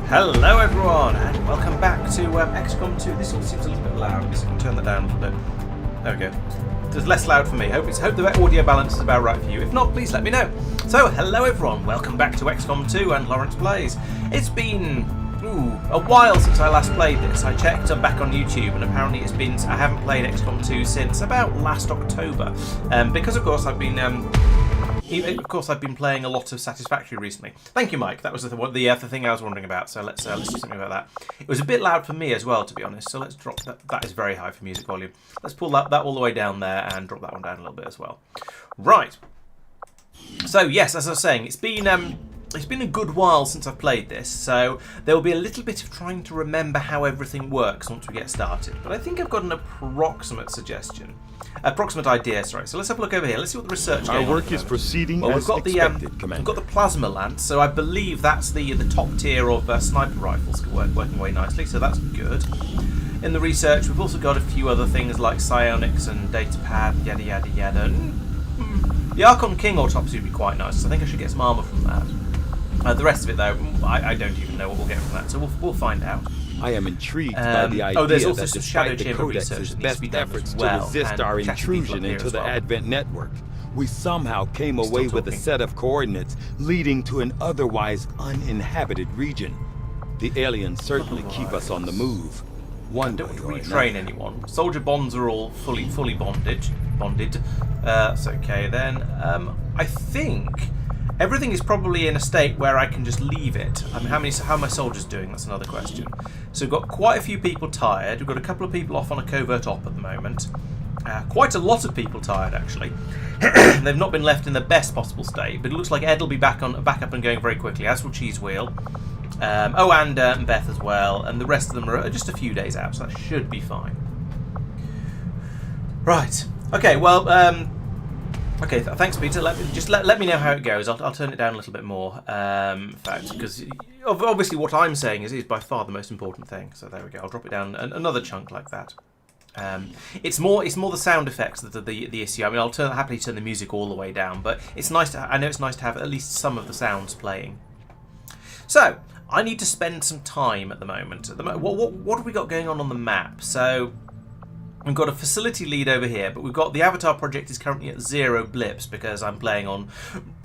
Hello everyone, and welcome back to XCOM 2. This all seems a little bit loud, so I can turn that down a little bit. There we go. It's less loud for me. Hope the audio balance is about right for you. If not, please let me know. So, hello everyone, welcome back to XCOM 2 and Laurence Plays. It's been a while since I last played this. I checked, I'm back on YouTube, and apparently I haven't played XCOM 2 since about last October. Because of course I've been playing a lot of Satisfactory recently. Thank you, Mike. That was the thing I was wondering about. So let's do something about that. It was a bit loud for me as well, to be honest. So let's drop that. That is very high for music volume. Let's pull that all the way down there and drop that one down a little bit as well. Right. So yes, as I was saying, it's been a good while since I've played this. So there will be a little bit of trying to remember how everything works once we get started. But I think I've got an approximate idea, sorry. So let's have a look over here. Let's see what the research is. Our work is proceeding as expected, Commander. We've got the plasma lance, so I believe that's the top tier of sniper rifles working away nicely, so that's good. In the research, we've also got a few other things like psionics and datapad, yada yada yada. The Archon King autopsy would be quite nice, so I think I should get some armour from that. The rest of it, though, I don't even know what we'll get from that, so we'll find out. I am intrigued by the idea there's also that some Shadow despite the Chamber Codex's research that best needs to be done efforts as well, to resist and our chatting people intrusion up here into as the well. Advent network, we somehow came Still away with a talking. set of coordinates leading to an otherwise uninhabited region. The aliens certainly keep us on the move. I don't want to retrain anyone. Soldier bonds are all fully bonded. That's okay then. I think everything is probably in a state where I can just leave it. I mean, how are my soldiers doing? That's another question. So we've got quite a few people tired. We've got a couple of people off on a covert op at the moment. Quite a lot of people tired, actually. They've not been left in the best possible state, but it looks like Ed will be back up and going very quickly, as will Cheese Wheel. And Beth as well, and the rest of them are just a few days out, so that should be fine. Right. Okay, well, okay, thanks, Peter. Let me know how it goes. I'll turn it down a little bit more, in fact, because obviously what I'm saying is by far the most important thing. So there we go. I'll drop it down another chunk like that. It's more the sound effects that are the issue. I mean, I'll happily turn the music all the way down, but it's nice I know it's nice to have at least some of the sounds playing. So I need to spend some time at the moment. What have we got going on the map? So we've got a facility lead over here, but we've got the Avatar project is currently at 0 blips because I'm playing on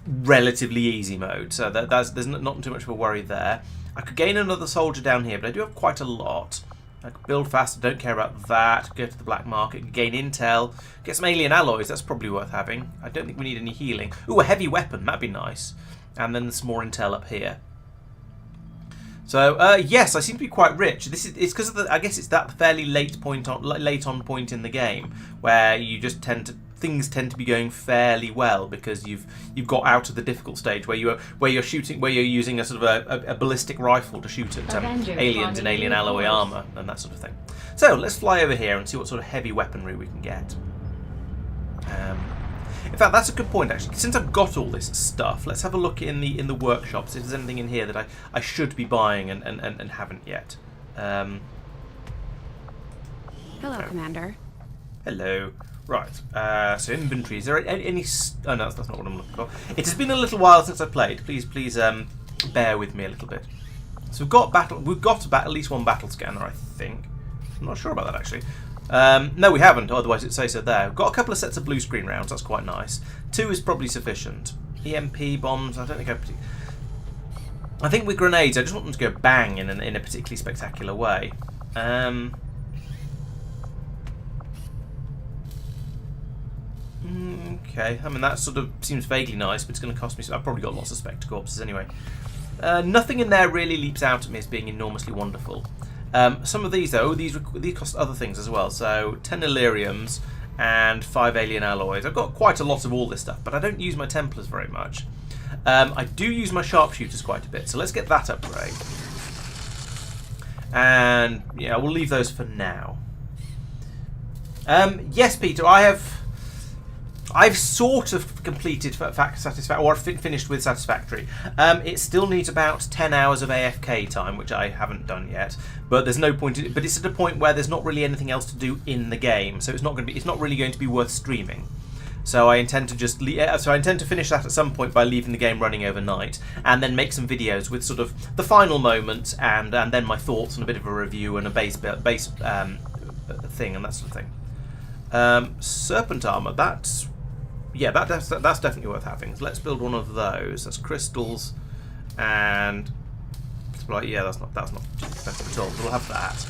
relatively easy mode. So there's not too much of a worry there. I could gain another soldier down here, but I do have quite a lot. I could build fast, I don't care about that. Go to the black market, gain intel, get some alien alloys, that's probably worth having. I don't think we need any healing. Ooh, a heavy weapon, that'd be nice. And then there's more intel up here. So yes, I seem to be quite rich. It's because of I guess it's that fairly late on point in the game where you just things tend to be going fairly well because you've got out of the difficult stage where you're using a sort of a ballistic rifle to shoot at aliens in alien alloy armor and that sort of thing. So let's fly over here and see what sort of heavy weaponry we can get. In fact, that's a good point, actually. Since I've got all this stuff, let's have a look in the workshops if there's anything in here that I should be buying and haven't yet. Hello, Commander. Hello. Right. So inventory. Is there any? Oh no, that's not what I'm looking for. It has been a little while since I played. Please, bear with me a little bit. So we've got about at least one battle scanner, I think. I'm not sure about that actually. No, we haven't, otherwise it'd say so there. We've got a couple of sets of blue screen rounds, that's quite nice. 2 is probably sufficient. EMP bombs, I don't think I think with grenades, I just want them to go bang in a particularly spectacular way. Okay, I mean that sort of seems vaguely nice, but it's going to cost me I've probably got lots of Spectre corpses anyway. Nothing in there really leaps out at me as being enormously wonderful. Some of these though, these cost other things as well. So 10 Illyriums and 5 alien alloys. I've got quite a lot of all this stuff, but I don't use my Templars very much. I do use my sharpshooters quite a bit, so let's get that upgrade. And yeah, we'll leave those for now. Yes, Peter, I've sort of completed finished with Satisfactory. It still needs about 10 hours of AFK time, which I haven't done yet. But there's no point. But it's at a point where there's not really anything else to do in the game, so it's not really going to be worth streaming. So I intend to finish that at some point by leaving the game running overnight, and then make some videos with sort of the final moments and then my thoughts and a bit of a review and a base thing and that sort of thing. Serpent armor. That's definitely worth having. So let's build one of those. That's crystals, and yeah, that's not too expensive at all. So we'll have that.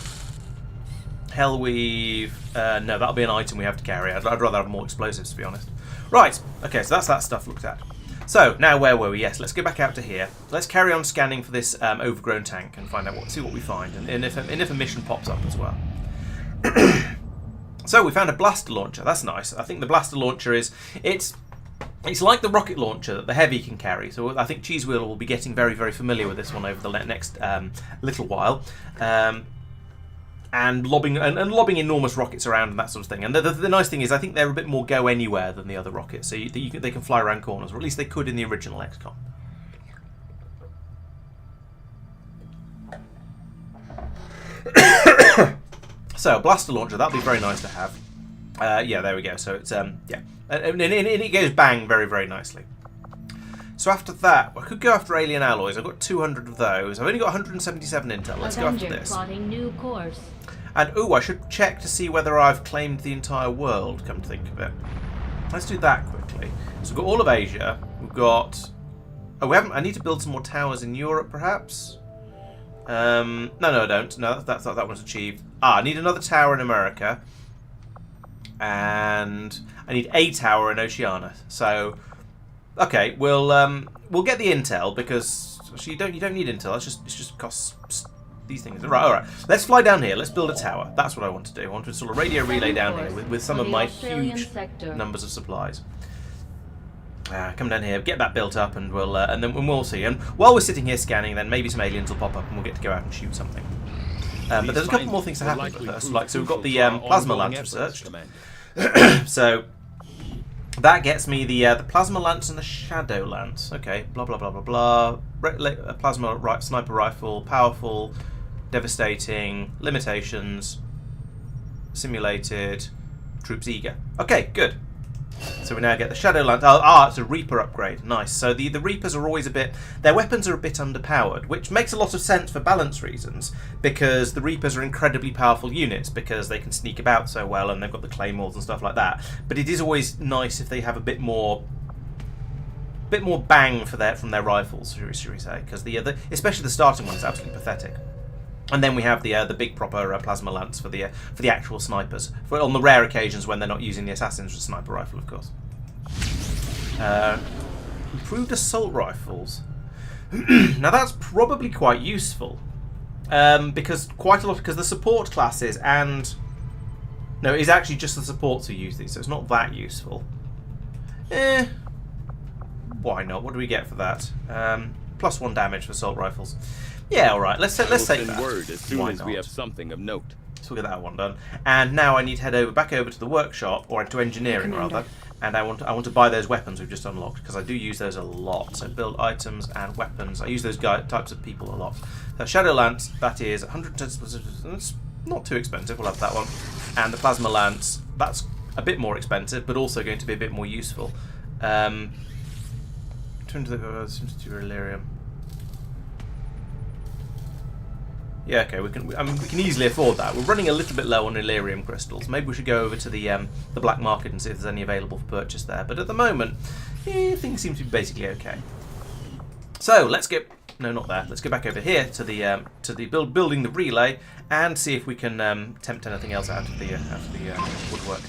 Hellweave. No, that'll be an item we have to carry. I'd rather have more explosives, to be honest. Right. Okay, so that's that stuff looked at. So now where were we? Yes, let's go back out to here. Let's carry on scanning for this overgrown tank and find out see what we find, and if a mission pops up as well. So we found a blaster launcher. That's nice. I think the blaster launcher it's like the rocket launcher that the Heavy can carry. So I think Cheesewheel will be getting very, very familiar with this one over the next little while. And lobbing enormous rockets around and that sort of thing. And the nice thing is, I think they're a bit more go anywhere than the other rockets, so they can fly around corners, or at least they could in the original XCOM. So blaster launcher, that'll be very nice to have. Yeah, there we go. So it's yeah, and it goes bang very, very nicely. So after that, I could go after alien alloys. I've got 200 of those. I've only got 177 intel. Let's go after this. Plotting new course. And I should check to see whether I've claimed the entire world, come to think of it. Let's do that quickly. So we've got all of Asia. We've got... Oh, we haven't... I need to build some more towers in Europe, perhaps? No, I don't. No, that one's achieved. I need another tower in America. And I need a tower in Oceania. So... Okay, we'll get the intel, because actually you don't need intel. It's just costs these things. Right, all right. Let's fly down here. Let's build a tower. That's what I want to do. I want to install a radio relay down here with some of my huge numbers of supplies. Come down here, get that built up, and we'll see. And while we're sitting here scanning, then maybe some aliens will pop up, and we'll get to go out and shoot something. But there's a couple more things to happen first. So we've got the plasma lance researched. So. That gets me the plasma lance and the shadow lance. Okay, blah blah blah blah blah. A plasma sniper rifle, powerful, devastating, limitations, simulated, troops eager. Okay, good. So we now get the shadow lance. It's a Reaper upgrade. Nice. So the Reapers are always their weapons are a bit underpowered, which makes a lot of sense for balance reasons, because the Reapers are incredibly powerful units because they can sneak about so well and they've got the claymores and stuff like that. But it is always nice if they have a bit more bang from their rifles, should we say? Because especially the starting one is absolutely pathetic. And then we have the big proper plasma lance for the actual snipers, on the rare occasions when they're not using the assassin's sniper rifle, of course. Improved assault rifles. Now that's probably quite useful, because the support classes no, it's actually just the supports who use these, so it's not that useful. Why not? What do we get for that? +1 damage for assault rifles. Yeah, all right. Let's take that. Word as soon as we have something of note. So we'll get that one done. And now I need to head back over to the workshop, or to engineering rather. And I want to buy those weapons we've just unlocked, because I do use those a lot. So build items and weapons. I use those types of people a lot. So Shadow Lance, that is 110. It's not too expensive. We'll have that one. And the Plasma Lance, that's a bit more expensive, but also going to be a bit more useful. Turn to the Illyrium. Yeah, okay, we can easily afford that. We're running a little bit low on Illyrium crystals. Maybe we should go over to the black market and see if there's any available for purchase there. But at the moment, things seem to be basically okay. So let's get not there. Let's go back over here to the building the relay and see if we can tempt anything else out of the woodwork.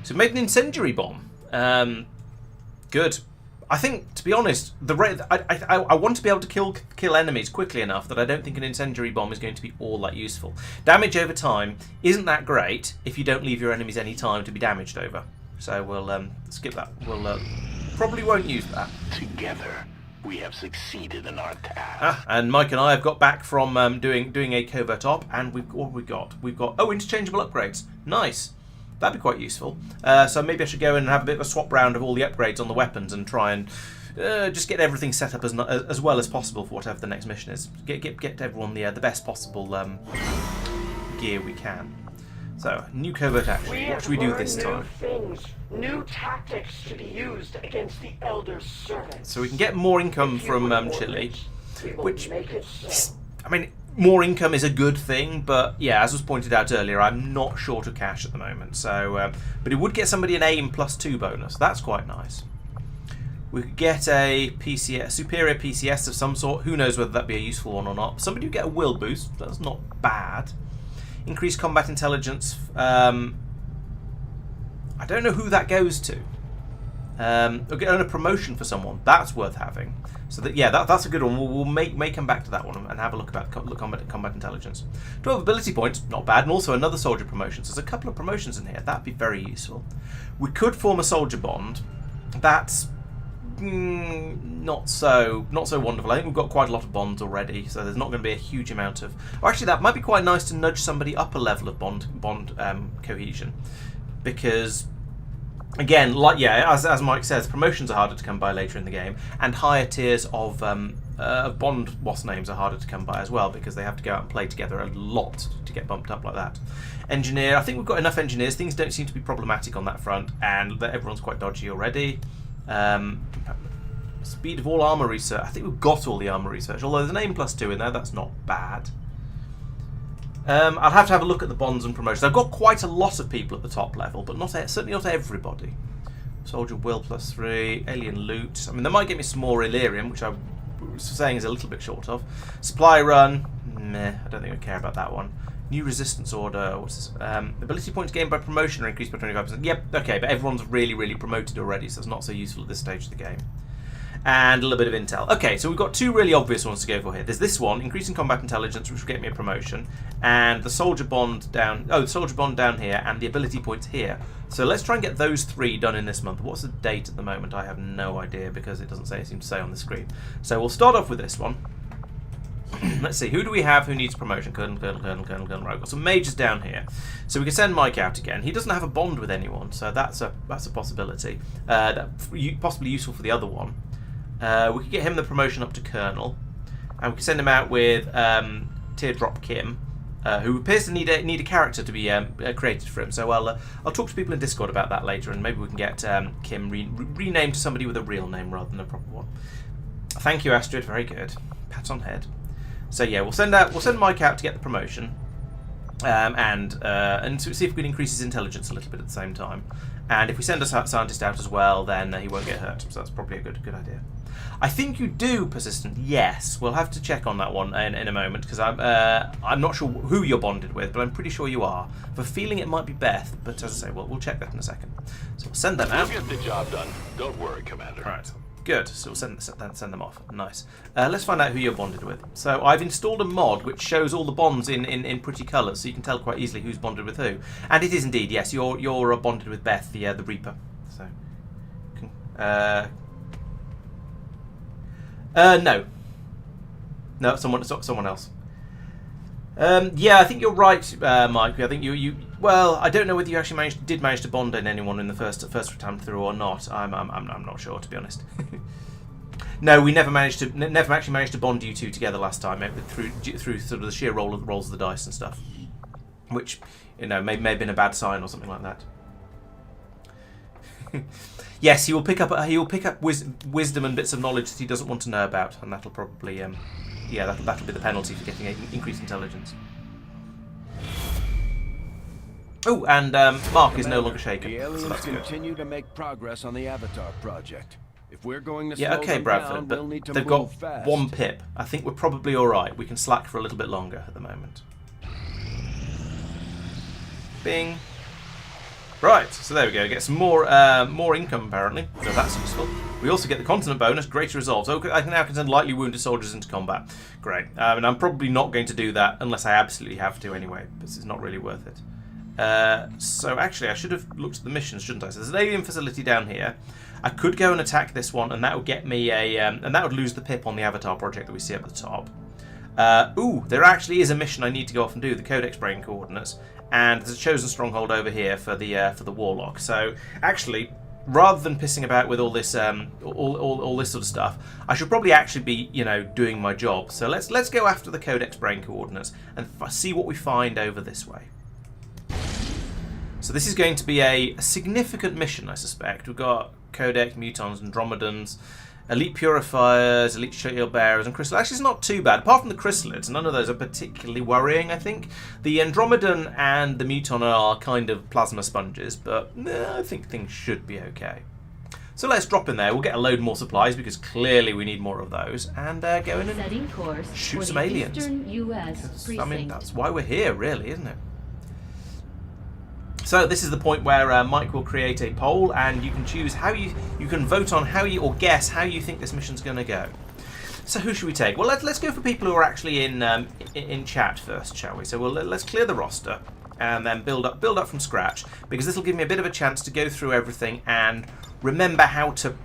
So we made an incendiary bomb. Good. I think, to be honest, I want to be able to kill enemies quickly enough that I don't think an incendiary bomb is going to be all that useful. Damage over time isn't that great if you don't leave your enemies any time to be damaged over. So we'll skip that. We'll probably won't use that. Together, we have succeeded in our task. And Mike and I have got back from doing a covert op, and we've got interchangeable upgrades. Nice. That'd be quite useful. So maybe I should go in and have a bit of a swap round of all the upgrades on the weapons and try and just get everything set up as well as possible for whatever the next mission is. Get everyone the best possible gear we can. So, new covert action. What should we do this time? New tactics to be used against the Elder's servants. So we can get more income from Chile, which, I mean, more income is a good thing, but yeah, as was pointed out earlier, I'm not short of cash at the moment. So, but it would get somebody an aim +2 bonus. That's quite nice. We could get a PCS, superior PCS of some sort. Who knows whether that'd be a useful one or not. Somebody would get a will boost. That's not bad. Increased combat intelligence. I don't know who that goes to. We'll get a promotion for someone. That's worth having. So that, yeah, that's a good one. We'll may come back to that one and have a look about combat intelligence. 12 ability points, not bad, and also another soldier promotion. So there's a couple of promotions in here. That'd be very useful. We could form a soldier bond. That's not so wonderful. I think we've got quite a lot of bonds already, so there's not going to be a huge amount of. Or actually, that might be quite nice to nudge somebody up a level of bond cohesion, because. Again, like as Mike says, promotions are harder to come by later in the game, and higher tiers of bond boss names are harder to come by as well, because they have to go out and play together a lot to get bumped up like that. Engineer, I think we've got enough engineers. Things don't seem to be problematic on that front, and everyone's quite dodgy already. Speed of all armor research. I think we've got all the armor research, although there's an aim +2 in there. That's not bad. I'll have to have a look at the bonds and promotions. I've got quite a lot of people at the top level, but certainly not everybody. Soldier will +3, alien loot. I mean, they might get me some more Illyrium, which I was saying is a little bit short of. Supply run, meh, I don't think I care about that one. New resistance order, what's this? Ability points gained by promotion are increased by 25%. Yep, okay, but everyone's really promoted already, so it's not so useful at this stage of the game. And a little bit of intel. Okay, so we've got two really obvious ones to go for here. There's this one, increasing combat intelligence, which will get me a promotion, and the soldier bond down. Oh, the soldier bond down here, and the ability points here. So let's try and get those three done in this month. What's the date at the moment? I have no idea, because it doesn't seem to say on the screen. So we'll start off with this one. Let's see, who do we have who needs promotion? Colonel. Right, we've got some majors down here. So we can send Mike out again. He doesn't have a bond with anyone, so that's a possibility. Possibly useful for the other one. We could get him the promotion up to Colonel, and we could send him out with Teardrop Kim, who appears to need a character to be created for him. So I'll talk to people in Discord about that later, and maybe we can get Kim renamed to somebody with a real name rather than a proper one. Thank you, Astrid. Very good. Pat on head. So yeah, we'll send Mike out to get the promotion, and see if we can increase his intelligence a little bit at the same time. And if we send a scientist out as well, then he won't get hurt. So that's probably a good idea. I think you do, Persistent. Yes, we'll have to check on that one in a moment, because I'm not sure who you're bonded with, but I'm pretty sure you are. For feeling it might be Beth, but as I say, we'll check that in a second. So we'll send them out. We'll get the job done. Don't worry, Commander. All right. Good. So we'll send them off. Nice. Let's find out who you're bonded with. So I've installed a mod which shows all the bonds in pretty colours, so you can tell quite easily who's bonded with who. And it is indeed, yes, you're bonded with Beth, the Reaper. So, no, someone else. Yeah, I think you're right, Mike. I think you. Well, I don't know whether you actually did manage to bond in anyone in the first attempt through or not. I'm not sure, to be honest. No, we never actually managed to bond you two together last time through sort of the sheer rolls of the dice and stuff, which may have been a bad sign or something like that. Yes, he will pick up wisdom and bits of knowledge that he doesn't want to know about, and that'll probably that'll be the penalty for getting increased intelligence. Oh, and Mark is no longer shaken. The aliens so that's good. continue to make progress on the Avatar project. If we're going to Yeah, slow okay, them Bradford, down, but we'll need to they've move got fast. 1 pip. I think we're probably all right. We can slack for a little bit longer at the moment. Bing. Right, so there we go. Get some more income apparently. So that's useful. We also get the continent bonus, greater resolve. So I now can send lightly wounded soldiers into combat. Great. And I'm probably not going to do that unless I absolutely have to anyway. This is not really worth it. So actually, I should have looked at the missions, shouldn't I? So there's an alien facility down here. I could go and attack this one, and that would get me a, and that would lose the pip on the Avatar project that we see at the top. Ooh, there actually is a mission I need to go off and do, the Codex Brain Coordinates, and there's a chosen stronghold over here for the Warlock. So actually, rather than pissing about with all this, all this sort of stuff, I should probably actually be, doing my job. So let's go after the Codex Brain Coordinates and see what we find over this way. So this is going to be a significant mission, I suspect. We've got Codec, Mutons, Andromedans, Elite Purifiers, Elite Shield Bearers, and Chrysalids. Actually, it's not too bad. Apart from the Chrysalids, none of those are particularly worrying, I think. The Andromedan and the Muton are kind of plasma sponges, but I think things should be okay. So let's drop in there. We'll get a load more supplies because clearly we need more of those, and go in and Setting course shoot for some the aliens. Eastern U.S. I mean, precinct. that's why we're here, really, isn't it? So this is the point where Mike will create a poll, and you can choose how you can vote on how you, or guess how you think this mission's going to go. So who should we take? Well, let's go for people who are actually in chat first, shall we? So let's clear the roster and then build up from scratch, because this will give me a bit of a chance to go through everything and remember how to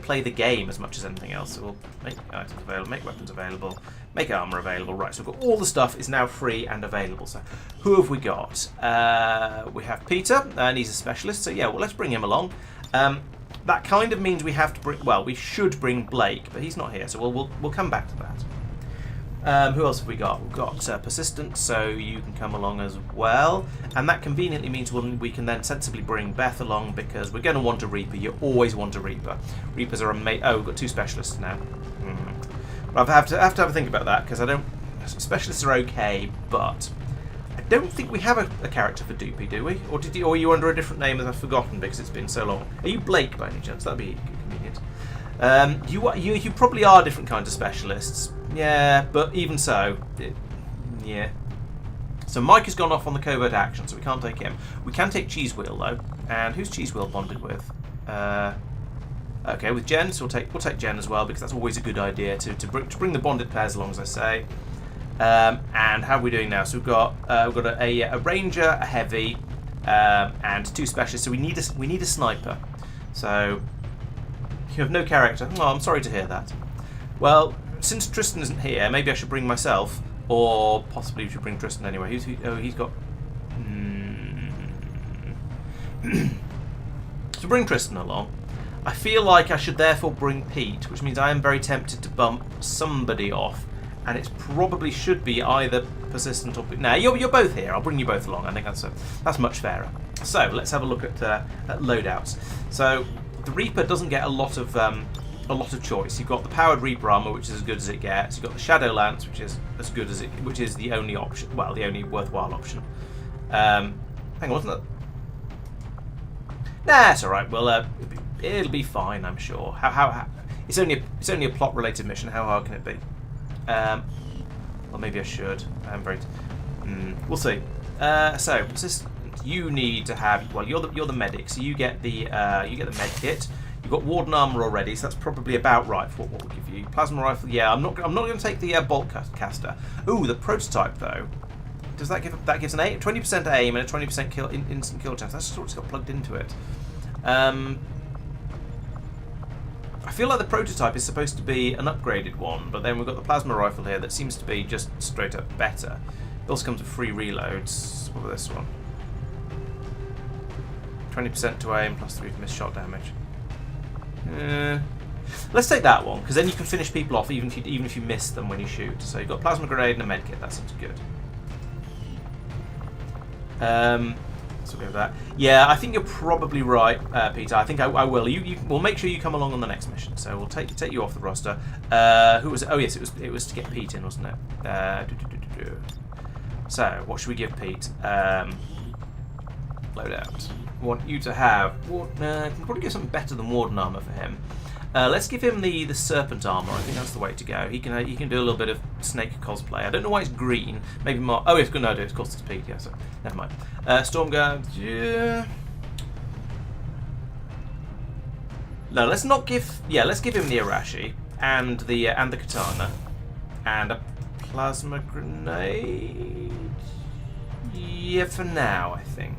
play the game as much as anything else. So we'll make items available, make weapons available, make armor available. Right, so we've got all the stuff is now free and available. So who have we got? We have Peter, and he's a specialist. So yeah, well, let's bring him along. That kind of means we have to bring. Well, we should bring Blake, but he's not here, so we'll come back to that. Who else have we got? We've got Persistent, so you can come along as well. And that conveniently means we can then sensibly bring Beth along, because we're going to want a Reaper. You always want a Reaper. Reapers are amazing. Oh, we've got 2 specialists now. Well, I have to have a think about that, because I don't. Specialists are okay, but I don't think we have a character for Doopy, do we? Or or are you under a different name that I've forgotten because it's been so long? Are you Blake by any chance? That'd be convenient. You probably are different kinds of specialists. Yeah, but even so, yeah. So Mike has gone off on the covert action, so we can't take him. We can take Cheese Wheel though, and who's Cheese Wheel bonded with? Okay, with Jen. So we'll take Jen as well, because that's always a good idea to bring the bonded pairs along, as I say. And how are we doing now? So we've got a ranger, a heavy, and 2 specialists. So we need a sniper. So you have no character. Oh, I'm sorry to hear that. Well, since Tristan isn't here, maybe I should bring myself, or possibly we should bring Tristan anyway. He's got. So bring Tristan along. I feel like I should therefore bring Pete, which means I am very tempted to bump somebody off, and it probably should be either Persistent or Pete. Now you're both here. I'll bring you both along. I think that's much fairer. So let's have a look at loadouts. So the Reaper doesn't get a lot of choice. You've got the powered Reaper armor, which is as good as it gets. You've got the Shadow Lance, which is as good as which is the only option. Well, the only worthwhile option. Hang on, wasn't it? Nah, it's all right. Well, it'll be fine, I'm sure. How? It's only a plot-related mission. How hard can it be? Well, maybe I should. I'm very. We'll see. So, Persistent, you need to have. Well, you're the medic, so you get the med kit. You've got Warden armor already, so that's probably about right for what we'll give you. Plasma rifle, yeah. I'm not going to take the bolt caster. Ooh, the prototype though. Does that give? That gives an 20% aim and a 20% instant kill chance. That's just what's got plugged into it. I feel like the prototype is supposed to be an upgraded one, but then we've got the plasma rifle here that seems to be just straight up better. It also comes with free reloads. What about this one? 20% to aim plus 3 missed shot damage. Let's take that one, because then you can finish people off even if you miss them when you shoot. So you've got plasma grenade and a medkit. That sounds good. So we'll go with that. Yeah, I think you're probably right, Peter. I think I will. We'll make sure you come along on the next mission. So we'll take you off the roster. Who was it? Oh yes, it was to get Pete in, wasn't it? So what should we give Pete? Loadout. Want you to have. Can probably get something better than Warden armor for him. Let's give him the Serpent armor. I think that's the way to go. He can do a little bit of Snake cosplay. I don't know why it's green. Maybe more. Oh, it's good. No, of course it's Pete. Yeah, so never mind. Storm gun. Yeah. No, let's not give. Yeah, let's give him the Arashi and the katana and a plasma grenade. Yeah, for now I think.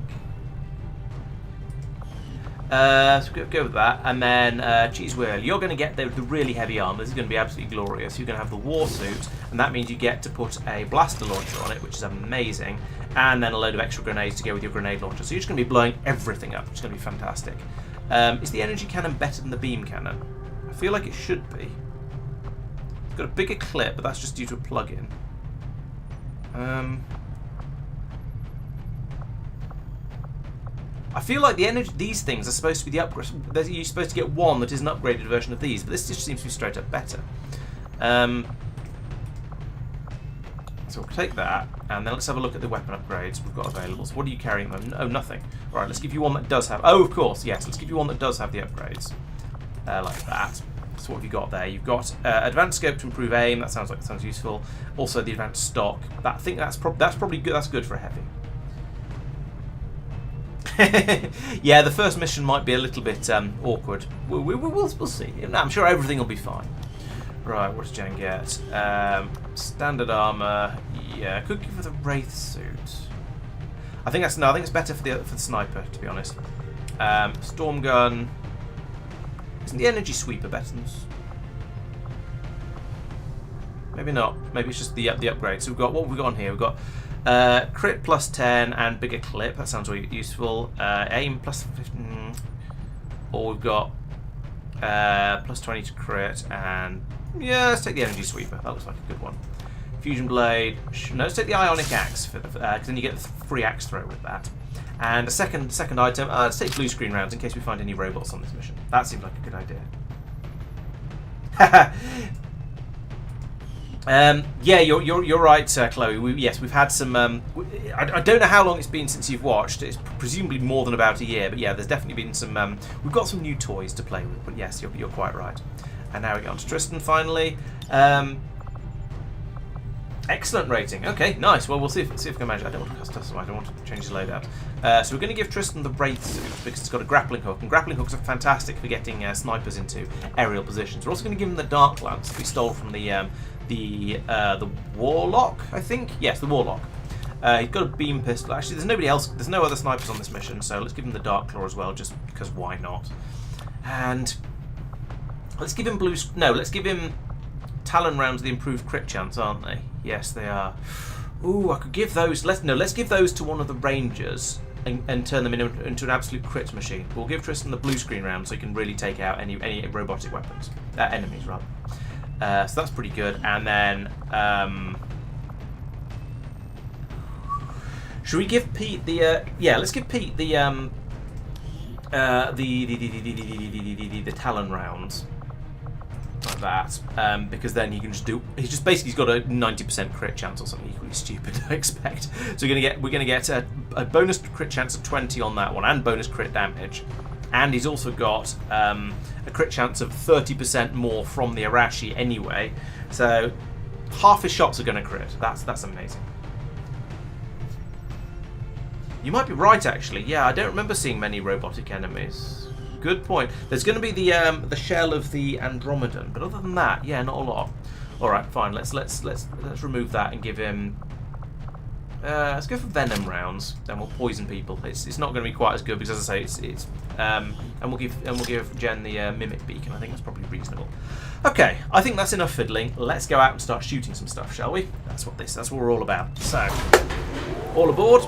So go with that, and then Cheese Wheel. You're going to get the really heavy armor. This is going to be absolutely glorious. You're going to have the war suit, and that means you get to put a blaster launcher on it, which is amazing, and then a load of extra grenades to go with your grenade launcher. So you're just going to be blowing everything up, which is going to be fantastic. Is the energy cannon better than the beam cannon? I feel like it should be. It's got a bigger clip, but that's just due to a plug-in. 'Cause I feel like the energy, these things are supposed to be the upgrade. You're supposed to get one that is an upgraded version of these, but this just seems to be straight up better. So we'll take that, and then let's have a look at the weapon upgrades we've got available. So what are you carrying? Oh, nothing. All right, let's give you one that does have... Oh, of course, yes. Let's give you one that does have the upgrades. Like that. So what have you got there? You've got advanced scope to improve aim. That sounds useful. Also the advanced stock. I think that's probably good. That's good for a heavy. Yeah, the first mission might be a little bit awkward. We'll see. I'm sure everything will be fine. Right, what does Jen get? Standard armor. Yeah, could give her the wraith suit. I think it's better for the sniper, to be honest. Storm gun. Isn't the energy sweeper better than this? Maybe not. Maybe it's just the upgrade. So we've got what have we got on here? We've got crit plus 10 and bigger clip. That sounds really useful. Aim plus 15. Or we've got plus 20 to crit and yeah, let's take the energy sweeper. That looks like a good one. Fusion blade. No, let's take the ionic axe because then you get the free axe throw with that. And a second item. Let's take blue screen rounds in case we find any robots on this mission. That seems like a good idea. Yeah, you're right, Chloe. We've had some. I don't know how long it's been since you've watched. It's presumably more than about a year, but yeah, there's definitely been some. We've got some new toys to play with, but yes, you're quite right. And now we get on to Tristan finally. Excellent rating. Okay, nice. Well, we'll see if we can manage. I don't want to customize. I don't want to change the loadout. So we're going to give Tristan the wraith suit because it's got a grappling hook, and grappling hooks are fantastic for getting snipers into aerial positions. We're also going to give him the dark lance that we stole from the warlock, I think. Yes, the warlock. He's got a beam pistol. Actually, there's nobody else. There's no other snipers on this mission, so let's give him the dark claw as well, just because why not? And let's give him blue. No, let's give him Talon rounds. The improved crit chance, aren't they? Yes, they are. Ooh, I could give those. Let's give those to one of the rangers and turn them into an absolute crit machine. We'll give Tristan the blue screen round so he can really take out any robotic weapons, enemies rather. So that's pretty good. And then should we give Pete the? Yeah, let's give Pete the Talon rounds. Like that, because then he can just do. He's got a 90% crit chance or something equally stupid, I expect. So we're gonna get a bonus crit chance of 20 on that one, and bonus crit damage, and he's also got a crit chance of 30% more from the Arashi anyway. So half his shots are gonna crit. That's amazing. You might be right, actually. Yeah, I don't remember seeing many robotic enemies. Good point. There's going to be the shell of the Andromedan, but other than that, yeah, not a lot. All right, fine. Let's remove that and give him. Let's go for venom rounds. Then we'll poison people. It's not going to be quite as good because, as I say, and we'll give Jen the mimic beacon. I think that's probably reasonable. Okay, I think that's enough fiddling. Let's go out and start shooting some stuff, shall we? That's what we're all about. So, all aboard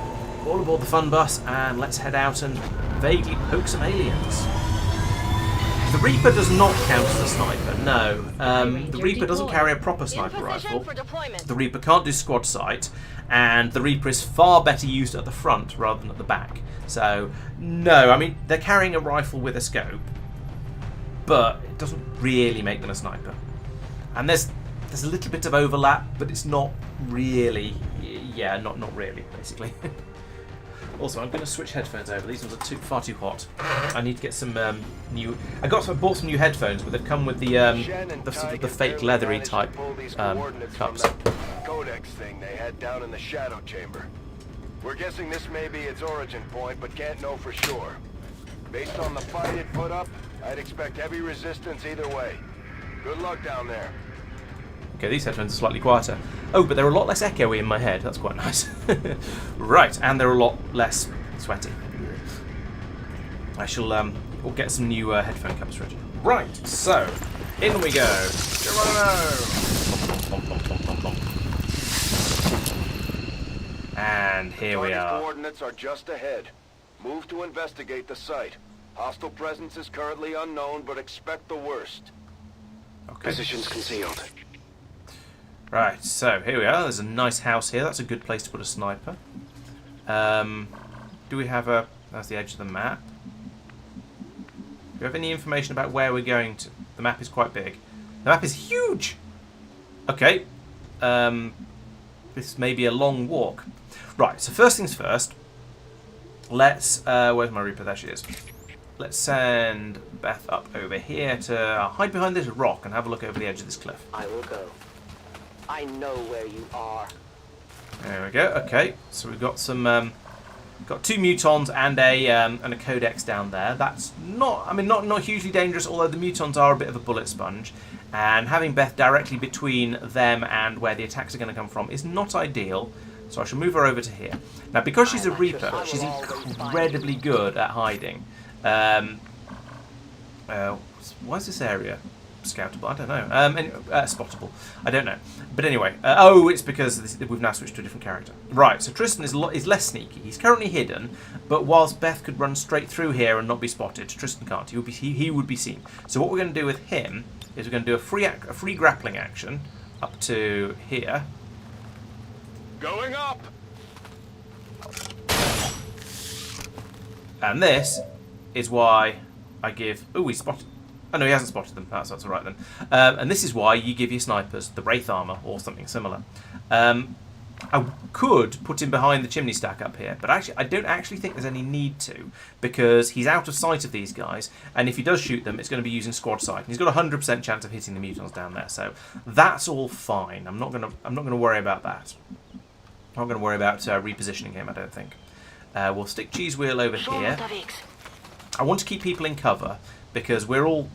the fun bus, and let's head out and vaguely poke some aliens. The Reaper does not count as a sniper, no. The Reaper doesn't carry a proper sniper rifle. The Reaper can't do squad sight, and the Reaper is far better used at the front rather than at the back. So, no, I mean, they're carrying a rifle with a scope, but it doesn't really make them a sniper. And there's a little bit of overlap, but it's not really, yeah, not really, basically. Also, I'm going to switch headphones over. These ones are far too hot. I need to get some new. I bought some new headphones, but they've come with the fake leathery type cups. Codex thing they had down in the shadow chamber. We're guessing this may be its origin point, but can't know for sure. Based on the fight it put up, I'd expect heavy resistance either way. Good luck down there. Okay, these headphones are slightly quieter. Oh, but they're a lot less echoey in my head. That's quite nice. Right, and they're a lot less sweaty. I shall we'll get some new headphone cups ready. Right, so in we go. And here we are. Coordinates are just ahead. Move to investigate the site. Hostile presence is currently unknown, but expect the worst. Okay. Positions concealed. Right, so here we are. There's a nice house here. That's a good place to put a sniper. Do we have a That's the edge of the map. Do you have any information about where we're going to? The map is quite big. The map is huge! Okay. This may be a long walk. Right, so first things first. Let's... where's my Reaper? There she is. Let's send Beth up over here to hide behind this rock and have a look over the edge of this cliff. I will go. I know where you are. There we go. Okay, so we've got some... got 2 mutons and a codex down there. That's not... I mean, not hugely dangerous, although the mutons are a bit of a bullet sponge. And having Beth directly between them and where the attacks are going to come from is not ideal. So I shall move her over to here. Now, because she's a Reaper, she's incredibly good at hiding. Why is this area scoutable? I don't know. Spottable. I don't know. But anyway, it's because we've now switched to a different character. Right, so Tristan is less sneaky. He's currently hidden, but whilst Beth could run straight through here and not be spotted, Tristan can't. He would be seen. So what we're going to do with him is we're going to do a free grappling action up to here. Going up! And this is why I give... Oh, he spotted... Oh, no, he hasn't spotted them. That's all right, then. And this is why you give your snipers the Wraith armor or something similar. I could put him behind the chimney stack up here, but actually, I don't actually think there's any need to, because he's out of sight of these guys, and if he does shoot them, it's going to be using squad sight. And he's got a 100% chance of hitting the mutants down there, so that's all fine. I'm not going to worry about that. I'm not going to worry about repositioning him, I don't think. We'll stick Cheese Wheel over here. I want to keep people in cover because we're all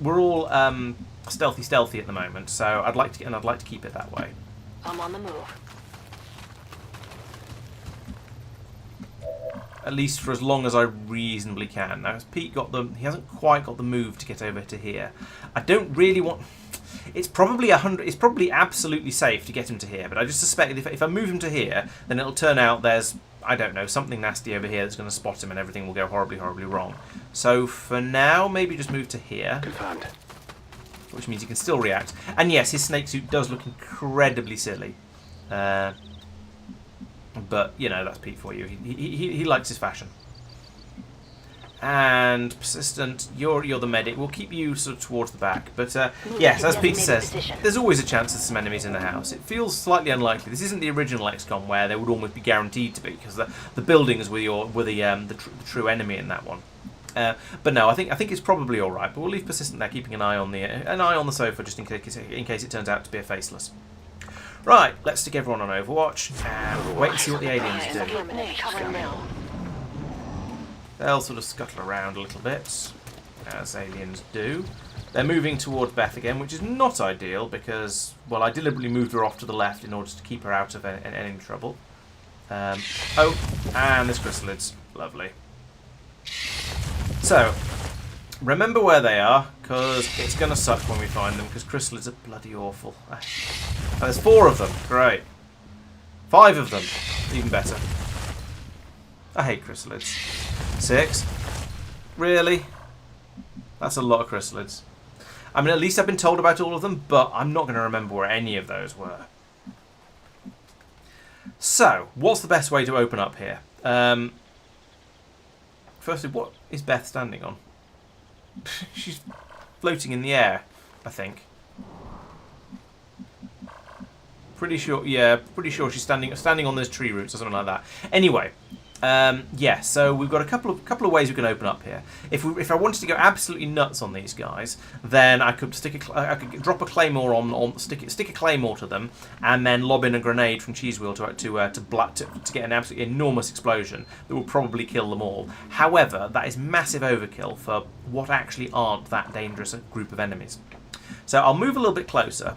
stealthy at the moment. So I'd like to keep it that way. I'm on the move. At least for as long as I reasonably can. Now, Pete he hasn't quite got the move to get over to here. I don't really want. It's probably It's probably absolutely safe to get him to here, but I just suspect if I move him to here, then it'll turn out there's, I don't know, something nasty over here that's going to spot him, and everything will go horribly, horribly wrong. So for now, maybe just move to here. Confirmed. Which means he can still react. And yes, his snake suit does look incredibly silly. But, you know, that's Pete for you. He likes his fashion. And Persistent, you're the medic. We'll keep you sort of towards the back. But, yes, as Pete says, there's always a chance there's some enemies in the house. It feels slightly unlikely. This isn't the original XCOM where they would almost be guaranteed to be, because the buildings were the true enemy in that one. But no, I think it's probably all right. But we'll leave Persistent there, keeping an eye on the sofa, just in case it turns out to be a faceless. Right, let's stick everyone on Overwatch and we'll wait and see what the aliens do. They'll sort of scuttle around a little bit, as aliens do. They're moving towards Beth again, which is not ideal because, well, I deliberately moved her off to the left in order to keep her out of any trouble. And there's chrysalids. Lovely. So, remember where they are, because it's going to suck when we find them, because chrysalids are bloody awful. And there's 4 of them. Great. 5 of them. Even better. I hate chrysalids. 6? Really? That's a lot of chrysalids. I mean, at least I've been told about all of them, but I'm not going to remember where any of those were. So, what's the best way to open up here? Firstly, what is Beth standing on? She's floating in the air, I think. Pretty sure, yeah, pretty sure she's standing on those tree roots or something like that. Anyway, yeah, so we've got a couple of ways we can open up here. If I wanted to go absolutely nuts on these guys, then I could drop a claymore stick a claymore to them, and then lob in a grenade from Cheese Wheel to get an absolutely enormous explosion that will probably kill them all. However, that is massive overkill for what actually aren't that dangerous a group of enemies. So I'll move a little bit closer,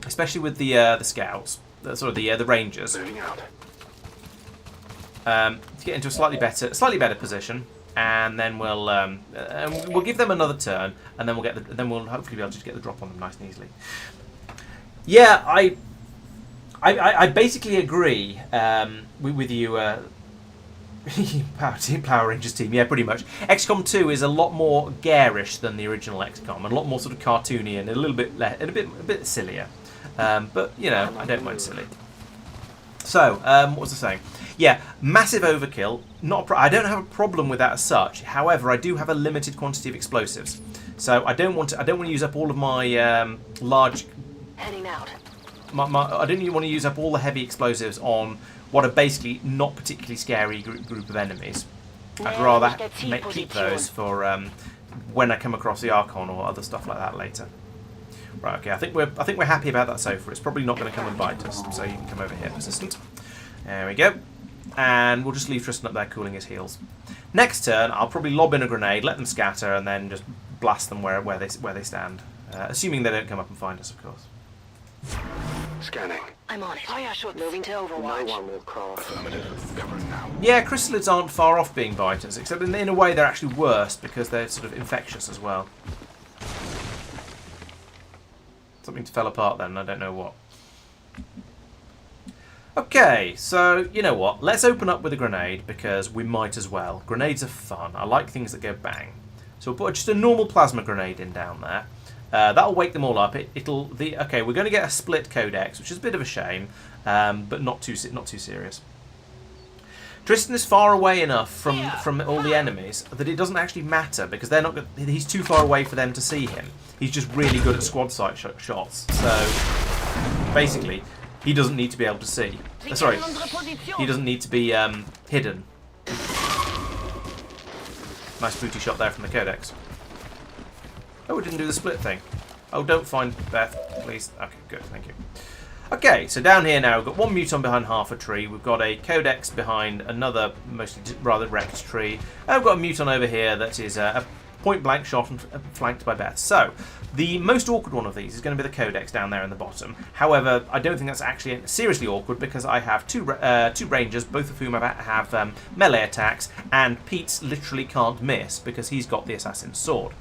especially with the scouts, the rangers. Moving out. To get into a slightly better position, and then we'll give them another turn, and then we'll hopefully be able to get the drop on them nice and easily. Yeah, I basically agree with you. Power Rangers team, yeah, pretty much. XCOM 2 is a lot more garish than the original XCOM, and a lot more sort of cartoony and a bit sillier. But you know, I don't mind silly. So, what was I saying? Yeah, massive overkill. I don't have a problem with that as such. However, I do have a limited quantity of explosives, so I don't want to use up all of my large. Heading out. I don't want to use up all the heavy explosives on what are basically not particularly scary group of enemies. I'd rather keep those for when I come across the Archon or other stuff like that later. Right, okay, I think we're happy about that so far. It's probably not going to come and bite us, so you can come over here, Persistent. There we go. And we'll just leave Tristan up there cooling his heels. Next turn, I'll probably lob in a grenade, let them scatter, and then just blast them where they stand. Assuming they don't come up and find us, of course. Scanning. I'm on it. Fire shoot. Moving to Overwatch. No one will cross. Affirmative. Covering now. Yeah, chrysalids aren't far off being biters, except in a way they're actually worse because they're sort of infectious as well. Something fell apart then, I don't know what. Okay, so you know what? Let's open up with a grenade because we might as well. Grenades are fun. I like things that go bang. So we'll put just a normal plasma grenade in down there. That'll wake them all up. Okay, we're going to get a split codex, which is a bit of a shame, but not too serious. Tristan is far away enough from all the enemies that it doesn't actually matter because they're not. He's too far away for them to see him. He's just really good at squad sight shots. So basically, he doesn't need to be able to see. Sorry, he doesn't need to be hidden. Nice booty shot there from the codex. Oh, we didn't do the split thing. Oh, don't find Beth, please. Okay, good, thank you. Okay, so down here now, we've got one Muton behind half a tree. We've got a Codex behind another, mostly rather wrecked tree. And we've got a Muton over here that is a point-blank shot and flanked by Beth. So, the most awkward one of these is going to be the Codex down there in the bottom. However, I don't think that's actually seriously awkward because I have two Rangers, both of whom have melee attacks, and Pete's literally can't miss because he's got the Assassin's Sword.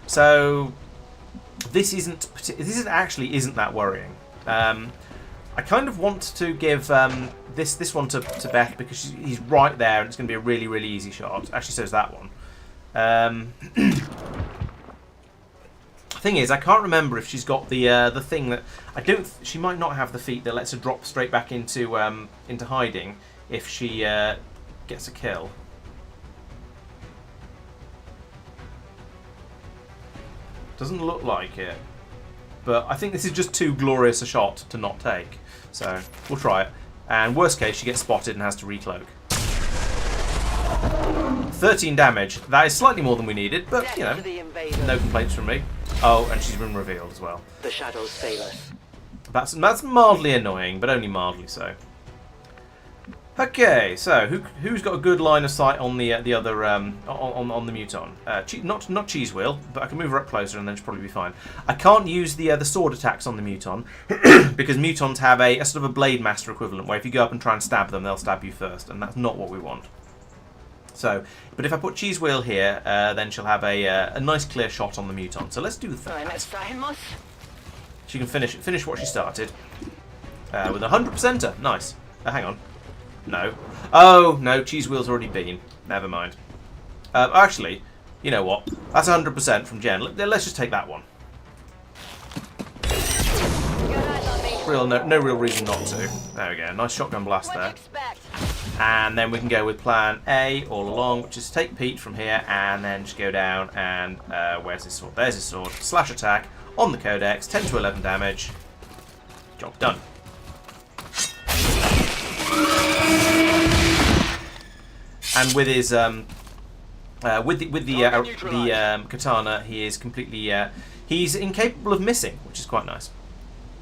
So this isn't that worrying. I kind of want to give this one to Beth because he's right there and it's going to be a really, really easy shot. Actually, so is that one. Thing is, I can't remember if she's got the thing that she might not have the feat that lets her drop straight back into hiding if she gets a kill. Doesn't look like it, but I think this is just too glorious a shot to not take. So we'll try it. And worst case, she gets spotted and has to recloak. 13 damage. That is slightly more than we needed, but you know, no complaints from me. Oh, and she's been revealed as well. The shadows fail us. That's mildly annoying, but only mildly so. Okay, so who's got a good line of sight on the other on the Muton? Not Cheese Wheel, but I can move her up closer and then she'll probably be fine. I can't use the sword attacks on the Muton because Mutons have a sort of a Blade Master equivalent where if you go up and try and stab them, they'll stab you first, and that's not what we want. So, but if I put Cheese Wheel here, then she'll have a nice clear shot on the Muton. So let's do that. She can finish what she started with a 100%er. Nice. Hang on. No. Oh, no, Cheese Wheel's already been. Never mind. Actually, you know what? That's 100% from Jen. Let's just take that one. No real reason not to. There we go. Nice shotgun blast there. And then we can go with plan A all along, which is take Pete from here and then just go down and where's his sword? There's his sword. Slash attack on the Codex. 10 to 11 damage. Job done. And with his katana, he is completely he's incapable of missing, which is quite nice.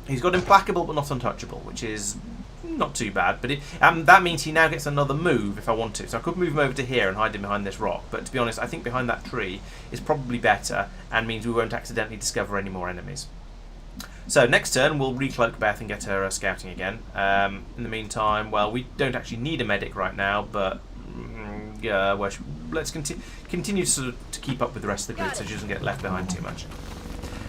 He's got implacable but not untouchable, which is not too bad. But that means he now gets another move if I want to. So I could move him over to here and hide him behind this rock. But to be honest, I think behind that tree is probably better and means we won't accidentally discover any more enemies. So next turn we'll recloak Beth and get her scouting again. In the meantime, well, we don't actually need a medic right now, but let's continue to keep up with the rest of the grid so she doesn't get left behind too much.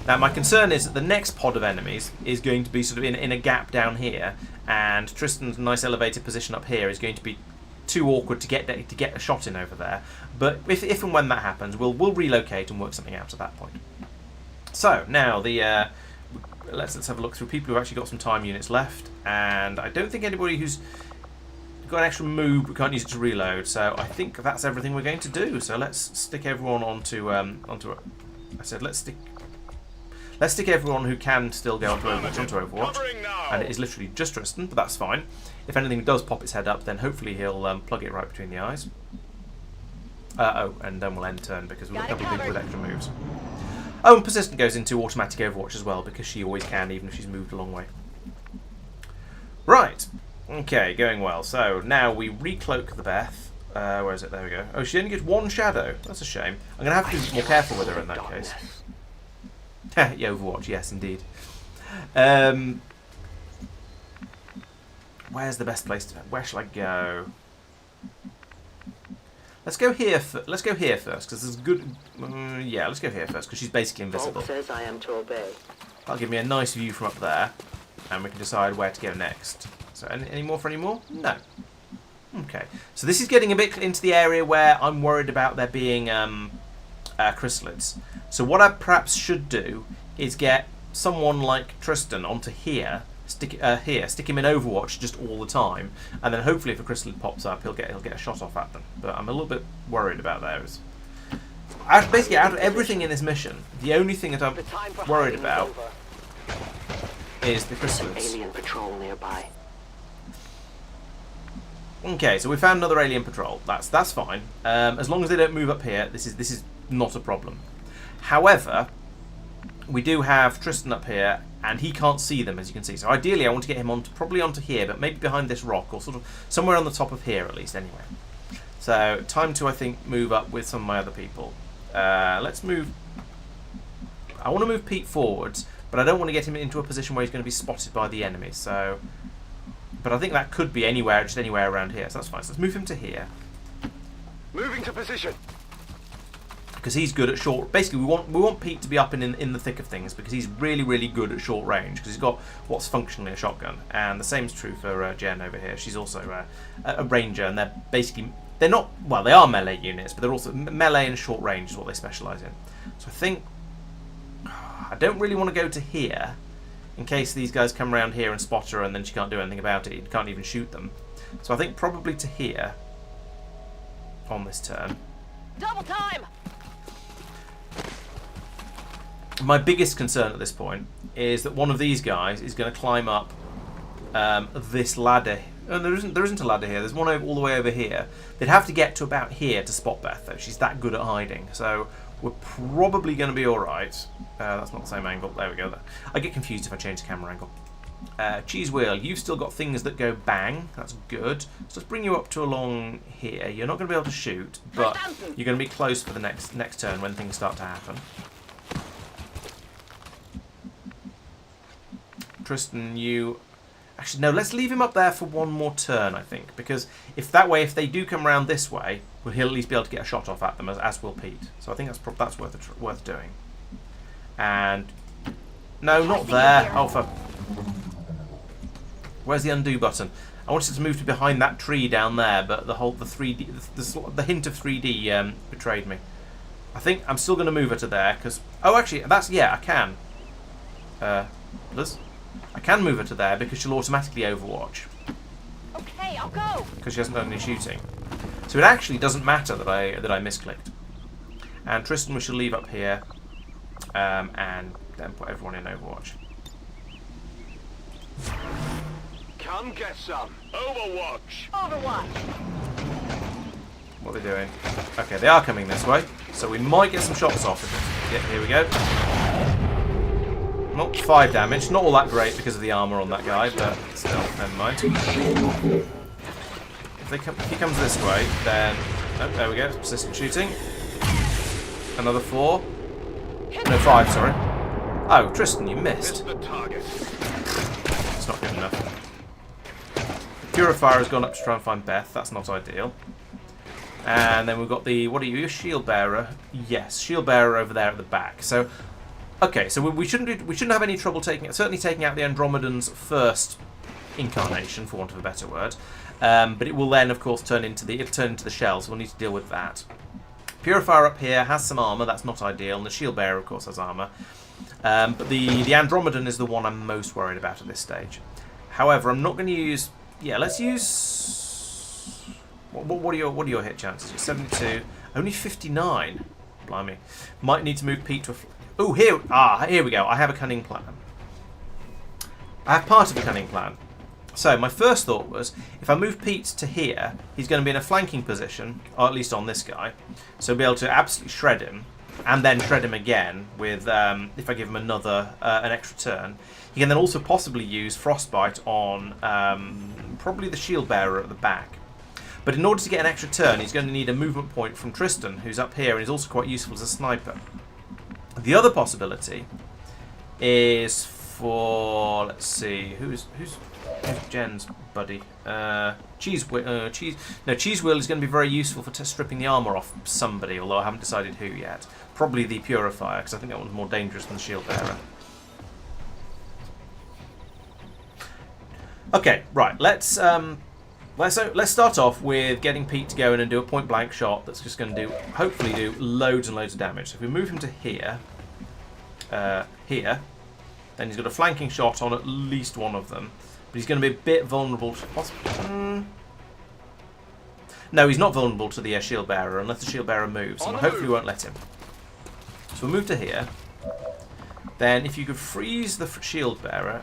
Now my concern is that the next pod of enemies is going to be sort of in a gap down here, and Tristan's nice elevated position up here is going to be too awkward to get a shot in over there. But if and when that happens, we'll relocate and work something out at that point. So now let's have a look through people who've actually got some time units left, and I don't think anybody who's got an extra move, we can't use it to reload. So I think that's everything we're going to do. So let's stick everyone onto I said let's stick everyone who can still go onto Overwatch. And it is literally just Tristan, but that's fine. If anything does pop its head up, then hopefully he'll plug it right between the eyes. Oh, and then we'll end turn because we've got a couple of people with extra moves. Oh, and Persistent goes into automatic Overwatch as well because she always can, even if she's moved a long way. Right. Okay, going well. So now we recloak the Beth. Where is it? There we go. Oh, she only gets one shadow. That's a shame. I'm going to have to be more careful with her in that case. Yeah, Overwatch, yes, indeed. Where's the best place to... Where shall I go? Let's go here. Let's go here first because there's good. Yeah, let's go here first because she's basically invisible. Bolt says I am to obey. That'll give me a nice view from up there, and we can decide where to go next. So, any more for any more? No. Okay. So this is getting a bit into the area where I'm worried about there being chrysalids. So what I perhaps should do is get someone like Tristan onto here. Stick him in Overwatch just all the time, and then hopefully if a chrysalid pops up, he'll get a shot off at them. But I'm a little bit worried about those. Basically, out of everything in this mission, the only thing that I'm worried about is the chrysalids. Alien patrol nearby. Okay, so we found another alien patrol. That's fine. As long as they don't move up here, this is not a problem. However, we do have Tristan up here, and he can't see them, as you can see. So ideally, I want to get him probably onto here, but maybe behind this rock, or sort of somewhere on the top of here at least, anyway. So time to, I think, move up with some of my other people. Let's move... I want to move Pete forwards, but I don't want to get him into a position where he's going to be spotted by the enemy. So, but I think that could be anywhere, just anywhere around here. So that's fine. So let's move him to here. Moving to position. Because he's good at short. Basically, we want Pete to be up in the thick of things because he's really, really good at short range. Because he's got what's functionally a shotgun, and the same is true for Jen over here. She's also a ranger, and they're not, well, they are melee units, but they're also melee and short range is what they specialise in. So I think I don't really want to go to here in case these guys come around here and spot her, and then she can't do anything about it. You can't even shoot them. So I think probably to here on this turn. Double time. My biggest concern at this point is that one of these guys is going to climb up this ladder. Oh, there isn't a ladder here. There's one all the way over here. They'd have to get to about here to spot Beth, though. She's that good at hiding. So we're probably going to be all right. That's not the same angle. There we go. I get confused if I change the camera angle. Cheese Wheel, you've still got things that go bang. That's good. So let's bring you up to along here. You're not going to be able to shoot, but you're going to be close for the next turn when things start to happen. Tristan, you... Actually, no, let's leave him up there for one more turn, I think. Because if they do come around this way, he'll at least be able to get a shot off at them, as will Pete. So I think that's worth doing. And... No, not there. Oh, for... Where's the undo button? I wanted to move to behind that tree down there, but the 3D... The hint of 3D betrayed me. I think I'm still going to move her to there, because... Oh, actually, yeah, I can. Liz? I can move her to there because she'll automatically Overwatch. Okay, I'll go. Because she hasn't done any shooting. So it actually doesn't matter that I misclicked. And Tristan we shall leave up here. And then put everyone in Overwatch. Come get some. Overwatch. Overwatch. What are they doing? Okay, they are coming this way. So we might get some shots off. Yeah, here we go. Not 5 damage, not all that great because of the armour on that guy, but still, never mind. If he comes this way, then... Oh, there we go, persistent shooting. Another 4. No, 5, sorry. Oh, Tristan, you missed. The target. It's not good enough. The Purifier has gone up to try and find Beth, that's not ideal. And then we've got the... What are you, a shield bearer? Yes, shield bearer over there at the back. So... Okay, so we shouldn't have any trouble taking out the Andromedan's first incarnation, for want of a better word. But it will then, of course, turn into the shell, so we'll need to deal with that. Purifier up here has some armour, that's not ideal, and the shield bearer, of course, has armour. But the Andromedan is the one I'm most worried about at this stage. However, I'm not going to use... Yeah, let's use... What are your hit chances? 72, only 59. Blimey. Might need to move Pete to a... Oh, here we go. I have a cunning plan. I have part of a cunning plan. So my first thought was, if I move Pete to here, he's going to be in a flanking position, or at least on this guy. So he'll be able to absolutely shred him, and then shred him again with, if I give him another, an extra turn. He can then also possibly use Frostbite on probably the shield bearer at the back. But in order to get an extra turn, he's going to need a movement point from Tristan, who's up here, and is also quite useful as a sniper. The other possibility is for, let's see, who's Jen's buddy? Cheese Wheel is going to be very useful for stripping the armor off somebody, although I haven't decided who yet. Probably the Purifier, because I think that one's more dangerous than the shield bearer. Okay, right. Let's start off with getting Pete to go in and do a point blank shot that's just going to hopefully do loads and loads of damage. So if we move him to here, then he's got a flanking shot on at least one of them. But he's going to be a bit vulnerable to... No, he's not vulnerable to the shield bearer unless the shield bearer moves, and I hopefully won't let him. So we'll move to here. Then if you could freeze the shield bearer,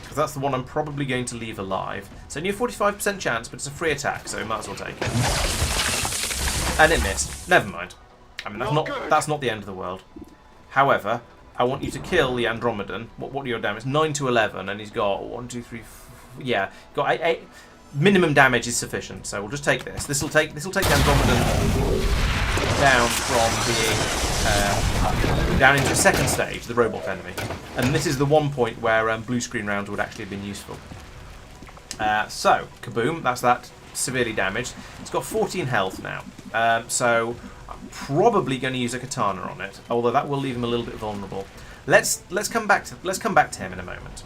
because that's the one I'm probably going to leave alive. It's only a 45% chance, but it's a free attack, so we might as well take it. And it missed. Never mind. I mean, that's not the end of the world. However, I want you to kill the Andromedan. What are your damage? 9 to 11, and he's got 1, 2, 3, 4, yeah, got 8. Minimum damage is sufficient, so we'll just take this. This will take the Andromedan down from being down into a second stage, the robot enemy, and this is the one point where blue screen rounds would actually have been useful. So kaboom! That's that severely damaged. It's got 14 health now, so I'm probably going to use a katana on it, although that will leave him a little bit vulnerable. Let's come back to him in a moment.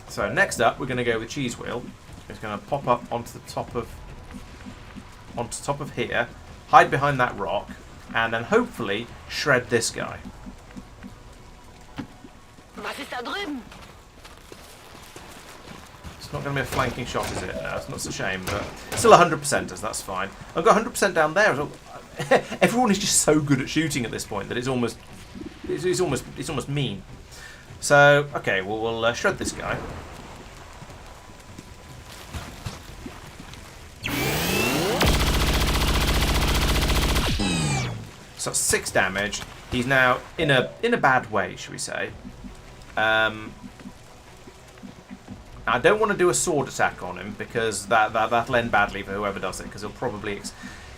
So next up, we're going to go with Cheese Wheel. It's going to pop up onto the top of here, hide behind that rock, and then hopefully shred this guy. Was ist da drüben? It's not going to be a flanking shot, is it? No, it's not a shame, but still 100%ers. That's fine. I've got 100% down there. Everyone is just so good at shooting at this point that it's almost mean. So, okay, well, we'll shred this guy. So that's 6 damage. He's now in a bad way, should we say? I don't want to do a sword attack on him because that'll end badly for whoever does it, because he'll probably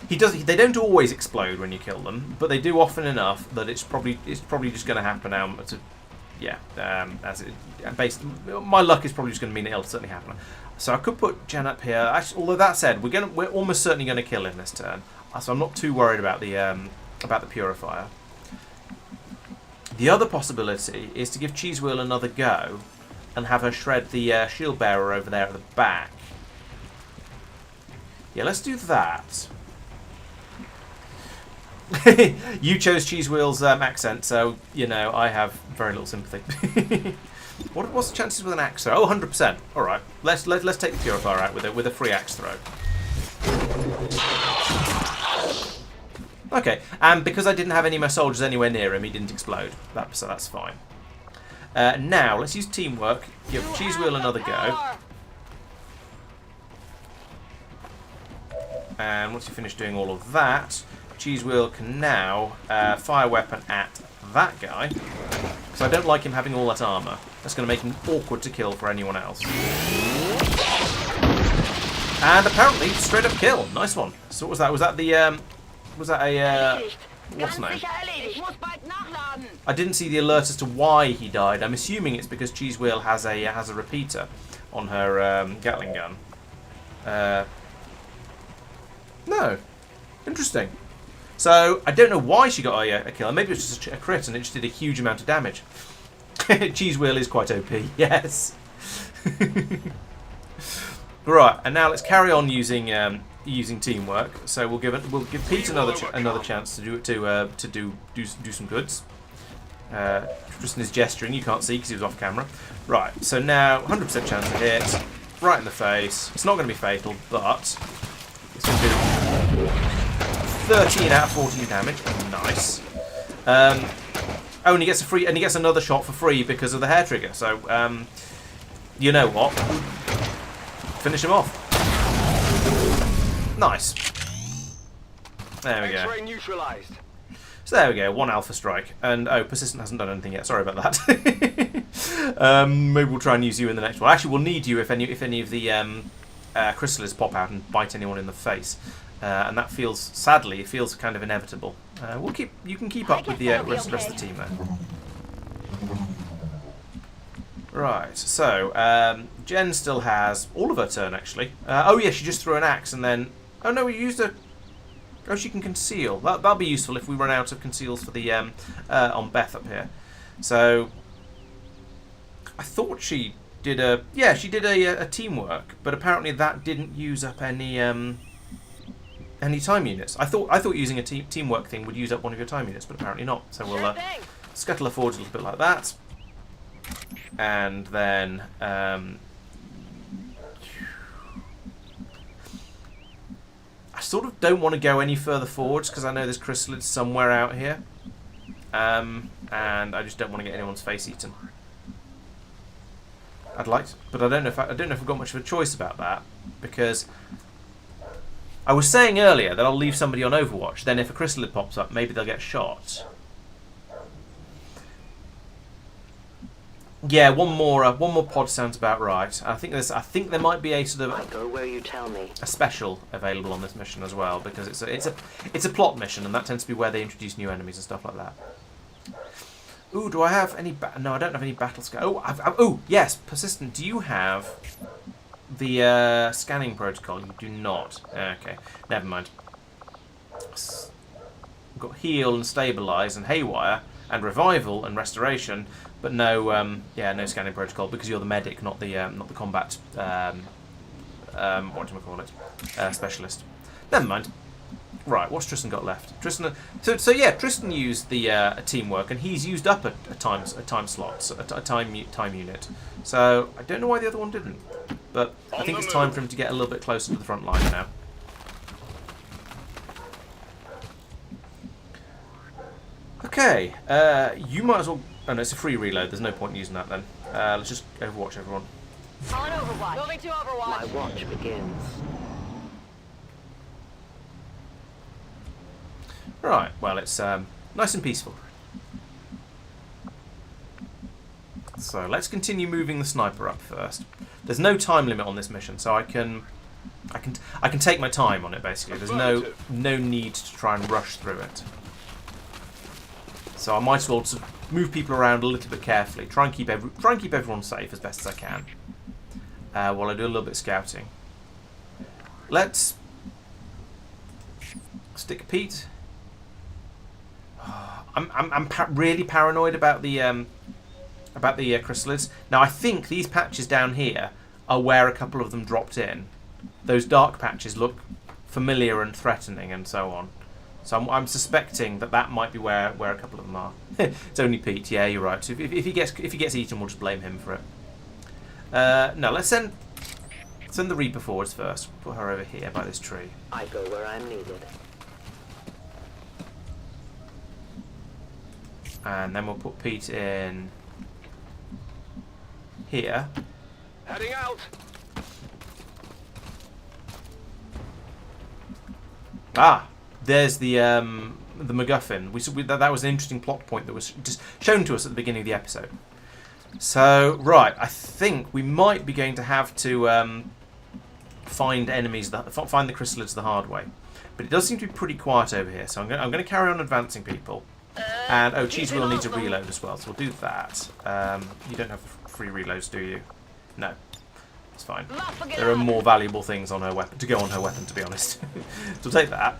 they don't always explode when you kill them, but they do often enough that it's probably just going to happen now. Yeah, my luck is probably just going to mean it'll certainly happen. So I could put Jen up here. Actually, although that said, we're almost certainly going to kill him this turn, so I'm not too worried about the Purifier. The other possibility is to give Cheese Wheel another go and have her shred the shield bearer over there at the back. Yeah, let's do that. You chose Cheese Wheel's accent, so, you know, I have very little sympathy. What's the chances with an axe throw? Oh, 100%. Alright, let's take the Purifier out with a free axe throw. Okay, and because I didn't have any of my soldiers anywhere near him, he didn't explode. So that's fine. Now, let's use teamwork. Give Cheese Wheel another go. And once you finish doing all of that, Cheese Wheel can now fire a weapon at that guy, because I don't like him having all that armour. That's going to make him awkward to kill for anyone else. And apparently, straight up kill. Nice one. So what was that? Was that the what's the name? I didn't see the alert as to why he died. I'm assuming it's because Cheese Wheel has a repeater on her Gatling gun. No. Interesting. So, I don't know why she got a kill. Maybe it was just a crit and it just did a huge amount of damage. Cheese Wheel is quite OP, yes. Right, and now let's carry on using teamwork. So we'll give Pete another chance to do some goods. Tristan is gesturing. You can't see because he was off camera. Right. So now 100% chance to hit. right in the face. It's not going to be fatal, but it's going to do 13 out of 14 damage. Nice. Oh, and he gets a free, and he gets another shot for free because of the hair trigger. So, you know what? Finish him off. Nice. There we go. X-ray neutralized. So there we go, 1 alpha strike. And, oh, Persistent hasn't done anything yet. Sorry about that. Maybe we'll try and use you in the next one. Actually, we'll need you if any of the chrysalids pop out and bite anyone in the face. And that feels, sadly, it feels kind of inevitable. You can keep up with the rest of the team there. Right, so, Jen still has all of her turn, actually. Oh, yeah, she just threw an axe and then... Oh, no, we used a... Oh, she can conceal. That'll be useful if we run out of conceals for the on Beth up here. So I thought she did a a teamwork, but apparently that didn't use up any time units. I thought using a teamwork thing would use up one of your time units, but apparently not. So we'll scuttle her forward a little bit like that, and then. I sort of don't want to go any further forwards because I know there's chrysalids somewhere out here, and I just don't want to get anyone's face eaten. I'd like to, but I don't know if I've got much of a choice about that, because I was saying earlier that I'll leave somebody on Overwatch. Then if a chrysalid pops up, maybe they'll get shot. Yeah, one more pod sounds about right. I think there might be a sort of I go where you tell me. a special available on this mission as well, because it's a plot mission, and that tends to be where they introduce new enemies and stuff like that. Ooh, do I have any? No, I don't have any battle scan. Oh, yes, Persistent. Do you have the scanning protocol? You do not. Okay, never mind. We've got heal and stabilize and haywire and revival and restoration. But no, no scanning protocol because you're the medic, not the combat. What do we call it? Specialist. Never mind. Right, what's Tristan got left? Tristan. So yeah, Tristan used the teamwork, and he's used up a time slot, a time unit. So I don't know why the other one didn't, but I think it's time for him to get a little bit closer to the front line now. Okay, you might as well. Oh no, it's a free reload. There's no point in using that then. Let's just Overwatch everyone. On Overwatch. Moving to Overwatch. My watch begins. Right, well it's nice and peaceful. So let's continue moving the sniper up first. There's no time limit on this mission, so I can take my time on it basically. There's no need to try and rush through it. So I might as well sort of move people around a little bit carefully. Try and keep everyone safe as best as I can. While I do a little bit of scouting. Let's stick Pete. I'm really paranoid about the chrysalids. Now I think these patches down here are where a couple of them dropped in. Those dark patches look familiar and threatening, and so on. So I'm suspecting that might be where a couple of them are. It's only Pete. Yeah, you're right. So if he gets eaten, we'll just blame him for it. No, let's send the Reaper forwards first. Put her over here by this tree. I go where I'm needed. And then we'll put Pete in here. Heading out. Ah, there's the MacGuffin. That was an interesting plot point that was just shown to us at the beginning of the episode. So right, I think we might be going to have to find enemies, find the chrysalids the hard way. But it does seem to be pretty quiet over here, so I'm going to carry on advancing people. And Cheese Wheel needs a reload as well, so we'll do that. You don't have free reloads, do you? No, it's fine. There are more valuable things on her weapon to go on her weapon, to be honest. So we'll take that.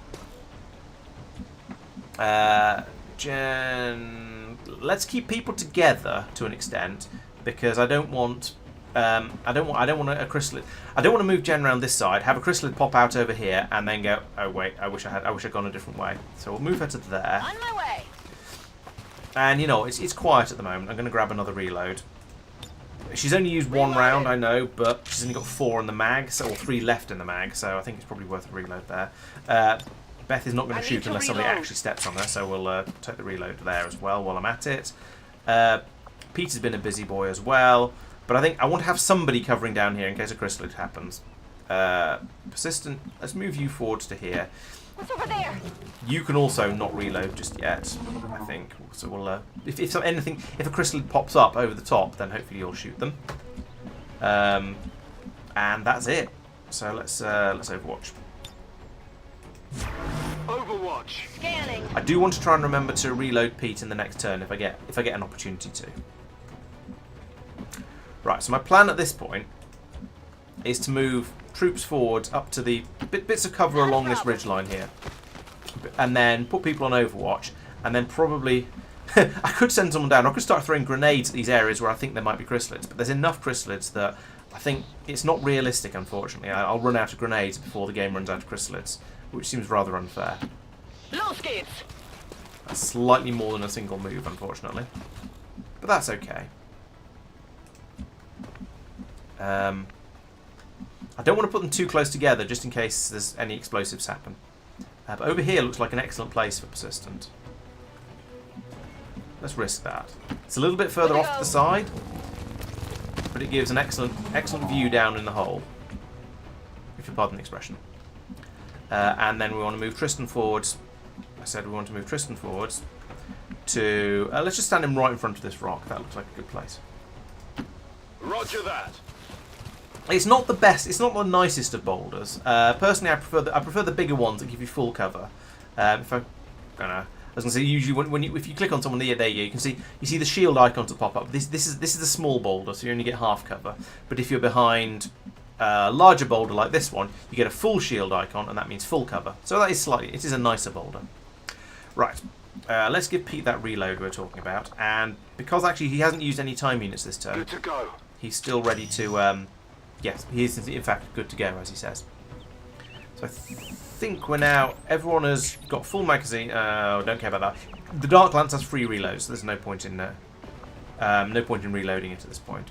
Jen, let's keep people together to an extent because I don't want a chrysalid. I don't want to move Jen around this side, have a chrysalid pop out over here, and then go. Oh wait, I wish I'd gone a different way. So we'll move her to there. On my way. And you know, it's quiet at the moment. I'm going to grab another reload. She's only used 1 round, I know, but she's only got 4 in the mag, so, or 3 left in the mag, so I think it's probably worth a reload there. Beth is not going to shoot unless somebody actually steps on her, so we'll take the reload there as well while I'm at it. Peter's been a busy boy as well, but I think I want to have somebody covering down here in case a chrysalid happens. Persistent, let's move you forwards to here. What's over there? You can also not reload just yet, I think. So we'll, if a chrysalid pops up over the top, then hopefully you'll shoot them. And that's it. So let's Overwatch. Overwatch. Scanning. I do want to try and remember to reload Pete in the next turn if I get an opportunity to. Right. So my plan at this point is to move troops forward up to the bits of cover along this ridgeline here, and then put people on Overwatch, and then probably I could send someone down. I could start throwing grenades at these areas where I think there might be chrysalids, but there's enough chrysalids that I think it's not realistic, unfortunately. I'll run out of grenades before the game runs out of chrysalids, which seems rather unfair. Low skates. That's slightly more than a single move, unfortunately, but that's okay. I don't want to put them too close together just in case there's any explosives happen. But over here looks like an excellent place for Persistent. Let's risk that. It's a little bit further off to the side, but it gives an excellent view down in the hole, if you pardon the expression. And then we want to move Tristan forwards. I said we want to move Tristan forwards to... let's just stand him right in front of this rock. That looks like a good place. Roger that. It's not the best. It's not the nicest of boulders. Personally, I prefer the bigger ones that give you full cover. If I don't know, I was going to say usually if you click on someone there you can see the shield icon to pop up. This is a small boulder, so you only get half cover. But if you're behind a larger boulder like this one, you get a full shield icon, and that means full cover. So it is a nicer boulder. Right. Let's give Pete that reload we were talking about, and because actually he hasn't used any time units this turn, Good to go. he's still ready to. Yes, he is in fact good to go, as he says. So I think we're now... Everyone has got full magazine. Don't care about that. The Dark Lance has free reloads, so there's no point in reloading it at this point.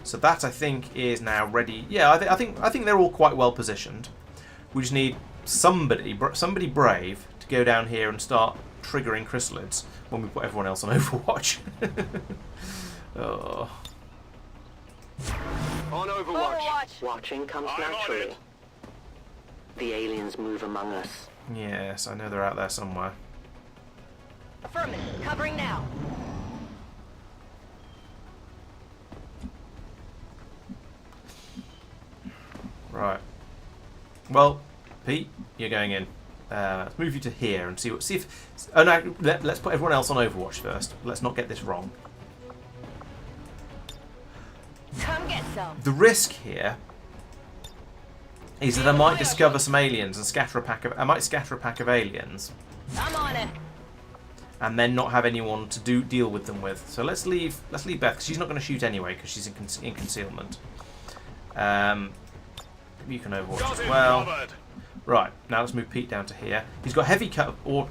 So that I think is now ready. Yeah, I think they're all quite well positioned. We just need somebody brave to go down here and start triggering chrysalids when we put everyone else on Overwatch. Oh. On Overwatch. Watching comes I'm on naturally. it. The aliens move among us. Yes, I know they're out there somewhere. Affirmative. Covering now. Right. Well, Pete, you're going in. Let's move you to here and see if. Oh no, let's put everyone else on Overwatch first. Let's not get this wrong. Come get some. The risk here is that I might discover some aliens and scatter a pack of. I might scatter a pack of aliens, I'm on it. and then not have anyone to deal with them with. So let's leave Beth, because she's not going to shoot anyway because she's in concealment. You can Overwatch as well. Right, now let's move Pete down to here. He's got heavy cover, or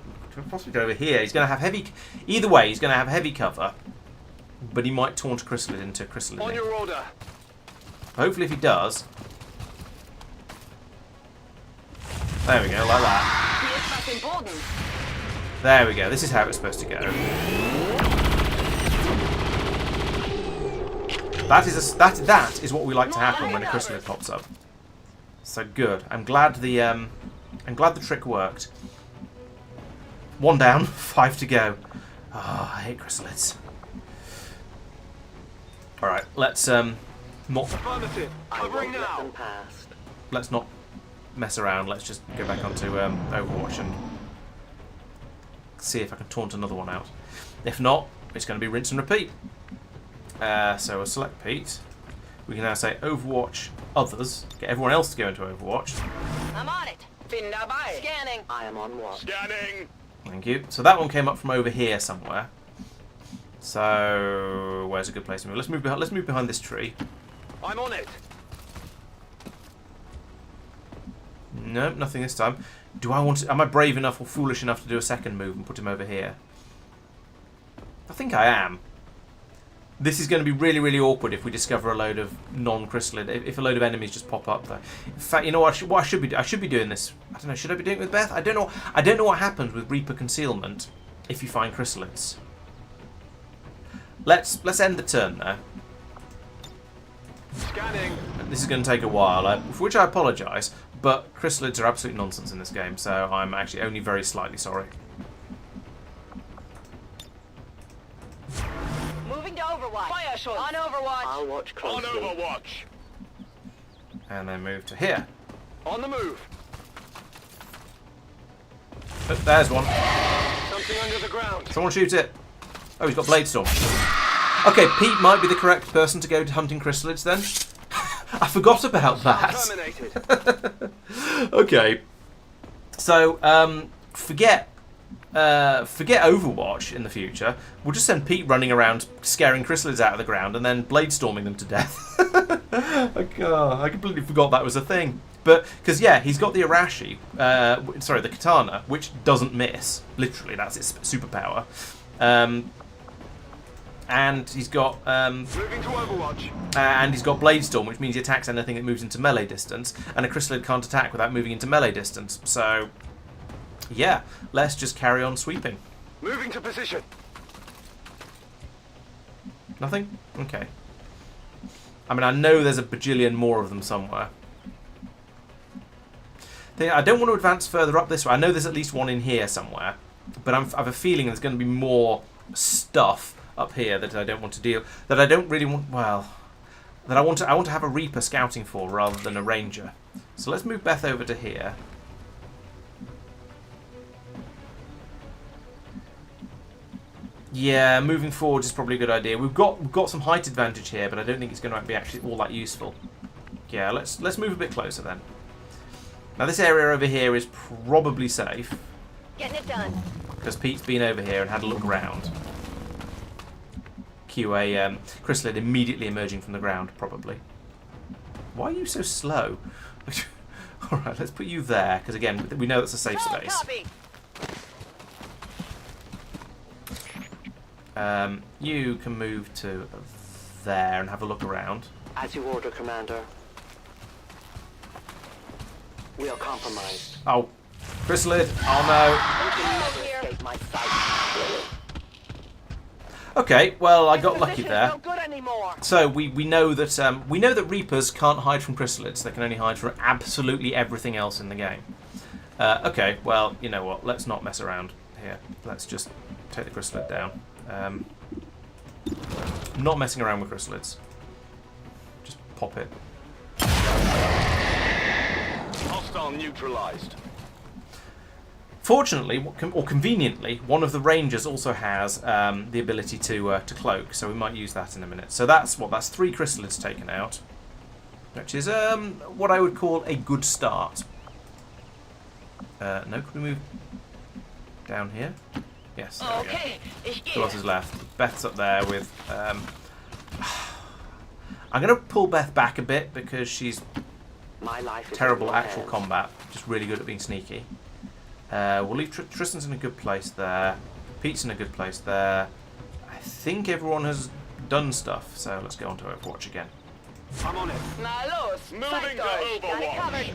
possibly go over here. He's going to have heavy. Either way, he's going to have heavy cover, but he might taunt a chrysalid into chrysalid. On your order. Hopefully, if he does. There we go, like that. Here's important. There we go. This is how it's supposed to go. That is what we like to happen when a chrysalid pops up. So good. I'm glad the trick worked. 1 down, 5 to go. Oh, I hate chrysalids. All right, let's not Affirmative. I Covering won't let now. them pass. let's not mess around. Let's just go back onto Overwatch and see if I can taunt another one out. If not, it's going to be rinse and repeat. So we'll select Pete. We can now say Overwatch others. Get everyone else to go into Overwatch. I'm on it. Scanning. I am on watch. Scanning. Thank you. So that one came up from over here somewhere. So where's a good place to move? Let's move behind this tree. I'm on it. Nope, nothing this time. Do I want to, am I brave enough or foolish enough to do a second move and put him over here? I think I am. This is going to be really, really awkward if we discover a load of non-chrysalid. If a load of enemies just pop up there. In fact, you know what I should be doing? I should be doing this. I don't know. Should I be doing it with Beth? I don't know. I don't know what happens with Reaper concealment if you find chrysalids. Let's end the turn there. Scanning. This is going to take a while, for which I apologise. But chrysalids are absolute nonsense in this game, so I'm actually only very slightly sorry. Moving to Overwatch. Fire shots. On Overwatch. I'll watch closely. On Overwatch. And then move to here. On the move. Oh, there's one. Something under the ground. Someone shoot it. Oh, he's got Blade Storm. Okay, Pete might be the correct person to go to hunting chrysalids then. I forgot about that. Terminated. Okay. So, forget Overwatch in the future. We'll just send Pete running around scaring chrysalids out of the ground and then blade storming them to death. I completely forgot that was a thing. But, because, yeah, he's got the Arashi, the katana, which doesn't miss. Literally, that's its superpower. And he's got Moving to Overwatch. and he's got Blade Storm, which means he attacks anything that moves into melee distance, and a chrysalid can't attack without moving into melee distance. So, yeah, let's just carry on sweeping. Moving to position. Nothing? Okay. I mean, I know there's a bajillion more of them somewhere. I don't want to advance further up this way. I know there's at least one in here somewhere, but I have a feeling there's going to be more stuff up here that I don't want to deal. That I don't really want. Well, that I want to have a Reaper scouting for rather than a Ranger. So let's move Beth over to here. Yeah, moving forward is probably a good idea. We've got some height advantage here, but I don't think it's going to be actually all that useful. Yeah, let's move a bit closer then. Now this area over here is probably safe Getting it done. because Pete's been over here and had a look around. Cue a chrysalid immediately emerging from the ground, probably. Why are you so slow? All right, let's put you there because again we know it's a safe space. Copy. You can move to there and have a look around. As you order, Commander. We are compromised. Oh, chrysalid! Oh no! Escape my sight. Okay, well I got lucky Position's there. no good anymore. So we know that Reapers can't hide from chrysalids. They can only hide from absolutely everything else in the game. Okay, well you know what? Let's not mess around here. Let's just take the chrysalid down. Not messing around with chrysalids. Just pop it. Hostile neutralized. Fortunately, or conveniently, one of the Rangers also has the ability to cloak, so we might use that in a minute. So that's 3 chrysalids taken out, which is what I would call a good start. No, could we move down here? Yes. There we go. Okay. Who else is left? Beth's up there with. I'm going to pull Beth back a bit because she's My life is terrible in at your actual hands. combat, just really good at being sneaky. We'll leave Tristan's in a good place there. Pete's in a good place there. I think everyone has done stuff, so let's go on to Overwatch again. I'm on it. Malos. Moving to Got it Overwatch. covered.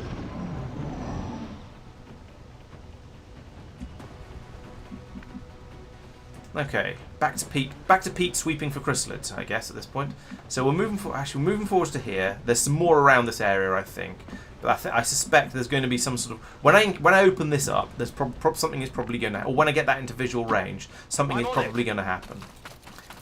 Okay, back to Pete. Back to Pete sweeping for chrysalids, I guess, at this point. So we're moving we're moving forwards to here. There's some more around this area, I think. But I suspect there's going to be some sort of when I open this up, there's something is probably going to, or when I get that into visual range, something is probably going to happen.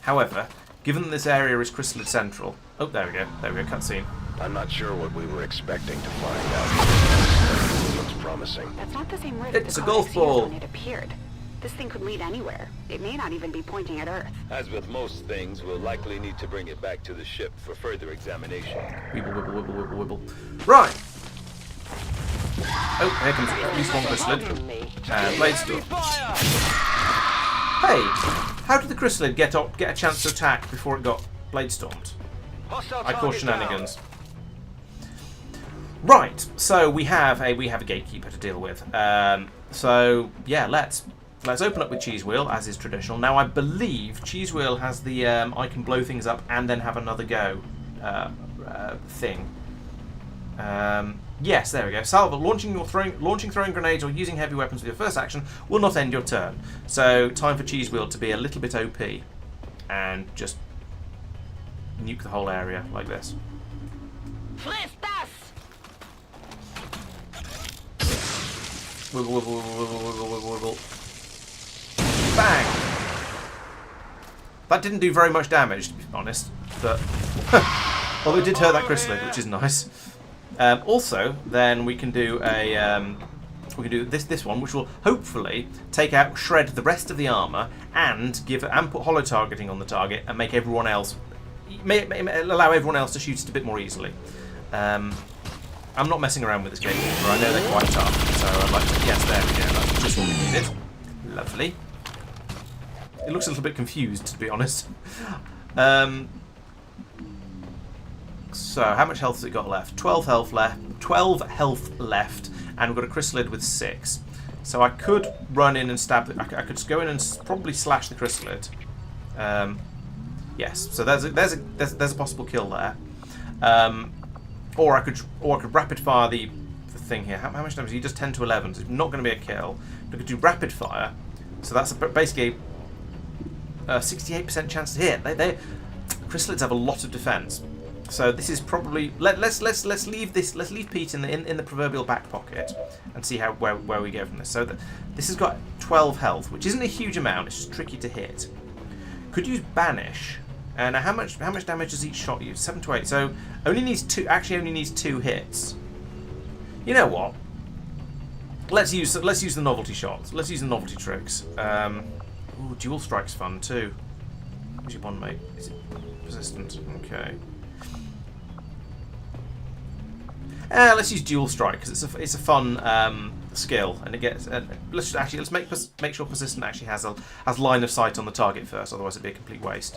However, given that this area is chrysalid central, oh there we go, cutscene. I'm not sure what we were expecting to find out. Looks promising. That's not the same rift It's the a golf Codex used ball. when it appeared. This thing could lead anywhere. It may not even be pointing at Earth. As with most things, we'll likely need to bring it back to the ship for further examination. Wibble, wibble, wibble, wibble, wibble. Right. Oh, here comes at least one chrysalid. And Blade Storm. Hey, how did the chrysalid get a chance to attack before it got Blade Stormed? I call shenanigans. Right, so we have a gatekeeper to deal with. So yeah, let's let's open up with Cheese Wheel, as is traditional. Now, I believe Cheese Wheel has the I can blow things up and then have another go thing. Yes, there we go. Salvo, launching throwing grenades or using heavy weapons with your first action will not end your turn. So, time for Cheese Wheel to be a little bit OP and just nuke the whole area like this. Wiggle, wiggle, wiggle, wiggle, wiggle, wiggle, wiggle. Bang! That didn't do very much damage, to be honest, but although it did hurt that chrysalid, which is nice. Also, then we can do a this one, which will hopefully shred the rest of the armor and put hollow targeting on the target and make everyone else allow everyone else to shoot it a bit more easily. I'm not messing around with this gatekeeper. I know they're quite tough, so I'd like to. Yes, there we go. That's just what we needed. Lovely. It looks a little bit confused, to be honest. So, how much health has it got left? 12 health left. 12 health left, and we've got a chrysalid with 6. So I could run in and stab. I could just go in and probably slash the chrysalid. Yes. So there's a possible kill there. Or I could rapid fire the thing here. How much damage? He does 10 to 11. So it's not going to be a kill. I could do rapid fire. So that's basically a 68% chance to hit. Chrysalids have a lot of defense. So this is probably let's leave Pete in the proverbial back pocket and see where we go from this. So this has got 12 health, which isn't a huge amount. It's just tricky to hit. Could use banish. Now how much damage does each shot use? 7 to 8. So only needs 2 hits. You know what? Let's use the novelty shots. Let's use the novelty tricks. Ooh, dual strike's fun too. Who's your bond mate? Is it persistent? Okay. Let's use dual strike because it's a fun skill, and it gets. Let's make sure persistent actually has line of sight on the target first. Otherwise, it'd be a complete waste.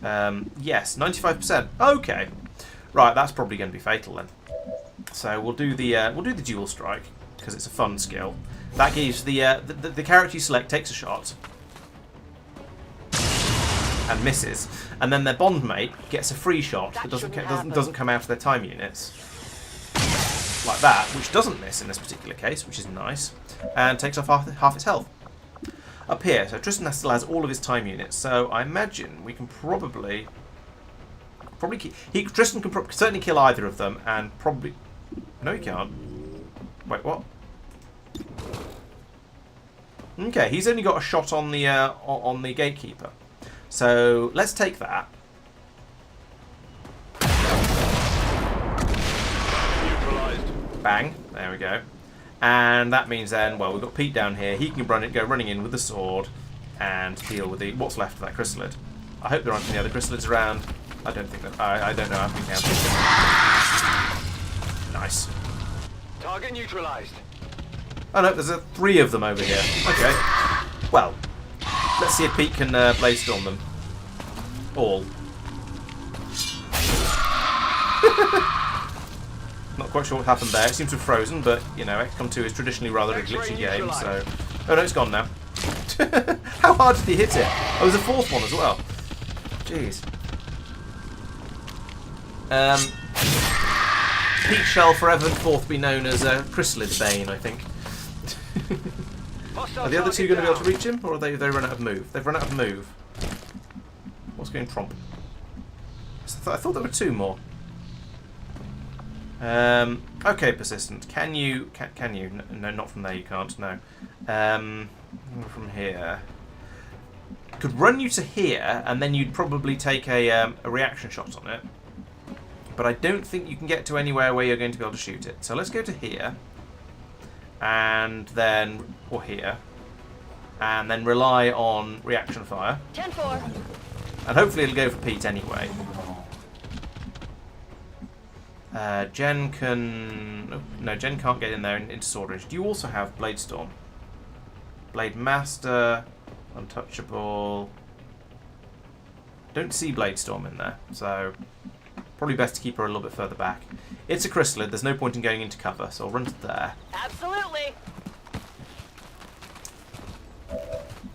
Yes, 95%. Okay, right. That's probably going to be fatal then. So we'll do the dual strike because it's a fun skill. That gives the character you select takes a shot and misses, and then their bond mate gets a free shot that doesn't come out of their time units. Like that, which doesn't miss in this particular case, which is nice, and takes off half its health. Up here, so Tristan still has all of his time units, so I imagine we can probably Tristan can certainly kill either of them, and probably no, he can't. Wait, what? Okay, he's only got a shot on the gatekeeper, so let's take that. Bang, there we go. And that means then, well, we've got Pete down here. He can go running in with the sword and deal with what's left of that chrysalid. I hope there aren't any other chrysalids around. I don't think that. I don't know how to count them. Nice. Target neutralized. Oh no, there's 3 of them over here. Okay. Well, let's see if Pete can blaze-storm them all. Not quite sure what happened there. It seems to have frozen, but, you know, XCOM 2 is traditionally rather a glitchy game, so... Oh no, it's gone now. How hard did he hit it? Oh, there's a 4th one as well. Jeez. Pete shall forever forth be known as Chrysalid Bane, I think. Are the other 2 going to be able to reach him, or are they run out of move? They've run out of move. What's going tromp? I thought there were 2 more. Okay, persistent. Can you? No, not from there. You can't. No. From here. Could run you to here, and then you'd probably take a reaction shot on it. But I don't think you can get to anywhere where you're going to be able to shoot it. So let's go to here, and then here, and then rely on reaction fire. 10-4. And hopefully it'll go for Pete anyway. Jen can... Oh, no, Jen can't get in there into Sword Range. Do you also have Blade Storm? Blade Master, Untouchable. Don't see Blade Storm in there, so probably best to keep her a little bit further back. It's a chrysalid, there's no point in going into cover, so I'll run to there. Absolutely.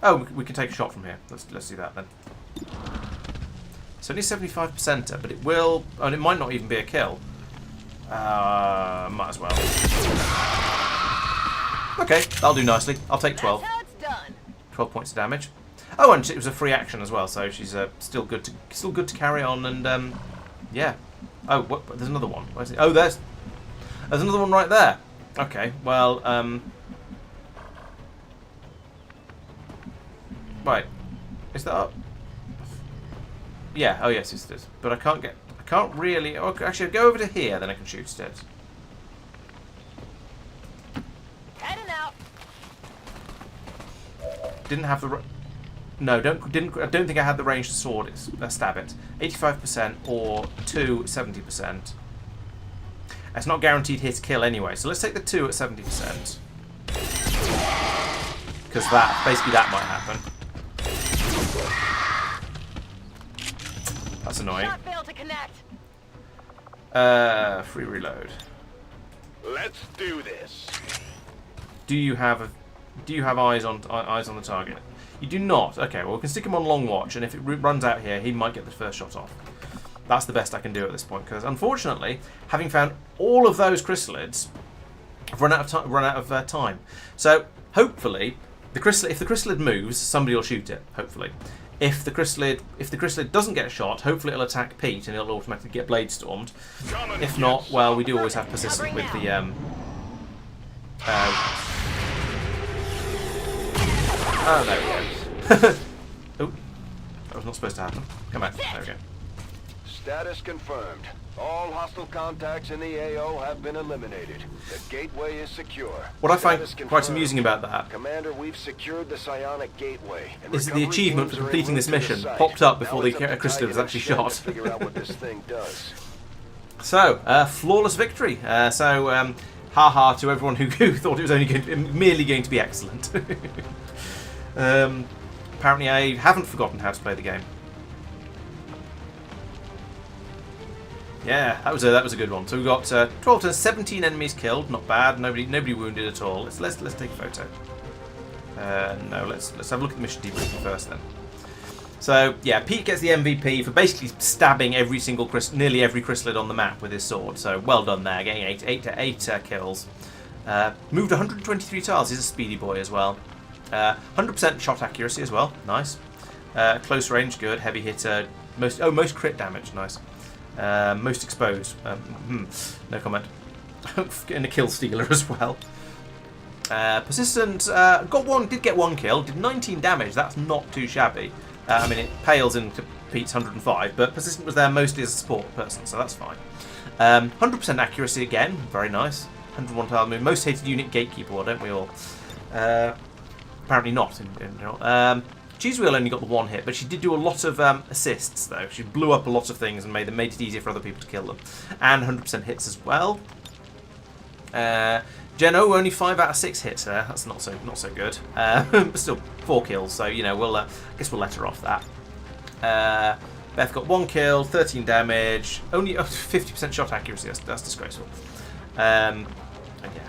Oh, we can take a shot from here. Let's do that then. It's only 75%, but it will... And it might not even be a kill. Might as well. Okay, that'll do nicely. I'll take 12. That's how it's done. 12 points of damage. Oh, and it was a free action as well, so she's still good to carry on. And yeah. Oh, what? There's another one. Where's it? Oh, there's another one right there. Okay, well, right. Is that up? Yeah. Oh, yes, it is. But I can't really. Oh, actually, I'll go over to here, then I can shoot it. Heading out. Didn't have the. No, I don't think I had the range to stab it. 85% or 70%. It's not guaranteed hit kill anyway, so let's take the 2 at 70%. Because that might happen. That's annoying. Shot failed to connect. Free reload. Let's do this. Do you have eyes on the target? You do not. Okay, well we can stick him on long watch, and if it runs out here, he might get the first shot off. That's the best I can do at this point, because unfortunately, having found all of those chrysalids, I've run out of time. So hopefully, if the chrysalid moves, somebody will shoot it. Hopefully, if the chrysalid doesn't get shot, hopefully it'll attack Pete and it'll automatically get blade stormed. If not, well, we do always have persistent with the oh, there we go. Oh, that was not supposed to happen. Come on, there we go. Status confirmed. All hostile contacts in the AO have been eliminated. The gateway is secure. What I find Status quite confirmed. amusing about that Commander, we've secured the psionic gateway. And is that the recovery achievement teams for are en completing route this to the mission site. popped up Now before the it's up to chrysalid was Tiger actually and Shen shot. to figure out what this thing does. So, flawless victory. Ha-ha to everyone who thought it was merely going to be excellent. Apparently I haven't forgotten how to play the game. Yeah, that was a good one. So we've got 12 to 17 enemies killed, not bad. Nobody wounded at all. Let's take a photo. No, let's have a look at the mission debriefing first then. So yeah, Pete gets the MVP for basically stabbing nearly every chrysalid on the map with his sword. So well done there, getting 8 kills. Moved 123 tiles. He's a speedy boy as well. 100% shot accuracy as well. Nice. Close range, good. Heavy hitter. Most crit damage. Nice. Most exposed. No comment. Getting a kill stealer as well. Persistent. Did get one kill. Did 19 damage. That's not too shabby. I mean, it pales into Pete's 105, but Persistent was there mostly as a support person, so that's fine. 100% accuracy again. Very nice. 101 tile move. Most hated unit gatekeeper. Well, don't we all? Apparently not in general. Cheesewheel only got the one hit, but she did do a lot of assists though. She blew up a lot of things and made it easier for other people to kill them, and 100% hits as well. Geno only 5 out of 6 hits there. That's not so good, but still 4 kills. So you know I guess we'll let her off that. Beth got 1 kill, 13 damage, only 50% shot accuracy. That's disgraceful. And yeah.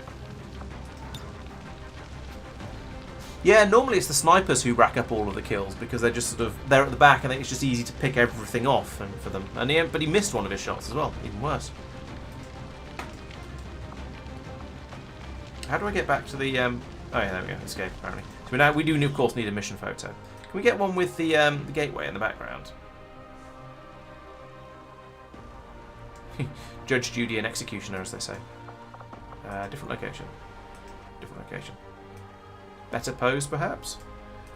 Yeah, normally it's the snipers who rack up all of the kills because they're just they're at the back and it's just easy to pick everything off for them. But he missed one of his shots as well, even worse. How do I get back to the? Oh yeah, there we go. Escape apparently. So we do of course need a mission photo. Can we get one with the gateway in the background? Judge, Judy, and Executioner, as they say. Different location. Different location. Better pose, perhaps?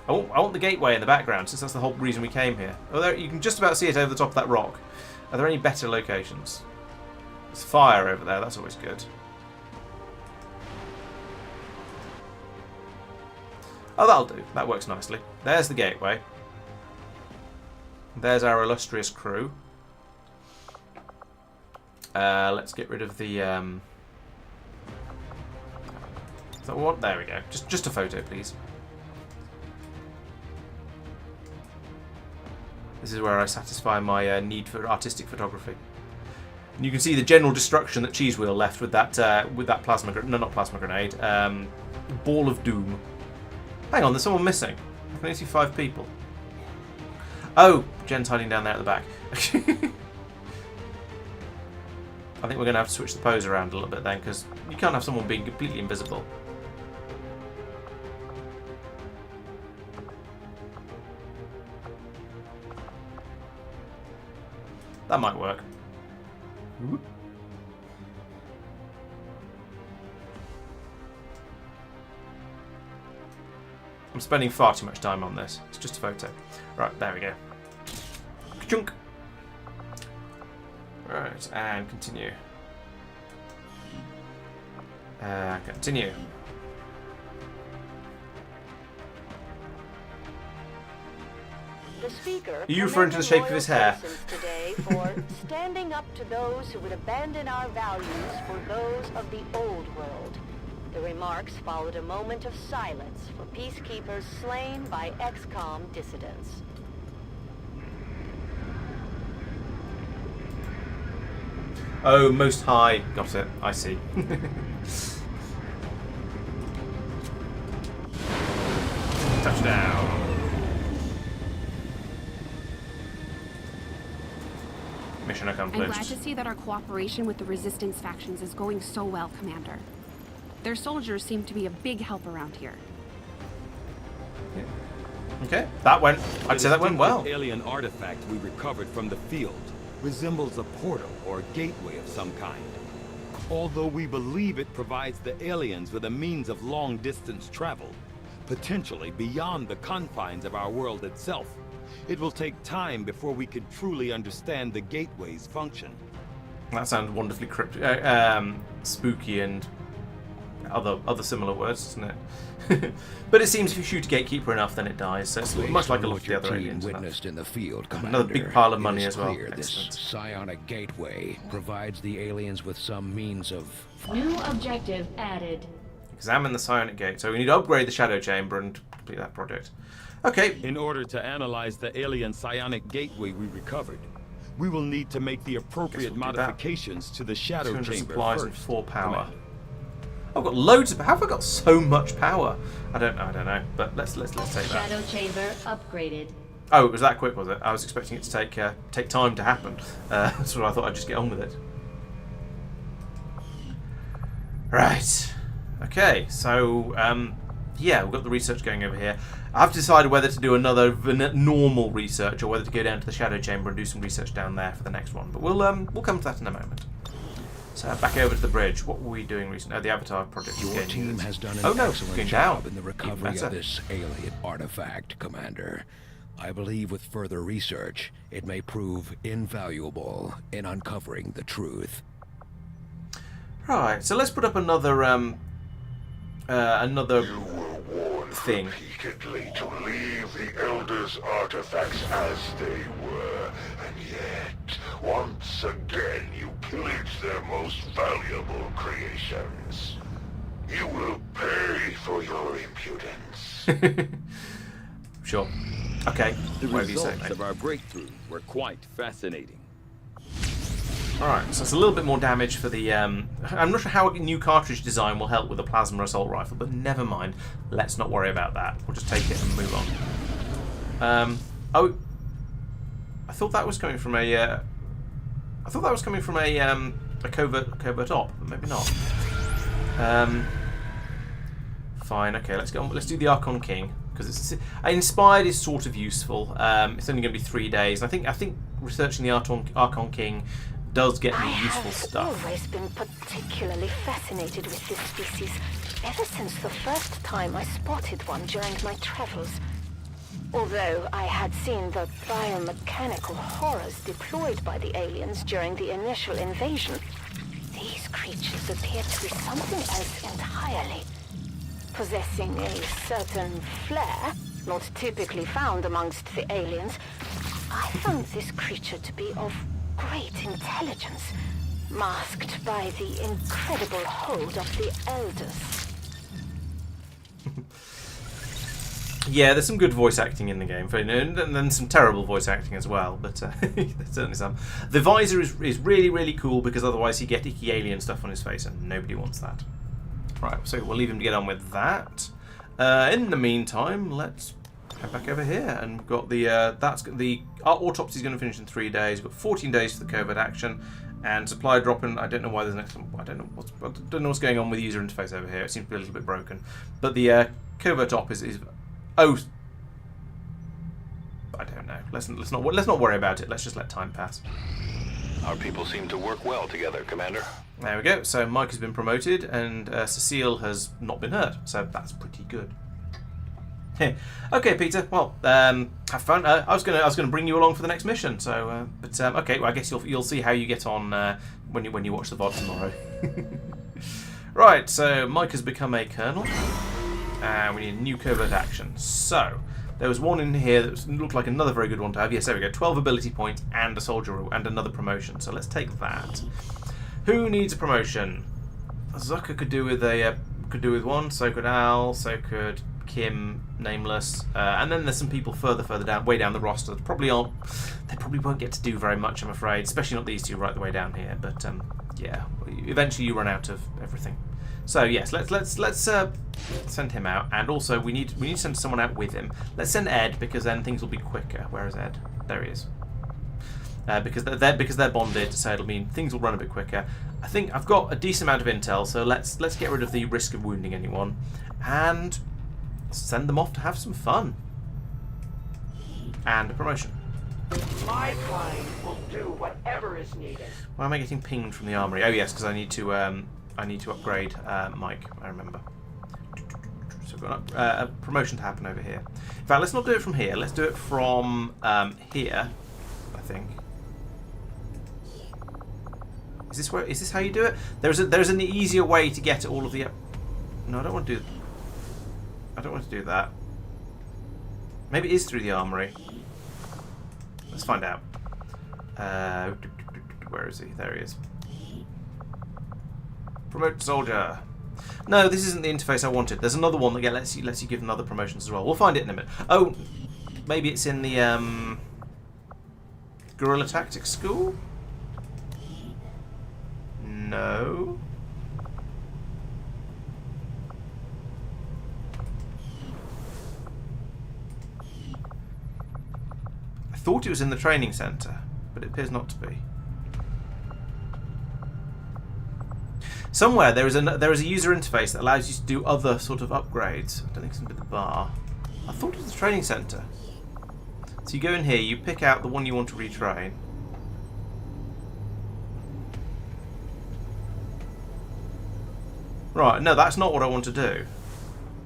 I want the gateway in the background, since that's the whole reason we came here. Oh, you can just about see it over the top of that rock. Are there any better locations? There's fire over there, that's always good. Oh, that'll do. That works nicely. There's the gateway. There's our illustrious crew. Let's get rid of the... Is that what? There we go. Just a photo, please. This is where I satisfy my need for artistic photography. And you can see the general destruction that Cheesewheel left with that plasma grenade. No, not plasma grenade. Ball of doom. Hang on, there's someone missing. can only see 5 people. Oh, Jen's hiding down there at the back. I think we're going to have to switch the pose around a little bit then, because you can't have someone being completely invisible. That might work. I'm spending far too much time on this. It's just a photo. Right, there we go. Chunk. Right, and continue. Continue. The speaker Are you referring to the shape of his hair? Today for standing up to those who would abandon our values for those of the old world. The remarks followed a moment of silence for peacekeepers slain by XCOM dissidents. Oh, Most High. Got it. I see. Touchdown. Mission accomplished. I'm glad to see that our cooperation with the Resistance factions is going so well, Commander. Their soldiers seem to be a big help around here. Okay, that went. I'd say that went well. The alien artifact we recovered from the field resembles a portal or gateway of some kind. Although we believe it provides the aliens with a means of long-distance travel, potentially beyond the confines of our world itself, it will take time before we can truly understand the gateway's function. That sounds wonderfully cryptic, spooky, and other similar words, doesn't it? But it seems if you shoot a gatekeeper enough, then it dies. So it's much like a lot of the other aliens. Witnessed in the field, Commander, another big pile of money as well. Clear this psionic gateway provides the aliens with some means of. New objective added. Examine the psionic gate. So we need to upgrade the shadow chamber and complete that project. Okay. In order to analyze the alien psionic gateway we recovered, we will need to make the appropriate modifications to the shadow 200 chamber supplies first. and 4 power. I've got loads of. How have I got so much power? I don't know. But let's take that. Shadow chamber upgraded. Oh, it was that quick, was it? I was expecting it to take time to happen. So I thought I'd just get on with it. Right. Okay. So yeah, we've got the research going over here. I've decided whether to do another normal research or whether to go down to the shadow chamber and do some research down there for the next one. But we'll come to that in a moment. So back over to the bridge. What were we doing recently? Oh, the Avatar project. Your team has done an excellent going job down. in the recovery of this alien artifact, Commander. I believe with further research, it may prove invaluable in uncovering the truth. Right. So let's put up another another thing. Repeatedly to leave the Elders' artifacts as they were, and yet, once again, you pillage their most valuable creations. You will pay for your impudence. Sure. Okay. The results of our breakthrough were quite fascinating. Alright, so it's a little bit more damage for the... I'm not sure how a new cartridge design will help with a plasma assault rifle, but never mind. Let's not worry about that. We'll just take it and move on. Oh, I thought that was coming from a... I thought that was coming from a covert op, but maybe not. Fine, okay, let's go on. Let's do the Archon King, because it's inspired is sort of useful. It's only going to be 3 days. I think researching the Archon King does get me useful stuff. I've always been particularly fascinated with this species, ever since the first time I spotted one during my travels. Although I had seen the biomechanical horrors deployed by the aliens during the initial invasion, these creatures appear to be something else entirely. Possessing a certain flair, not typically found amongst the aliens, I found this creature to be of great intelligence, masked by the incredible hold of the Elders. Yeah, there's some good voice acting in the game, and then some terrible voice acting as well, but there's certainly some. The visor is really, really cool, because otherwise you get icky alien stuff on his face, and nobody wants that. Right, so we'll leave him to get on with that. In the meantime, let's head back over here, and we've got the our autopsy is going to finish in 3 days. We've got 14 days for the covert action, and supply dropping. I don't know why there's an next one. I don't know what's going on with the user interface over here. It seems to be a little bit broken. But the covert op is oh, I don't know. Let's not worry about it. Let's just let time pass. Our people seem to work well together, Commander. There we go. So Mike has been promoted, and Cecile has not been hurt. So that's pretty good. Okay, Peter. Well, have fun. I was gonna bring you along for the next mission. So, okay. Well, I guess you'll see how you get on when you watch the VOD tomorrow. Right. So Mike has become a colonel, and we need a new covert action. So there was one in here that looked like another very good one to have. Yes, there we go. 12 ability points and a soldier and another promotion. So let's take that. Who needs a promotion? Zucker could do with one. So could Al. So could Kim, Nameless, and then there's some people further down, way down the roster. They probably won't get to do very much, I'm afraid. Especially not these two right the way down here. But yeah, eventually you run out of everything. So yes, let's send him out, and also we need to send someone out with him. Let's send Ed, because then things will be quicker. Where is Ed? There he is. Because they're bonded, so it'll mean things will run a bit quicker. I think I've got a decent amount of intel, so let's get rid of the risk of wounding anyone, and send them off to have some fun. And a promotion. My kind will do whatever is needed. Why am I getting pinged from the armory? Oh yes, because I need to upgrade Mike. I remember. So we've got a promotion to happen over here. In fact, let's not do it from here. Let's do it from here. I think. Is this how you do it? There's an easier way to get all of the. No, I don't want to do. I don't want to do that. Maybe it is through the armory. Let's find out. Where is he? There he is. Promote soldier. No, this isn't the interface I wanted. There's another one that lets you give another promotions as well. We'll find it in a minute. Oh, maybe it's in the guerrilla tactics school. No. I thought it was in the training centre, but it appears not to be. Somewhere there is a user interface that allows you to do other sort of upgrades. I don't think it's going to be the bar. I thought it was the training centre. So you go in here, you pick out the one you want to retrain. Right, no, that's not what I want to do.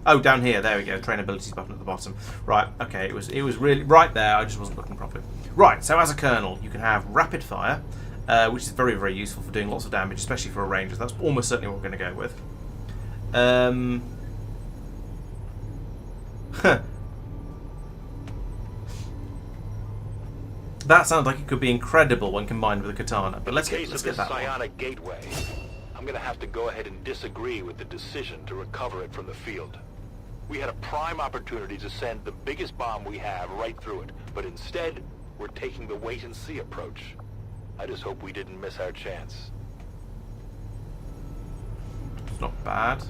Oh, down here, there we go. Train abilities button at the bottom. Right, okay, it was really right there. I just wasn't looking properly. Right, so as a colonel, you can have rapid fire, which is very, very useful for doing lots of damage, especially for a ranger. That's almost certainly what we're going to go with. That sounds like it could be incredible when combined with a katana. But let's get that psionic gateway. I'm going to have to go ahead and disagree with the decision to recover it from the field. We had a prime opportunity to send the biggest bomb we have right through it, but instead, we're taking the wait-and-see approach. I just hope we didn't miss our chance. It's not bad.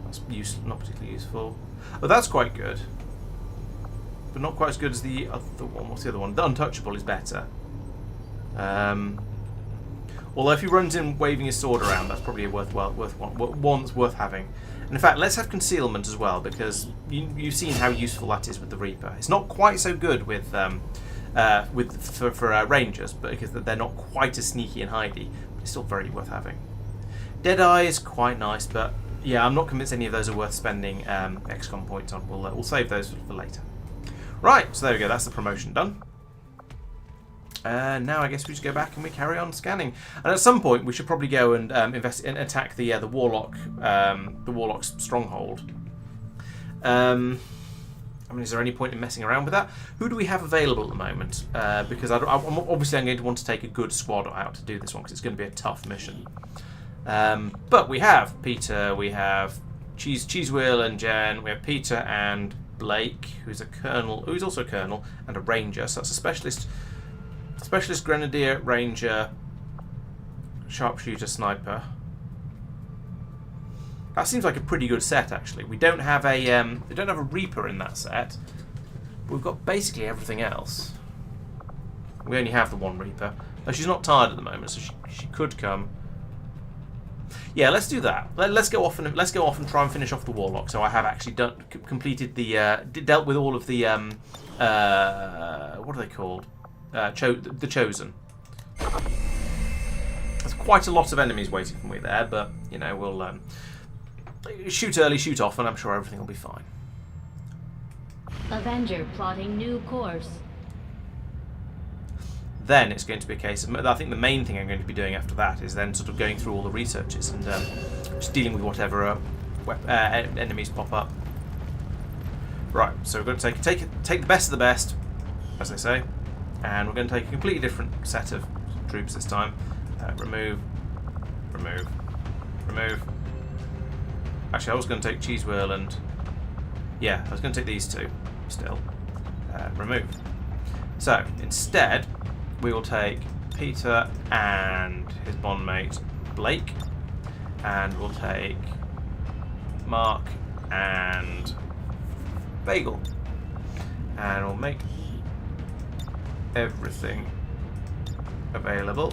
That's not particularly useful. Oh, that's quite good. But not quite as good as the other one. What's the other one? The untouchable is better. Although if he runs in waving his sword around, that's probably one's worth having. And in fact, let's have concealment as well, because you've seen how useful that is with the Reaper. It's not quite so good with for rangers, but because they're not quite as sneaky and hidey. But it's still very worth having. Deadeye is quite nice, but yeah, I'm not convinced any of those are worth spending XCOM points on. We'll save those for later. Right, so there we go. That's the promotion done. Now I guess we just go back and we carry on scanning. And at some point we should probably go and attack the warlock's stronghold. I mean, is there any point in messing around with that? Who do we have available at the moment? Because I'm going to want to take a good squad out to do this one, because it's going to be a tough mission. But we have Peter, we have Cheesewheel and Jen, we have Peter and Blake, who's a colonel, who's also a colonel and a ranger. So that's a specialist grenadier, ranger, sharpshooter, sniper. That seems like a pretty good set, actually. We don't have a Reaper in that set. But we've got basically everything else. We only have the one Reaper. Though she's not tired at the moment, so she could come. Yeah, let's do that. Let's go off and try and finish off the Warlock. So I have actually completed the dealt with all of the what are they called? The Chosen. There's quite a lot of enemies waiting for me there, but you know we'll shoot early, shoot often. I'm sure everything will be fine. Avenger plotting new course. Then it's going to be a case of, I think the main thing I'm going to be doing after that is then sort of going through all the researches and just dealing with whatever enemies pop up. Right, so we're going to take the best of the best, as they say, and we're going to take a completely different set of troops this time. Remove. Actually, I was going to take Cheese Whirl and... yeah, I was going to take these two still. Remove. So, instead, we will take Peter and his bondmate Blake, and we'll take Mark and Bagel, and we'll make everything available,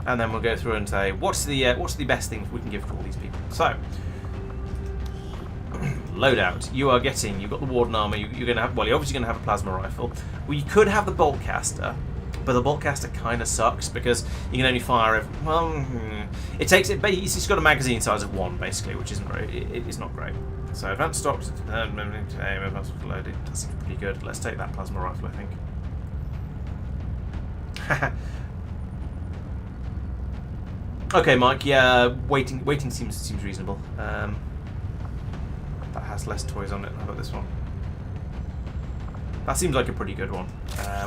and then we'll go through and say what's the best thing we can give to all these people. So loadout. You've got the Warden armor. You're going to have, well, you're obviously going to have a plasma rifle. Well, you could have the bolt caster, but the bolt caster kind of sucks because you can only fire it's got a magazine size of 1 basically, which isn't very, it's not great. So advanced stocks, advanced loaded. That seems pretty good. Let's take that plasma rifle, I think. Okay, Mike. Yeah, waiting seems reasonable. That has less toys on it. How about this one? That seems like a pretty good one.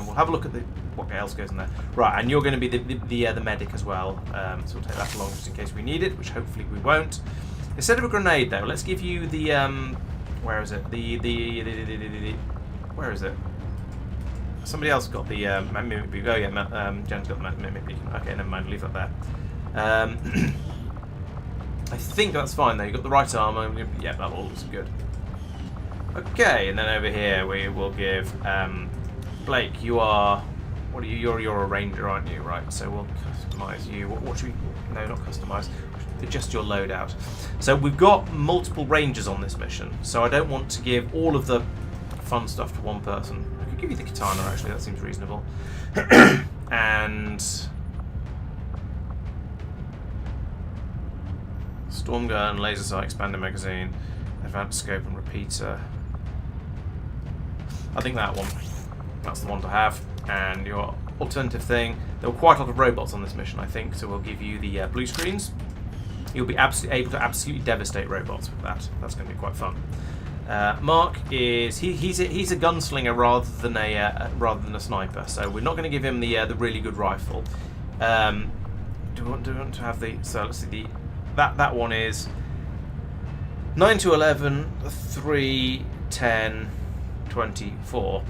We'll have a look at what else goes in there. Right, and you're going to be the medic as well. So we'll take that along just in case we need it, which hopefully we won't. Instead of a grenade, though, let's give you the where is it? Where is it? Somebody else got the mimic beacon. Oh yeah, Jen's got the mimic beacon. Okay, never mind. Leave that there. I think that's fine though. You've got the right armor. Yeah, that all looks good. Okay, and then over here we will give Blake. You are, what are you? You're a ranger, aren't you? Right. So we'll customize you. What should we? No, not customize. Adjust your loadout. So we've got multiple rangers on this mission. So I don't want to give all of the fun stuff to one person. I could give you the katana actually. That seems reasonable. And storm gun, laser sight, expanding magazine, advanced scope and repeater. I think that one. That's the one to have. And your alternative thing, there were quite a lot of robots on this mission, I think, so we'll give you the blue screens. You'll be able to absolutely devastate robots with that. That's going to be quite fun. Mark is he's a gunslinger rather than a sniper, so we're not going to give him the really good rifle. Do we want to have the? So let's see that one is 9 to 11, 3, 10, 24.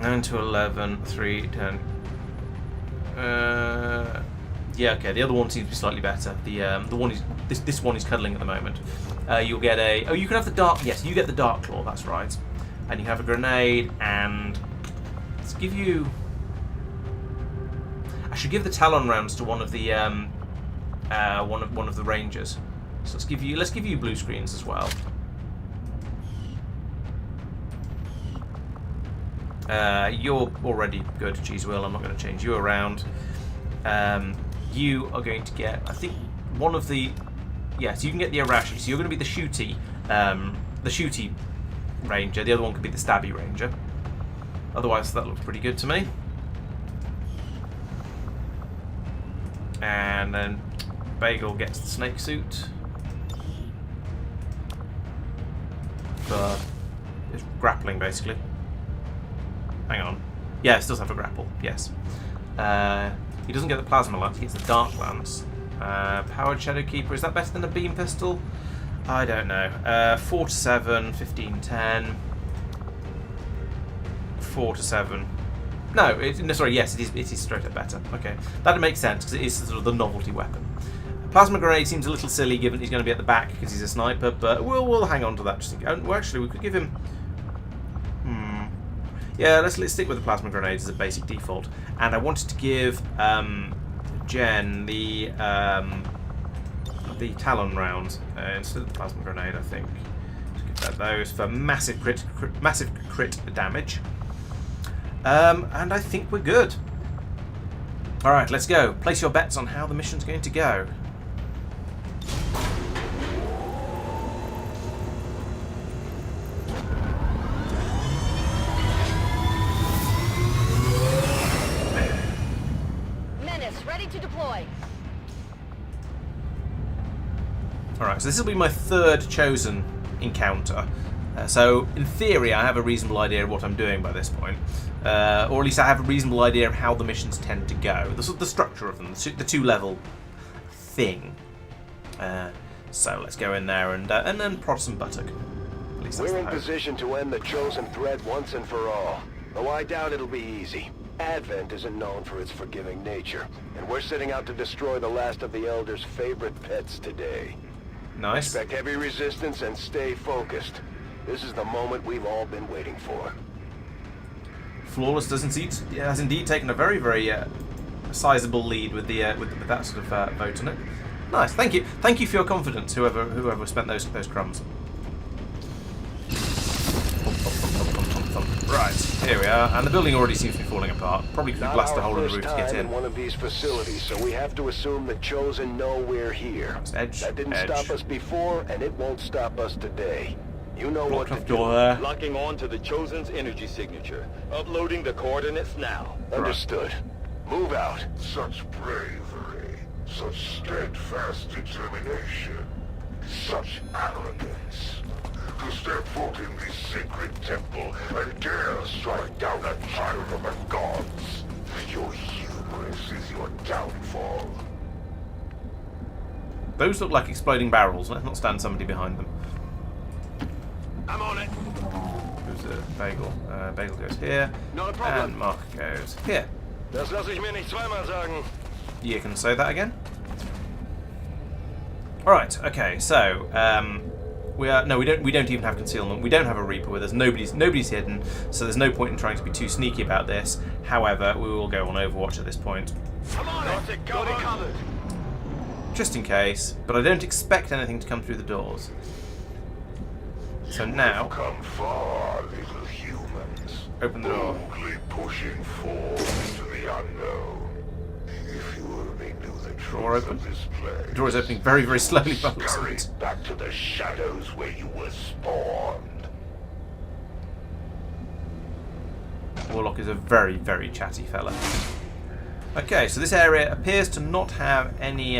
9 to 11, 3, 10. Yeah, okay. The other one seems to be slightly better. The one is this one is cuddling at the moment. You'll get a. Oh, you can have the dark. Yes, you get the dark claw. That's right. And you have a grenade. And let's give you. I should give the Talon rounds to one of the one of the rangers. So let's give you blue screens as well. You're already good, Cheese Wheel. I'm not going to change you around. You are going to get, I think, one of the. Yes, you can get the Arashi. So you're going to be the shooty ranger. The other one could be the stabby ranger. Otherwise, that looks pretty good to me. And then Bagel gets the snake suit. For it's grappling, basically. Hang on. Yes, it does have a grapple. Yes. He doesn't get the plasma lance. He gets the dark lance. Powered Shadow Keeper. Is that better than a beam pistol? I don't know. 4 to 7, 15, 10. 4 to 7. No, sorry. Yes, it is straight up better. Okay, that makes sense because it is sort of the novelty weapon. Plasma grenade seems a little silly given he's going to be at the back because he's a sniper, but we'll hang on to that. Just well, actually, we could give him... Yeah, let's stick with the plasma grenades as a basic default. And I wanted to give Jen the Talon round instead of the plasma grenade, I think. Just give those for massive crit damage. And I think we're good. Alright, let's go. Place your bets on how the mission's going to go. Alright, so this will be my third chosen encounter. So, in theory, I have a reasonable idea of what I'm doing by this point. Or at least I have a reasonable idea of how the missions tend to go. The structure of them, the two-level thing. So, let's go in there and then prod some buttock. At least that's We're the in hope. position to end the chosen threat once and for all. Though I doubt it'll be easy. Advent isn't known for its forgiving nature. And we're setting out to destroy the last of the Elder's favorite pets today. Nice. Expect heavy resistance and stay focused. This is the moment we've all been waiting for. Flawless has indeed taken a very, very sizable lead with that sort of vote on it. Nice, thank you for your confidence, whoever spent those crumbs. Right, here we are, and the building already seems to be falling apart. Probably because we blasted a hole in the roof to get in. One of these facilities, so we have to assume the Chosen know we're here. Edge, that didn't stop us before, and it won't stop us today. You know what to do. Door there. Locking on to the Chosen's energy signature. Uploading the coordinates now. Understood. Move out. Such bravery, such steadfast determination, such arrogance. To step foot in this sacred temple and dare strike down a child of the gods. Your hubris is your downfall. Those look like exploding barrels. Let's not stand somebody behind them. I'm on it. Who's a Bagel? Bagel goes here. Not a problem. And Mark goes here. Das lasse ich mir nicht zweimal sagen. You can say that again. Alright, okay, so we don't even have concealment. We don't have a Reaper with us. Nobody's hidden, so there's no point in trying to be too sneaky about this. However, we will go on Overwatch at this point. Come on, got it covered. Just in case, but I don't expect anything to come through the doors. So now, Come far, little humans. Open the door. Boldly pushing forward into the unknown. If you only knew the Door truth open. of this place. The door is opening very, very slowly by the looks of Scurry it. back to the shadows where you were spawned. Warlock is a very, very chatty fella. Okay, so this area appears to not have any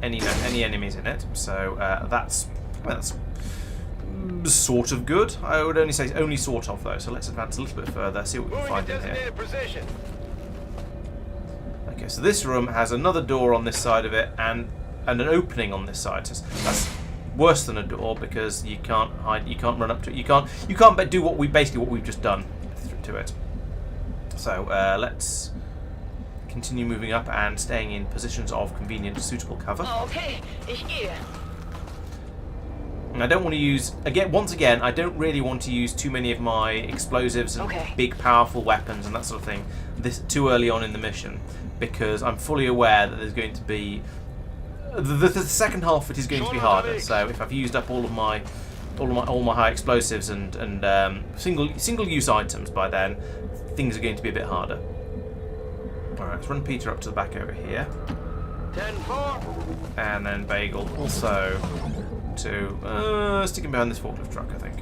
enemies in it, so that's sort of good. I would only say only sort of though. So let's advance a little bit further, see what we can find in here. Position. Okay, so this room has another door on this side of it and an opening on this side. So that's worse than a door because you can't hide, you can't run up to it, you can't do what we've just done to it. So let's continue moving up and staying in positions of convenient, suitable cover. Okay, ich gehe. And I don't want to use once again. I don't really want to use too many of my explosives and big, powerful weapons and that sort of thing this too early on in the mission, because I'm fully aware that there's going to be the second half of it is going to be harder. So if I've used up all my high explosives and single use items by then, things are going to be a bit harder. All right, let's run Peter up to the back over here. 10-4. And then Bagel also to stick him behind this forklift truck, I think.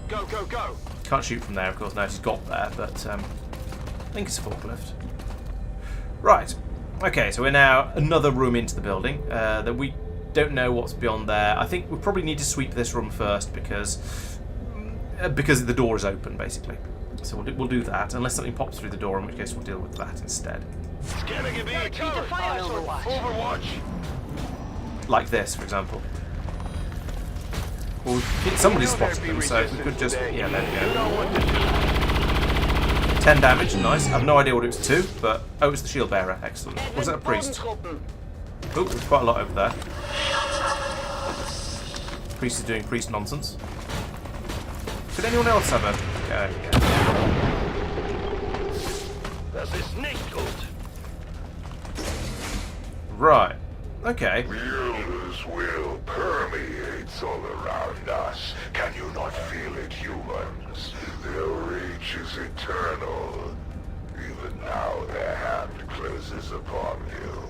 Go, go, go. Can't shoot from there, of course, now she's got there, but I think it's a forklift. Right. Okay, so we're now another room into the building that we don't know what's beyond there. I think we probably need to sweep this room first because the door is open, basically. So we'll do that, unless something pops through the door, in which case we'll deal with that instead. Scanning a beat. Overwatch. Like this, for example. Well, somebody's spotted them, so we could just... Yeah, there we go. 10 damage, nice. I have no idea what it was to, but... Oh, it was the shield bearer, excellent. Was that a priest? Oh, there's quite a lot over there. Priest is doing priest nonsense. Could anyone else have a go? Das ist nicht gut. Right. Okay. The Elder's will permeates all around us. Can you not feel it, humans? Their reach is eternal. Even now their hand closes upon you.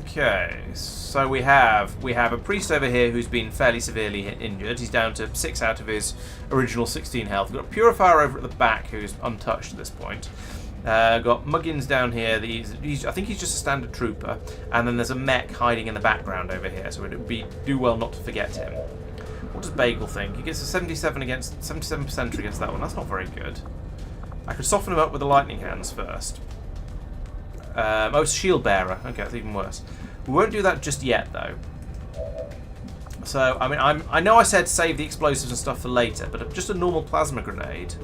Okay, so we have a priest over here who's been fairly severely injured. He's down to 6 out of his original 16 health. We've got a purifier over at the back who's untouched at this point. Got Muggins down here. I think he's just a standard trooper. And then there's a mech hiding in the background over here, so it would do well not to forget him. What does Bagel think? He gets a 77% against that one. That's not very good. I could soften him up with the lightning hands first. Oh, it's Shield Bearer. Okay, that's even worse. We won't do that just yet, though. So, I mean, I know I said save the explosives and stuff for later, but just a normal plasma grenade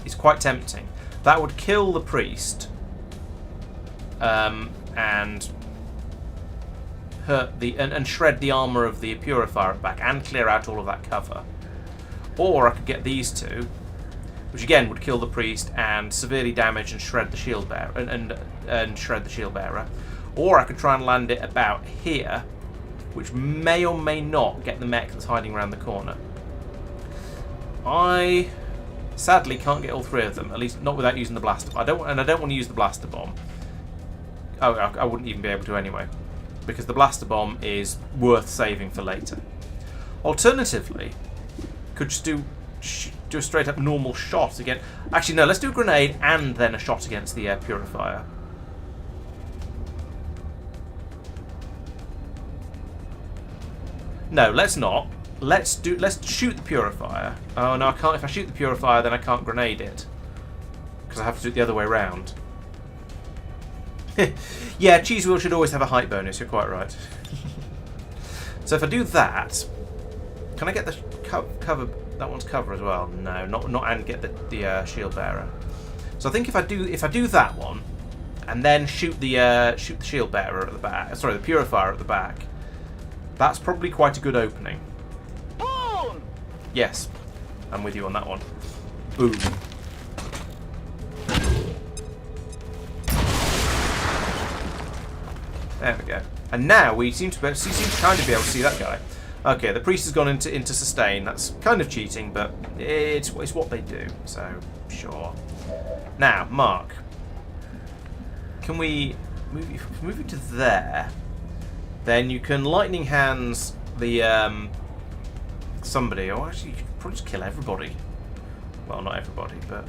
is quite tempting. That would kill the priest and hurt and shred the armor of the purifier at the back and clear out all of that cover. Or I could get these two, which again would kill the priest and severely damage and shred the shield bearer and shred the shield bearer. Or I could try and land it about here, which may or may not get the mech that's hiding around the corner. I sadly can't get all three of them, at least not without using the blaster. I don't want to use the blaster bomb. Oh, I wouldn't even be able to anyway, because the blaster bomb is worth saving for later. Alternatively, could just do a straight up normal shot again. Actually, no, let's do a grenade and then a shot against the purifier. No, let's not. Let's shoot the purifier. Oh no, I can't. If I shoot the purifier, then I can't grenade it because I have to do it the other way around. Yeah, Cheese Wheel should always have a height bonus. You're quite right. So if I do that, can I get the cover? That one's cover as well. No, not and get the shield bearer. So I think if I do that one, and then shoot the shield bearer at the back. Sorry, the purifier at the back. That's probably quite a good opening. Boom! Yes, I'm with you on that one. Boom. There we go. And now we seem to kind of be able to see that guy. Okay, the priest has gone into sustain. That's kind of cheating, but it's what they do. So sure. Now, Mark, can we move you to there? Then you can lightning hands the somebody. Oh, actually, you could probably just kill everybody. Well, not everybody, but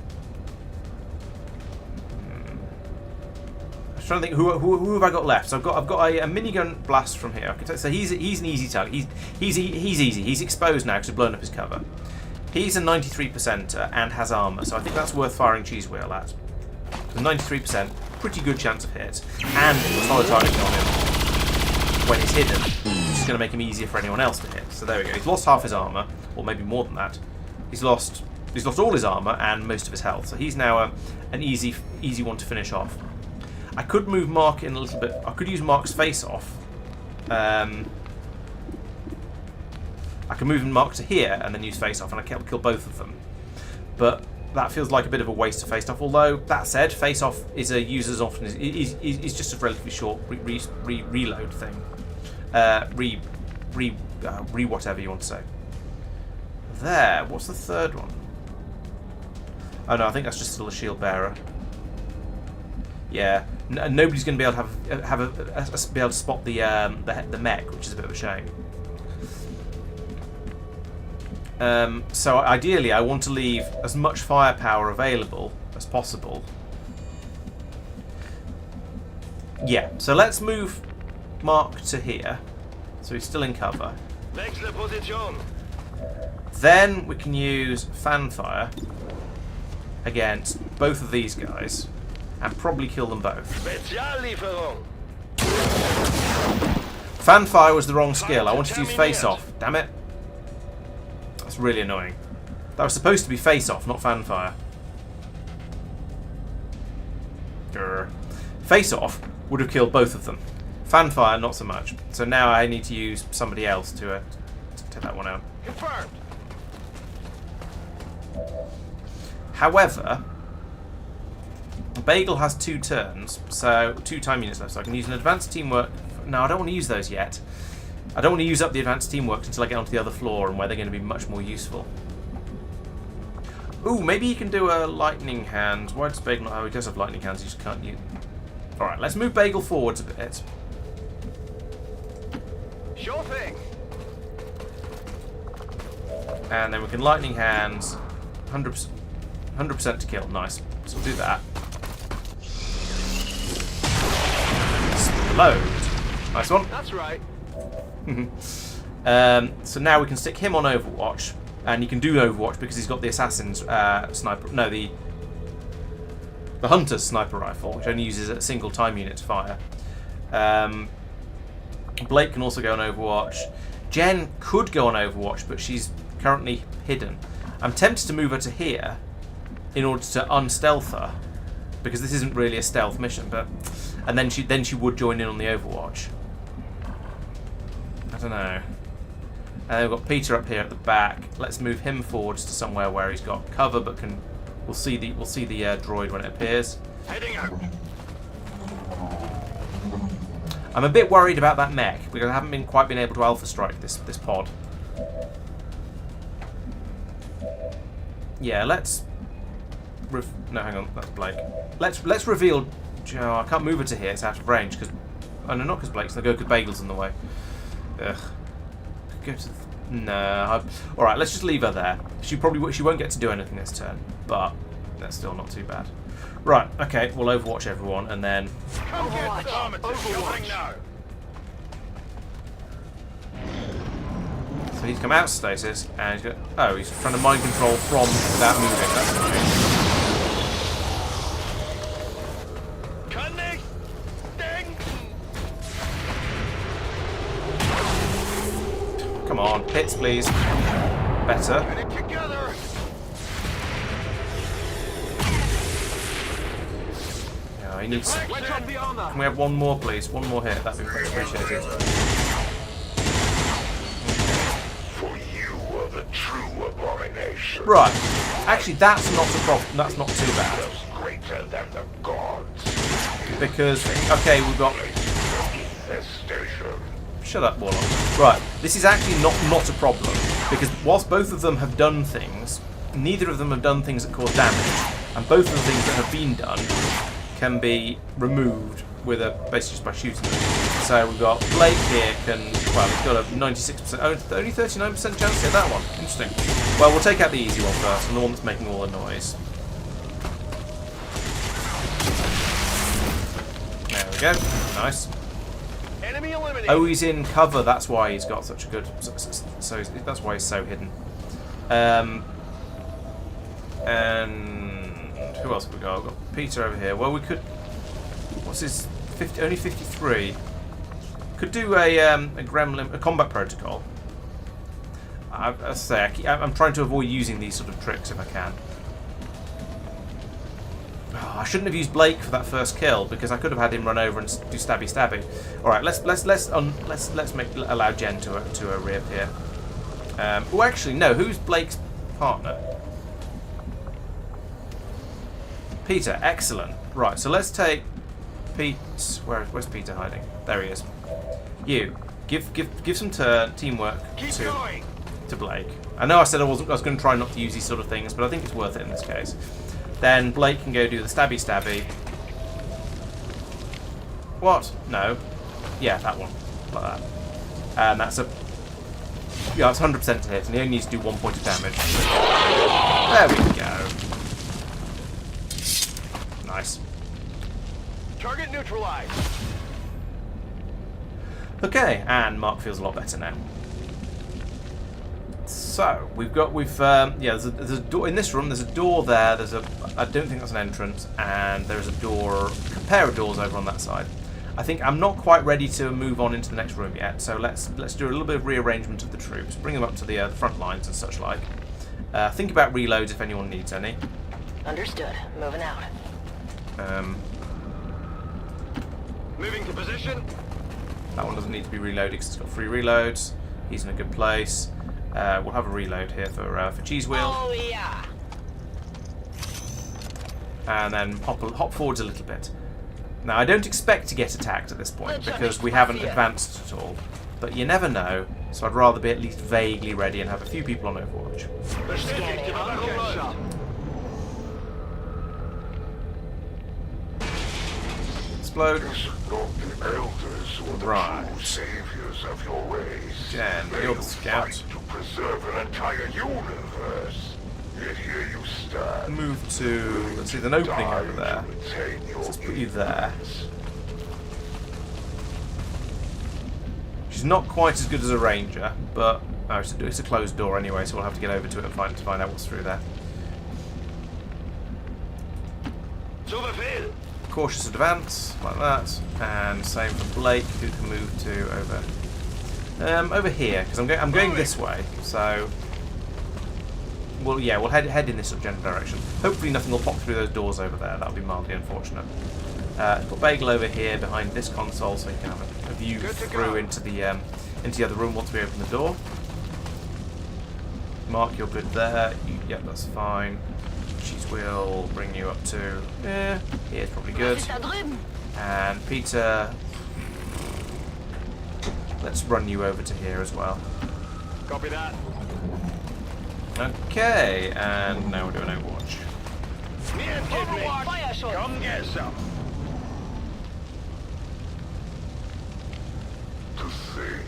I was trying to think who have I got left. So I've got a minigun blast from here. So he's an easy target. He's easy. He's exposed now because we've blown up his cover. He's a 93% and has armor, so I think that's worth firing Cheese Wheel at. 93%, pretty good chance of hit, and solid target on him when he's hidden, which is going to make him easier for anyone else to hit. So there we go. He's lost half his armor, or maybe more than that. He's lost all his armor and most of his health. So he's now an easy one to finish off. I could move Mark in a little bit. I could use Mark's face off. I can move Mark to here and then use face off, and I can kill both of them. But that feels like a bit of a waste of face off. Although that said, face off is a user's often is just a relatively short reload thing. Whatever you want to say. There. What's the third one? Oh no, I think that's just still a shield bearer. Yeah, nobody's going to be able to be able to spot the mech, which is a bit of a shame. So ideally, I want to leave as much firepower available as possible. Yeah, so let's move Mark to here, so he's still in cover. Wechsle Position. Then we can use Fanfire against both of these guys, and probably kill them both. Speziallieferung. Fanfire was the wrong skill. I wanted to use Face Off. Damn it. That's really annoying. That was supposed to be Face Off, not Fanfire. Grr. Face-off would have killed both of them. Fanfire, not so much. So now I need to use somebody else to take that one out. Confirmed. However, Bagel has 2 turns, so 2 time units left, so I can use an advanced teamwork. No, I don't want to use those yet. I don't want to use up the advanced teamwork until I get onto the other floor and where they're going to be much more useful. Ooh, maybe he can do a lightning hand. Why does Bagel not? Oh, he does have lightning hands, he just can't use. Alright, let's move Bagel forwards a bit. Sure thing. And then we can lightning hands. 100% to kill. Nice. So we'll do that. Explode. Nice one. That's right. So now we can stick him on Overwatch, and he can do Overwatch because he's got the assassin's sniper. No, the hunter's sniper rifle, which only uses a single time unit to fire. Blake can also go on Overwatch. Jen could go on Overwatch, but she's currently hidden. I'm tempted to move her to here in order to unstealth her, because this isn't really a stealth mission. But and then she would join in on the Overwatch. I don't know. And we've got Peter up here at the back. Let's move him forwards to somewhere where he's got cover, but we'll see the droid when it appears. Heading out. I'm a bit worried about that mech because I haven't quite been able to alpha strike this pod. Yeah, let's. No, hang on, that's Blake. Let's reveal. Oh, I can't move her to here; it's out of range because. Oh no, not because Blake's. They go because Bagel's in the way. Ugh. Go to. No. All right, let's just leave her there. She won't get to do anything this turn, but that's still not too bad. Right. Okay. We'll Overwatch everyone, and then. Overwatch now. So he's come out of stasis, and he's got. Oh, he's trying to mind control from without moving. That's annoying. Come on, hits please. Better. Get it together. Yeah, he needs. Can we have one more, please? One more hit. That'd be much appreciated. For you are the true abomination. Right. Actually, that's not a problem. That's not too bad. Greater than the gods. Because okay, we've got. Infestation. Shut up, Warlock. Right, this is actually not a problem, because whilst both of them have done things, neither of them have done things that cause damage, and both of the things that have been done can be removed with basically just by shooting them. So we've got Blake here he's got a 96%, only 39% chance to hit that one. Interesting. Well, we'll take out the easy one first, and the one that's making all the noise. There we go. Nice. Enemy eliminated. Oh, he's in cover. That's why he's got such a good. So that's why he's so hidden. And who else have we got? We've got Peter over here. Well, we could. What's his 50? Only 53. Could do a gremlin, a combat protocol. I say I'm trying to avoid using these sort of tricks if I can. Oh, I shouldn't have used Blake for that first kill because I could have had him run over and do stabby. All right, let's allow Jen to reappear. Oh, actually, no. Who's Blake's partner? Peter. Excellent. Right, so let's take Pete. Where's Peter hiding? There he is. You give some teamwork to Blake. I know I said I was going to try not to use these sort of things, but I think it's worth it in this case. Then Blake can go do the stabby. What? No. Yeah, that one. Like that. And that's a... Yeah, it's 100% to hit, and he only needs to do 1 point of damage. There we go. Nice. Target neutralized. Okay, and Mark feels a lot better now. So there's a door in this room. There's a door there. I don't think that's an entrance, and there's a pair of doors over on that side. I think I'm not quite ready to move on into the next room yet. So let's do a little bit of rearrangement of the troops, bring them up to the front lines and such like. Think about reloads if anyone needs any. Understood. Moving out. Moving to position. That one doesn't need to be reloaded because it's got 3 reloads. He's in a good place. We'll have a reload here for Cheese Wheel. Oh, yeah. And then hop forwards a little bit. Now, I don't expect to get attacked at this point because we haven't advanced at all. But you never know, so I'd rather be at least vaguely ready and have a few people on Overwatch. Explode. The elders or the true saviors of your race. Jen, you're the scout. To preserve an entire universe. Yet here you stand. Move to, let's see, there's an opening over there. So let's put you there. She's not quite as good as a ranger, but it's a closed door anyway, so we'll have to get over to it and find out what's through there. Cautious advance, like that, and same for Blake, who can move to over here, because I'm going this way, so we'll head in this sort of general direction. Hopefully nothing will pop through those doors over there. That would be mildly unfortunate. Put Bagel over here behind this console, so you can have a view through into the other room once we open the door. Mark, you're good there. Yep, that's fine. Cheese Wheel bring you up to here's probably good. And Peter, let's run you over to here as well. Copy that. Okay, and now we're doing Overwatch. Come get some. To think,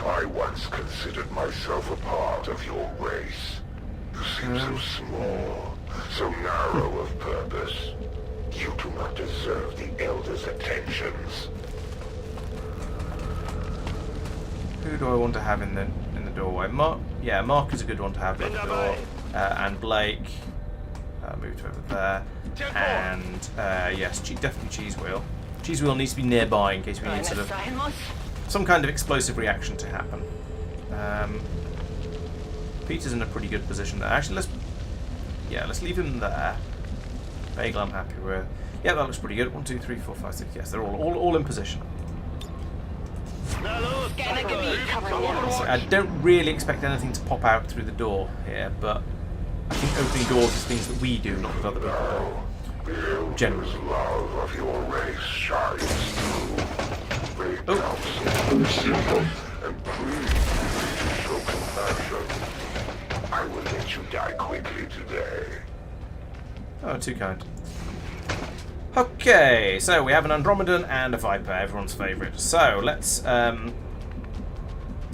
I once considered myself a part of your race. You seem so small, so narrow of purpose. You do not deserve the Elder's attentions. Who do I want to have in the doorway? Mark, yeah, Mark is a good one to have in the door, and Blake. Moved over there, and yes, definitely Cheese Wheel. Cheese Wheel needs to be nearby in case we need sort of some kind of explosive reaction to happen. Peter's in a pretty good position there. Actually, let's leave him there. Bagel, I'm happy with. Yeah, that looks pretty good. 1, 2, 3, 4, 5, 6. Yes, they're all in position. So I don't really expect anything to pop out through the door here, but I think opening doors is things that we do, not that other people do. Generally. Love of your race shines through. And please show compassion. I will let you die quickly today. Oh, too kind. Okay, so we have an Andromedan and a Viper, everyone's favourite. So let's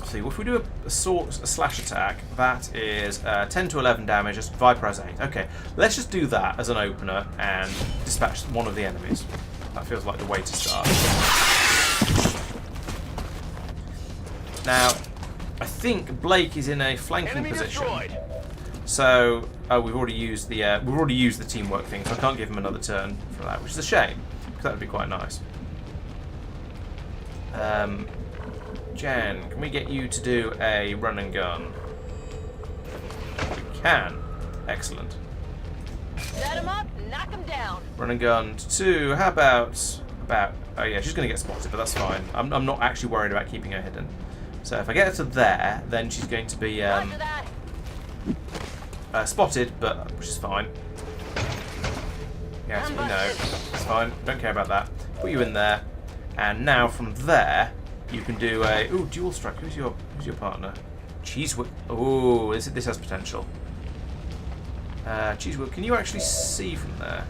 see. If we do a slash attack, that is 10 to 11 damage. Just Viper has 8. Okay, let's just do that as an opener and dispatch one of the enemies. That feels like the way to start. Now, I think Blake is in a flanking position. So, we've already used the teamwork thing, so I can't give him another turn for that, which is a shame, because that would be quite nice. Jen, can we get you to do a run and gun? We can. Excellent. Set him up, knock him down. Run and gun 2. How about? Oh yeah, she's going to get spotted, but that's fine. I'm not actually worried about keeping her hidden. So if I get her to there, then she's going to be spotted, but which is fine. Yes, we know. It's fine. Don't care about that. Put you in there, and now from there you can do a dual strike. Who's your partner? Cheese Whip. Oh, this has potential. Cheese Whip. Can you actually see from there?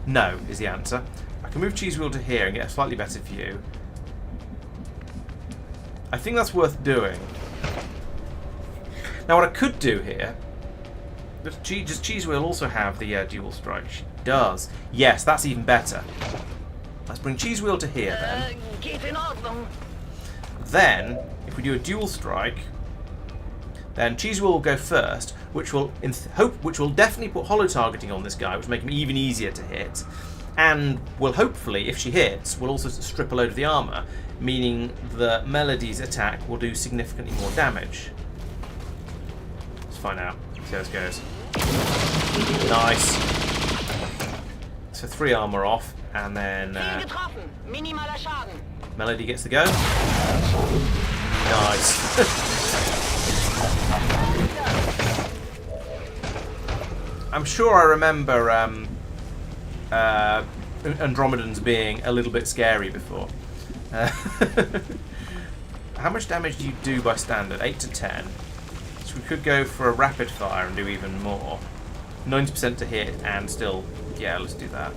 No is the answer. I can move Cheese Wheel to here and get a slightly better view. I think that's worth doing. Now, what I could do here... Does Cheese Wheel also have the dual strike? She does. Yes, that's even better. Let's bring Cheese Wheel to here, then. Then, if we do a dual strike, then Cheese Wheel will go first, which will definitely put holo targeting on this guy, which will make him even easier to hit. And will hopefully, if she hits, will also strip a load of the armor, meaning the Melody's attack will do significantly more damage. Let's find out. See how this goes. Nice. So 3 armor off, and then Melody gets the go. Nice. I'm sure I remember Andromedans being a little bit scary before. How much damage do you do by standard? 8 to 10. So we could go for a rapid fire and do even more. 90% to hit and still... Yeah, let's do that.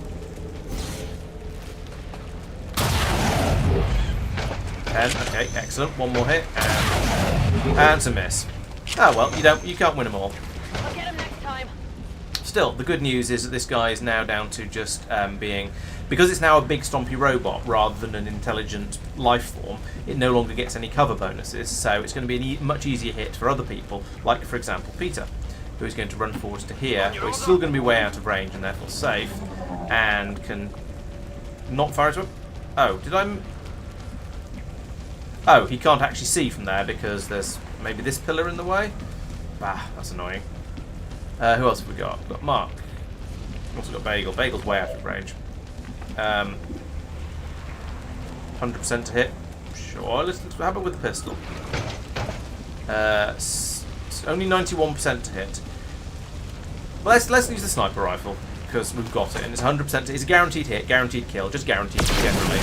10. Okay, excellent. One more hit and to miss. Oh well, you can't win them all. I'll get him next time. Still, the good news is that this guy is now down to just being... Because it's now a big stompy robot rather than an intelligent life form, it no longer gets any cover bonuses, so it's going to be a much easier hit for other people, like, for example, Peter, who is going to run forwards to here, where he's still going to be way out of range and therefore safe, and can not fire at him. Oh, did I... Oh, he can't actually see from there because there's maybe this pillar in the way? Bah, that's annoying. Who else have we got? We've got Mark. We've also got Bagel. Bagel's way out of range. 100% to hit. Sure, let's how about with the pistol? Only 91% to hit. Well, let's use the sniper rifle because we've got it, and it's 100%. It's a guaranteed hit, guaranteed kill, just guaranteed generally,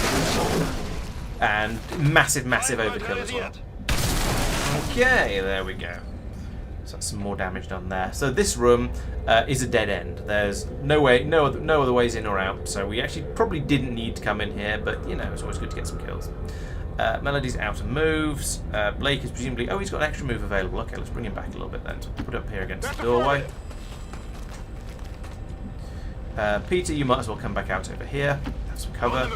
and massive overkill as well. Okay, there we go. So that's some more damage done there. So this room is a dead end. There's no other ways in or out. So we actually probably didn't need to come in here, but you know, it's always good to get some kills. Melody's out of moves. Blake is presumably... Oh, he's got an extra move available. Okay, let's bring him back a little bit then. So put it up here against the doorway. Peter, you might as well come back out over here. Have some cover.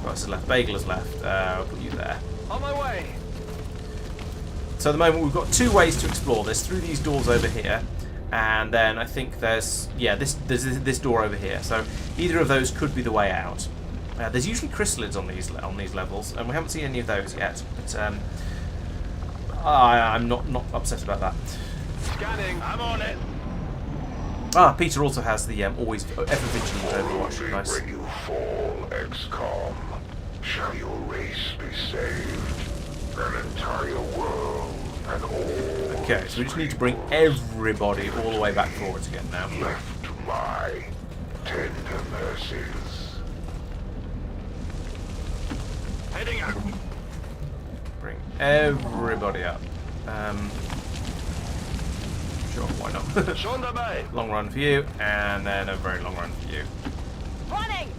Ross is left. Bagel is left. I'll put you there. On my way. So at the moment we've got 2 ways to explore this, through these doors over here, and then I think there's this door over here. So either of those could be the way out. There's usually chrysalids on these levels, and we haven't seen any of those yet. But I'm not upset about that. Scanning. I'm on it. Ah, Peter also has the always ever vigilant Overwatch. Nice. When you fall, XCOM, shall your race be saved? An entire world and all. Okay, so we just need to bring everybody all the way back forwards again now. Left to my tender mercies. Heading out. Bring everybody up. Sure, why not? Long run for you, and then a very long run for you. Running.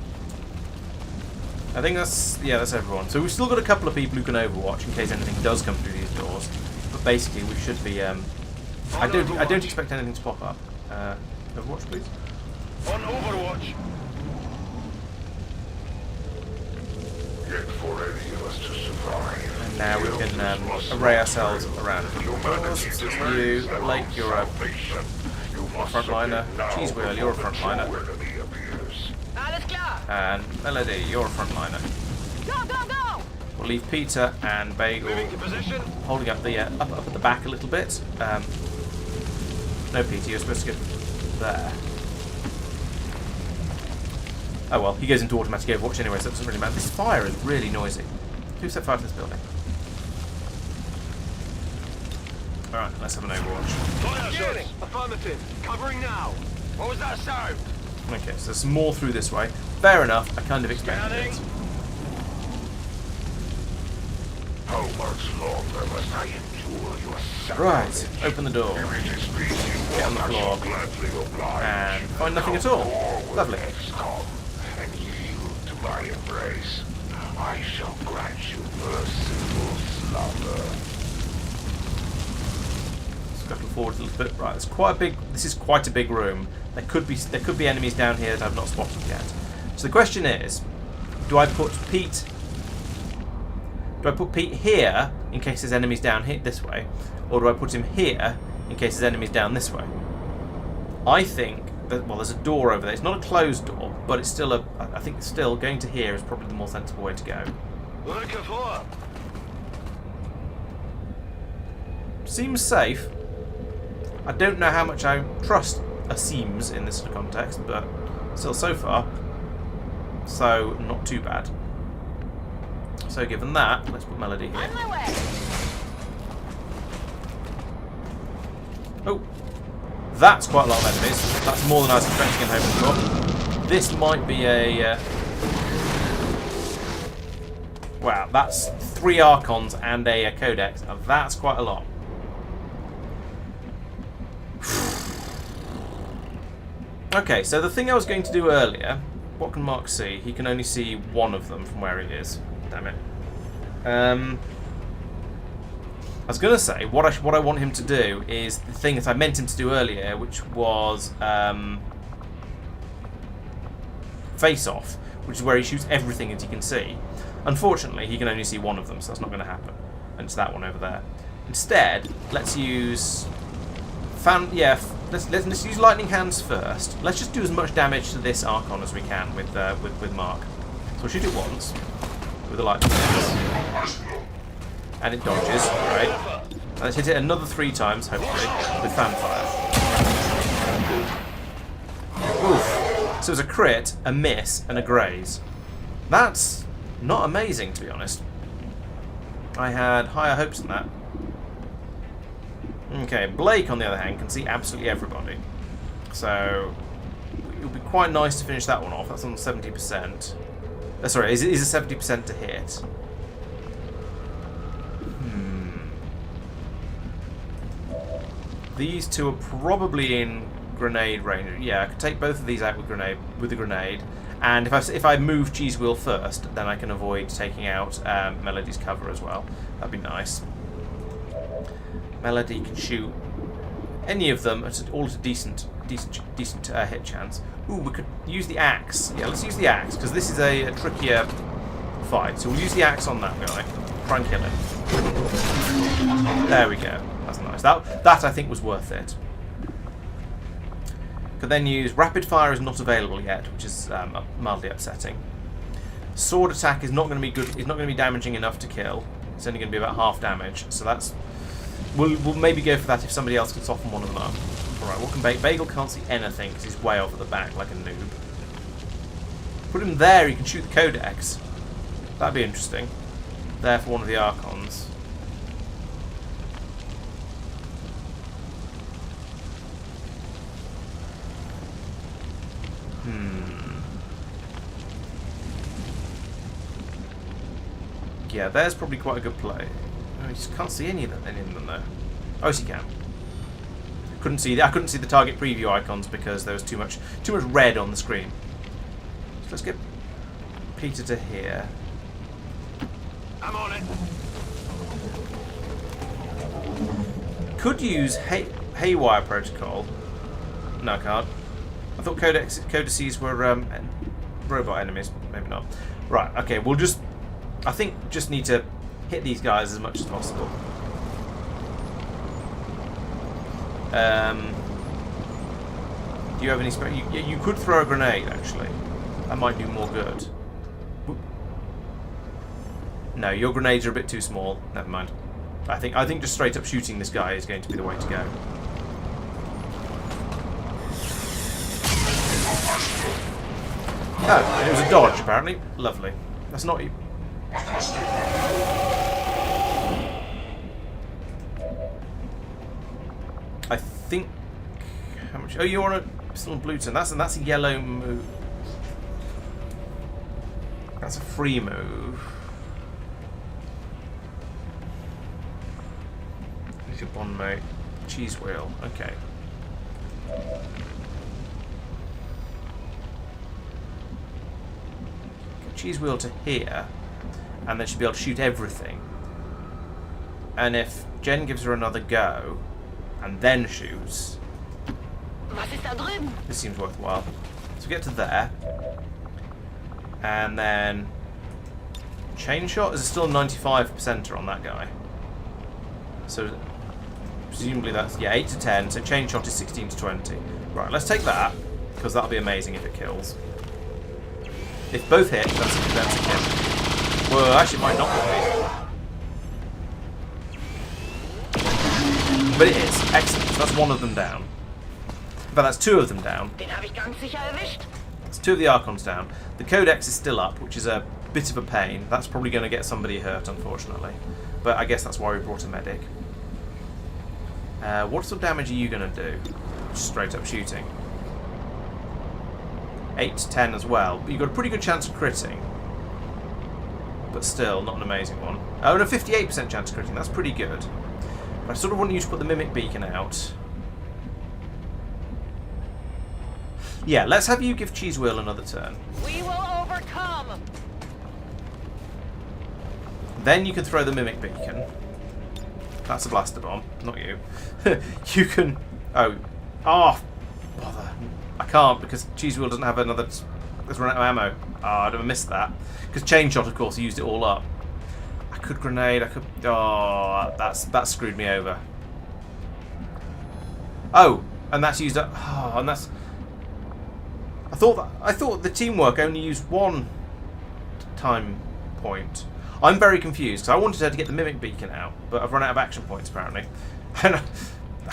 I think that's everyone. So we've still got a couple of people who can Overwatch in case anything does come through these doors. But basically, we should be. I don't expect anything to pop up. Overwatch, please. On Overwatch. Yet for any of us to survive. And now we can array ourselves around the doors. So you, Blake, you're a frontliner. Cheesewheel, you're a frontliner. And Melody, you're a frontliner. Go, go, go! We'll leave Peter and Bagel holding up the up at the back a little bit. No, Peter, you're supposed to go there. Oh well, he goes into automatic Overwatch anyway, so it doesn't really matter. This fire is really noisy. Who set fire to this building? Alright, let's have an Overwatch. Shooting. Affirmative. Covering now. What was that sound? Okay, so there's some more through this way. Fair enough, I kind of expected it. How much longer must I endure your suffering? Right, open the door. Get on the floor. And find nothing at all. Lovely. And yield to my embrace. I shall grant you merciful slumber. Scuttle forward a little bit. Right, it's quite a big. This is quite a big room. There could be enemies down here that I've not spotted yet. So the question is, do I put Pete here in case there's enemies down here this way, or do I put him here in case there's enemies down this way? I think that, well, there's a door over there. It's not a closed door, but it's still a. I think still going to here is probably the more sensible way to go. Seems safe. I don't know how much I trust a seems in this context, but Still, so far, so not too bad. So given that, let's put Melody here. On my way. Oh, that's quite a lot of enemies. That's more than I was expecting and hoping for. This might be a... Wow, that's 3 Archons and a Codex. Now, that's quite a lot. Okay, so the thing I was going to do earlier, what can Mark see? He can only see one of them from where he is. Damn it. I was going to say, what I want him to do is the thing that I meant him to do earlier, which was face off, which is where he shoots everything that he can see. Unfortunately, he can only see one of them, so that's not going to happen. And it's that one over there. Instead, let's use let's use lightning hands first. Let's just do as much damage to this Archon as we can with Mark. So we'll shoot it once with the lightning hands, and it dodges. Right. And let's hit it another 3 times, hopefully, with fanfire. Oof. So it's a crit, a miss, and a graze. That's not amazing, to be honest. I had higher hopes than that. Okay, Blake, on the other hand, can see absolutely everybody. So it would be quite nice to finish that one off. That's on 70%. Sorry, is a 70% to hit. These two are probably in grenade range. Yeah, I could take both of these out with the grenade. And if I move Cheese Wheel first, then I can avoid taking out Melody's cover as well. That'd be nice. Melody can shoot any of them at a decent hit chance. Ooh, we could use the axe. Yeah, let's use the axe because this is a trickier fight. So we'll use the axe on that guy. Try and kill him. There we go. That's nice. That I think was worth it. Could then use rapid fire is not available yet, which is mildly upsetting. Sword attack is not going to be good. It's not going to be damaging enough to kill. It's only going to be about half damage. So that's we'll maybe go for that if somebody else can soften one of them up. All right, what can Bagel can't see anything because he's way off at the back like a noob. Put him there. He can shoot the Codex. That'd be interesting. There for one of the Archons. Yeah, there's probably quite a good play. Oh, you just can't see any of them though. Oh, yes, you can. I couldn't see the target preview icons because there was too much red on the screen. So let's get Peter to here. I'm on it. Could use Haywire Protocol. No, I can't. I thought codices were robot enemies. Maybe not. Right. Okay. We'll just. I think just need to hit these guys as much as possible. Do you have any? You could throw a grenade actually. That might do more good. No, your grenades are a bit too small. Never mind. I think just straight up shooting this guy is going to be the way to go. Oh, it was a dodge apparently. Lovely. That's not you. I think. How much? Oh, you're on a still on blue turn. That's a yellow move. That's a free move. Who's your bond mate? Cheese Wheel. Okay. Cheese Wheel to here, and then she'll be able to shoot everything. And if Jen gives her another go, and then shoots, this seems worthwhile. So we get to there, and then chain shot is still 95% on that guy. So presumably that's 8 to 10. So chain shot is 16 to 20. Right, let's take that because that'll be amazing if it kills. If both hit, that's a kill. Well, actually, it might not be. But it is. Excellent. So that's one of them down. But that's 2 of them down. It's 2 of the Archons down. The Codex is still up, which is a bit of a pain. That's probably going to get somebody hurt, unfortunately. But I guess that's why we brought a medic. What sort of damage are you going to do? Just straight up shooting. 8 to 10 as well. But you've got a pretty good chance of critting. But still, not an amazing one. Oh, and a 58% chance of critting. That's pretty good. But I sort of want you to put the Mimic Beacon out. Yeah, let's have you give Cheese Wheel another turn. We will overcome! Then you can throw the Mimic Beacon. That's a blaster bomb, not you. You can... Oh, bother. I can't because Cheese Wheel doesn't have another... It's run out of ammo. I'd have missed that. Because Chain Shot, of course, used it all up. I could grenade, I could... Oh, that screwed me over. Oh, and that's used up... Oh, and that's... I thought the teamwork only used 1 time point. I'm very confused, because I wanted her to get the Mimic Beacon out, but I've run out of action points, apparently. And I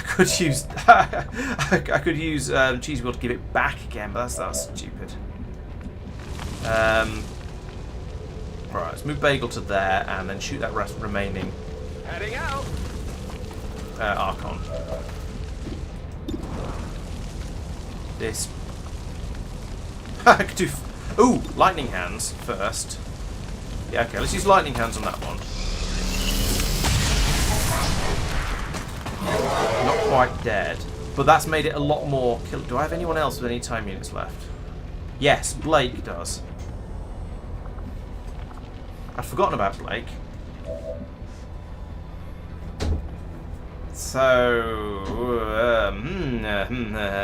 could use... I could use Cheese Wheel to give it back again, but that's stupid. Right, let's move Bagel to there, and then shoot that remaining... Heading out! Archon. This... I could do... Ooh, Lightning Hands first. Yeah, okay, let's use Lightning Hands on that one. Not quite dead, but that's made it a lot more kill. Do I have anyone else with any time units left? Yes, Blake does. I'd forgotten about Blake. So...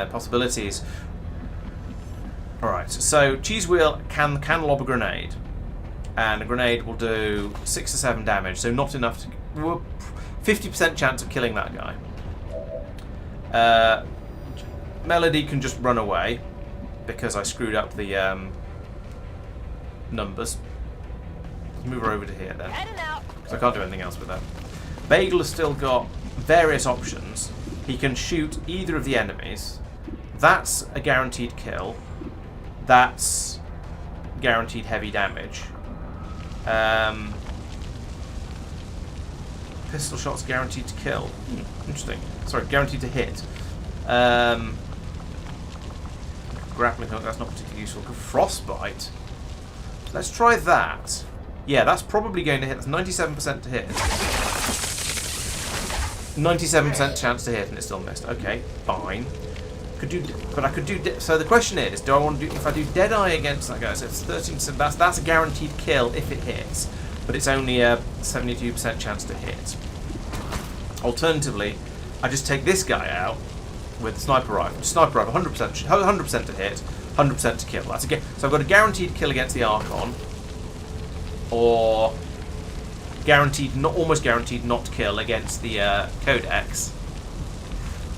possibilities. Alright, so Cheese Wheel can lob a grenade. And a grenade will do 6 to 7 damage, so not enough to... 50% chance of killing that guy. Melody can just run away, because I screwed up the numbers. Let's move her over to here then, because I can't do anything else with that. Bagel has still got various options. He can shoot either of the enemies. That's a guaranteed kill. That's guaranteed heavy damage. Pistol shots guaranteed to kill. Interesting. Sorry, guaranteed to hit. Grappling hook, that's not particularly useful. Frostbite. Let's try that. Yeah, that's probably going to hit. That's 97% to hit. 97% chance to hit, and it still missed. Okay, fine. But I could do. So the question is, do I want to do? If I do Deadeye against that guy, so it's 13%. That's a guaranteed kill if it hits, but it's only a 72% chance to hit. Alternatively, I just take this guy out with sniper rifle. Sniper rifle, 100% to hit, 100% to kill. That's again. So I've got a guaranteed kill against the Archon, or guaranteed, almost guaranteed not to kill against the Codex,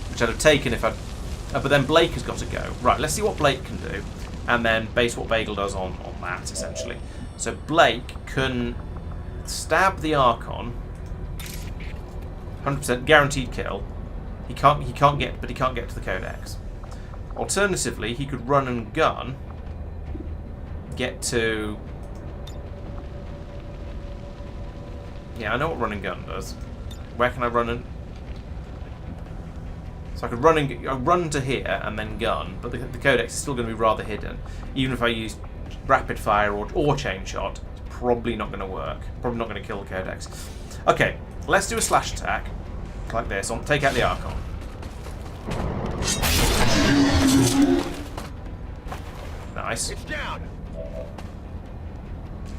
which I'd have taken if I'd. But then Blake has got to go. Right, let's see what Blake can do, and then base what Bagel does on that, essentially. So Blake can stab the Archon, 100% guaranteed kill. He can't get to the Codex. Alternatively, he could run and gun, get to... Yeah, I know what run and gun does. Where can I run and... So I could run to here and then gun, but the Codex is still going to be rather hidden. Even if I use rapid fire or chain shot, it's probably not going to work. Probably not going to kill the Codex. Okay, let's do a slash attack like this. I'll take out the Archon. Nice. It's down.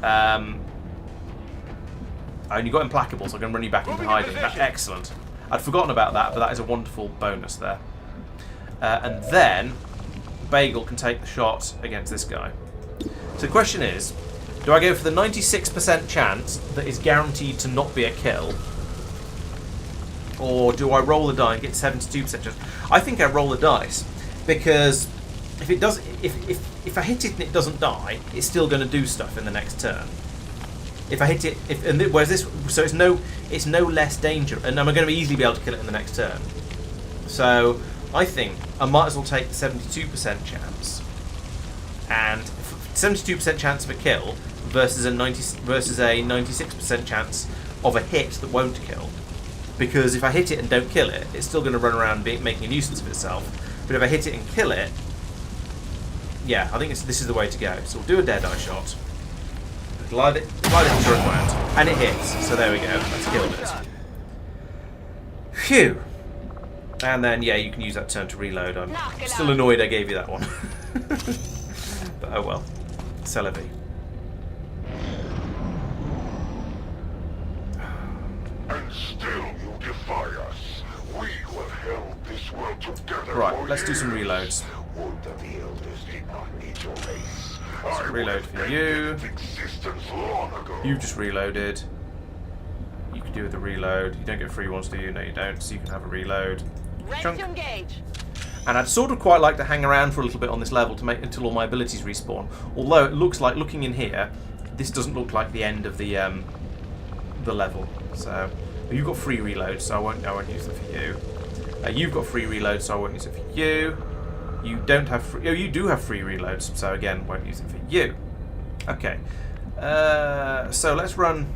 I only got implacable, so I'm going to run you back into hiding. That's excellent. I'd forgotten about that, but that is a wonderful bonus there. And then Bagel can take the shot against this guy. So the question is, do I go for the 96% chance that is guaranteed to not be a kill, or do I roll the die and get 72% chance? I think I roll the dice, because if it does, if I hit it and it doesn't die, it's still going to do stuff in the next turn. If I hit it, whereas this, so it's no less danger, and I'm going to easily be able to kill it in the next turn. So I think I might as well take the 72% chance and 72% chance of a kill versus a 96% chance of a hit that won't kill. Because if I hit it and don't kill it, it's still going to run around making a nuisance of itself. But if I hit it and kill it, yeah, I think this is the way to go. So we'll do a Deadeye shot. Glide it into the ground, and it hits. So there we go. That's killed it. Phew. And then, yeah, you can use that turn to reload. I'm still annoyed I gave you that one. But oh well. C'est la vie. And still you defy us. We who have held this world together. Right, let's do some reloads. Would that the elders did not need your race. Let's reload for you. You've just reloaded. You can do with the reload. You don't get free ones, do you? No, you don't. So you can have a reload. Ready to engage. And I'd sort of quite like to hang around for a little bit on this level to make until all my abilities respawn. Although it looks like, looking in here, this doesn't look like the end of the level. So you've got free reloads, so I won't use them for you. You've got free reloads, so I won't use it for you. You don't have free. Oh, you do have free reloads, so again, won't use it for you. Okay. So let's run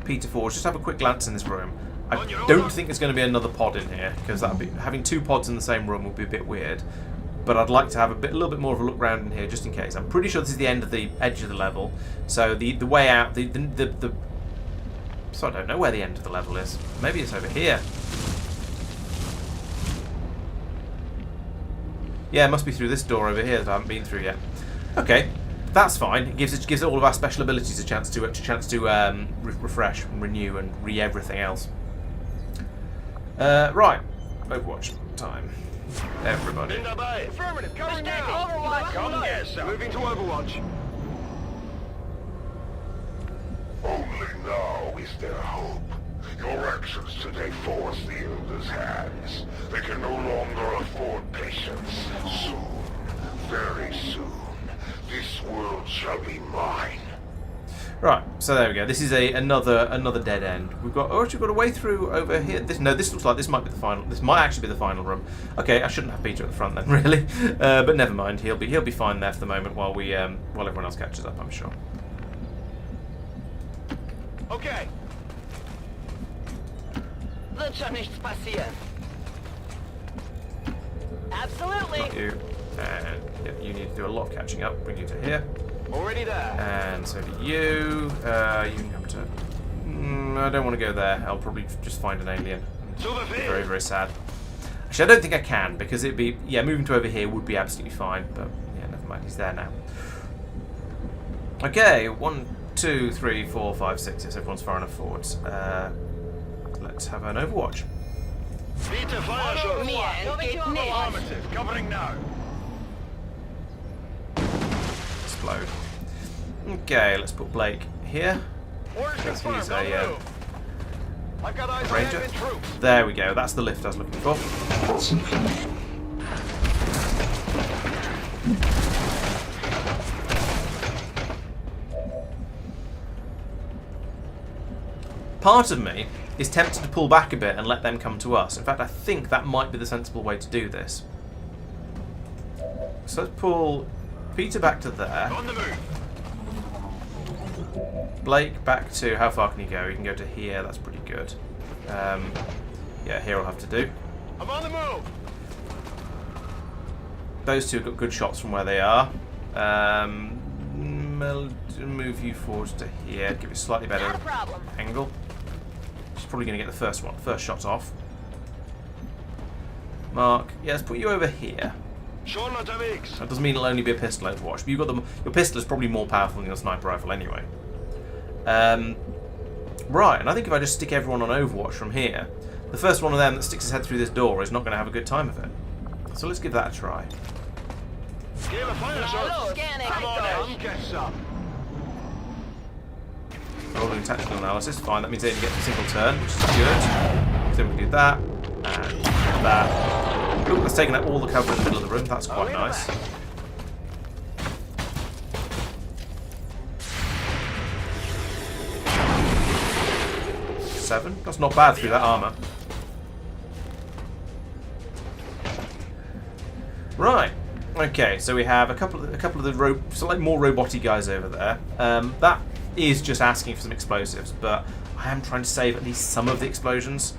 Peter Forge. Just have a quick glance in this room. I don't think there's going to be another pod in here because that'd be having two pods in the same room would be a bit weird. But I'd like to have a little bit more of a look around in here just in case. I'm pretty sure this is the end of the edge of the level. So the way out, so I don't know where the end of the level is. Maybe it's over here. Yeah, it must be through this door over here that I haven't been through yet. Okay, that's fine. It gives all of our special abilities a chance to refresh and renew and everything else. Right, Overwatch time. Everybody. Affirmative, covering now. Overwatch. Come get some. Moving to Overwatch. Only now is there hope. Your actions today force the Elders' hands. They can no longer afford patience. Soon, very soon, this world shall be mine. Right, so there we go. This is another dead end. We've got got a way through over here. This looks like this might be the final. This might actually be the final room. Okay, I shouldn't have Peter at the front then, really. But never mind. He'll be fine there for the moment while everyone else catches up, I'm sure. Okay. Wird schon nichts passieren. Absolutely. Got you. And yeah, you need to do a lot of catching up. Bring you to here. Already there. And so do you. You can come to. I don't want to go there. I'll probably just find an alien. Be very, very sad. Actually, I don't think I can because it'd be moving to over here would be absolutely fine. But yeah, never mind. He's there now. Okay, 1, 2, 3, 4, 5, 6. Yes, everyone's far enough forwards. Let's have an Overwatch. Peter, fire shot. Affirmative, covering now. Explode. Okay, let's put Blake here. Because he's a ranger. There we go. That's the lift I was looking for. Part of me is tempted to pull back a bit and let them come to us. In fact, I think that might be the sensible way to do this. So let's pull Peter back to there. On the move. Blake back to, how far can you go? You can go to here, that's pretty good. Yeah, here I'll have to do. I'm on the move. Those two have got good shots from where they are. Move you forward to here, give you a slightly better angle. She's probably going to get the first shot off. Mark, yeah, let's put you over here. That doesn't mean it'll only be a pistol Overwatch, but you've got your pistol is probably more powerful than your sniper rifle anyway. Right, and I think if I just stick everyone on Overwatch from here, the first one of them that sticks his head through this door is not going to have a good time of it. So let's give that a try. Rolling tactical analysis, fine. That means they only get a single turn, which is good. Then we can do that and that. Ooh, that's taking out all the cover in the middle of the room. That's quite nice. Seven. That's not bad through that armor. Right. Okay, so we have a couple of the slightly more roboty guys over there. That is just asking for some explosives, but I am trying to save at least some of the explosions.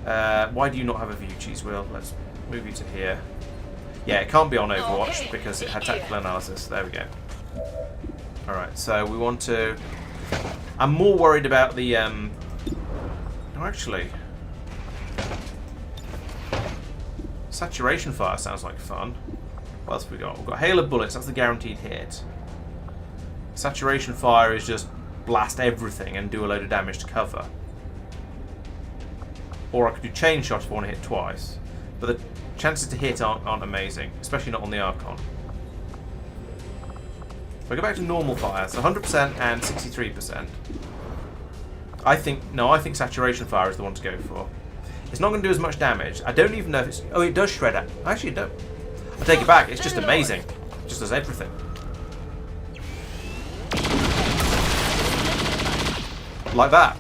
Why do you not have a view, Cheese Wheel? Let's move you to here. Yeah, it can't be on Overwatch because it had tactical analysis. There we go. Alright, so we want to... I'm more worried about the... No, actually... Saturation fire sounds like fun. What else have we got? We've got hail of bullets. That's the guaranteed hit. Saturation fire is just blast everything and do a load of damage to cover. Or I could do chain shot if I want to hit twice. But the chances to hit aren't amazing, especially not on the Archon. So I go back to normal fire, so 100% and 63%. I think saturation fire is the one to go for. It's not going to do as much damage. I don't even know if it's... Oh, it does shred it. Actually, it don't. I take it back. It's just amazing. It just does everything. Like that.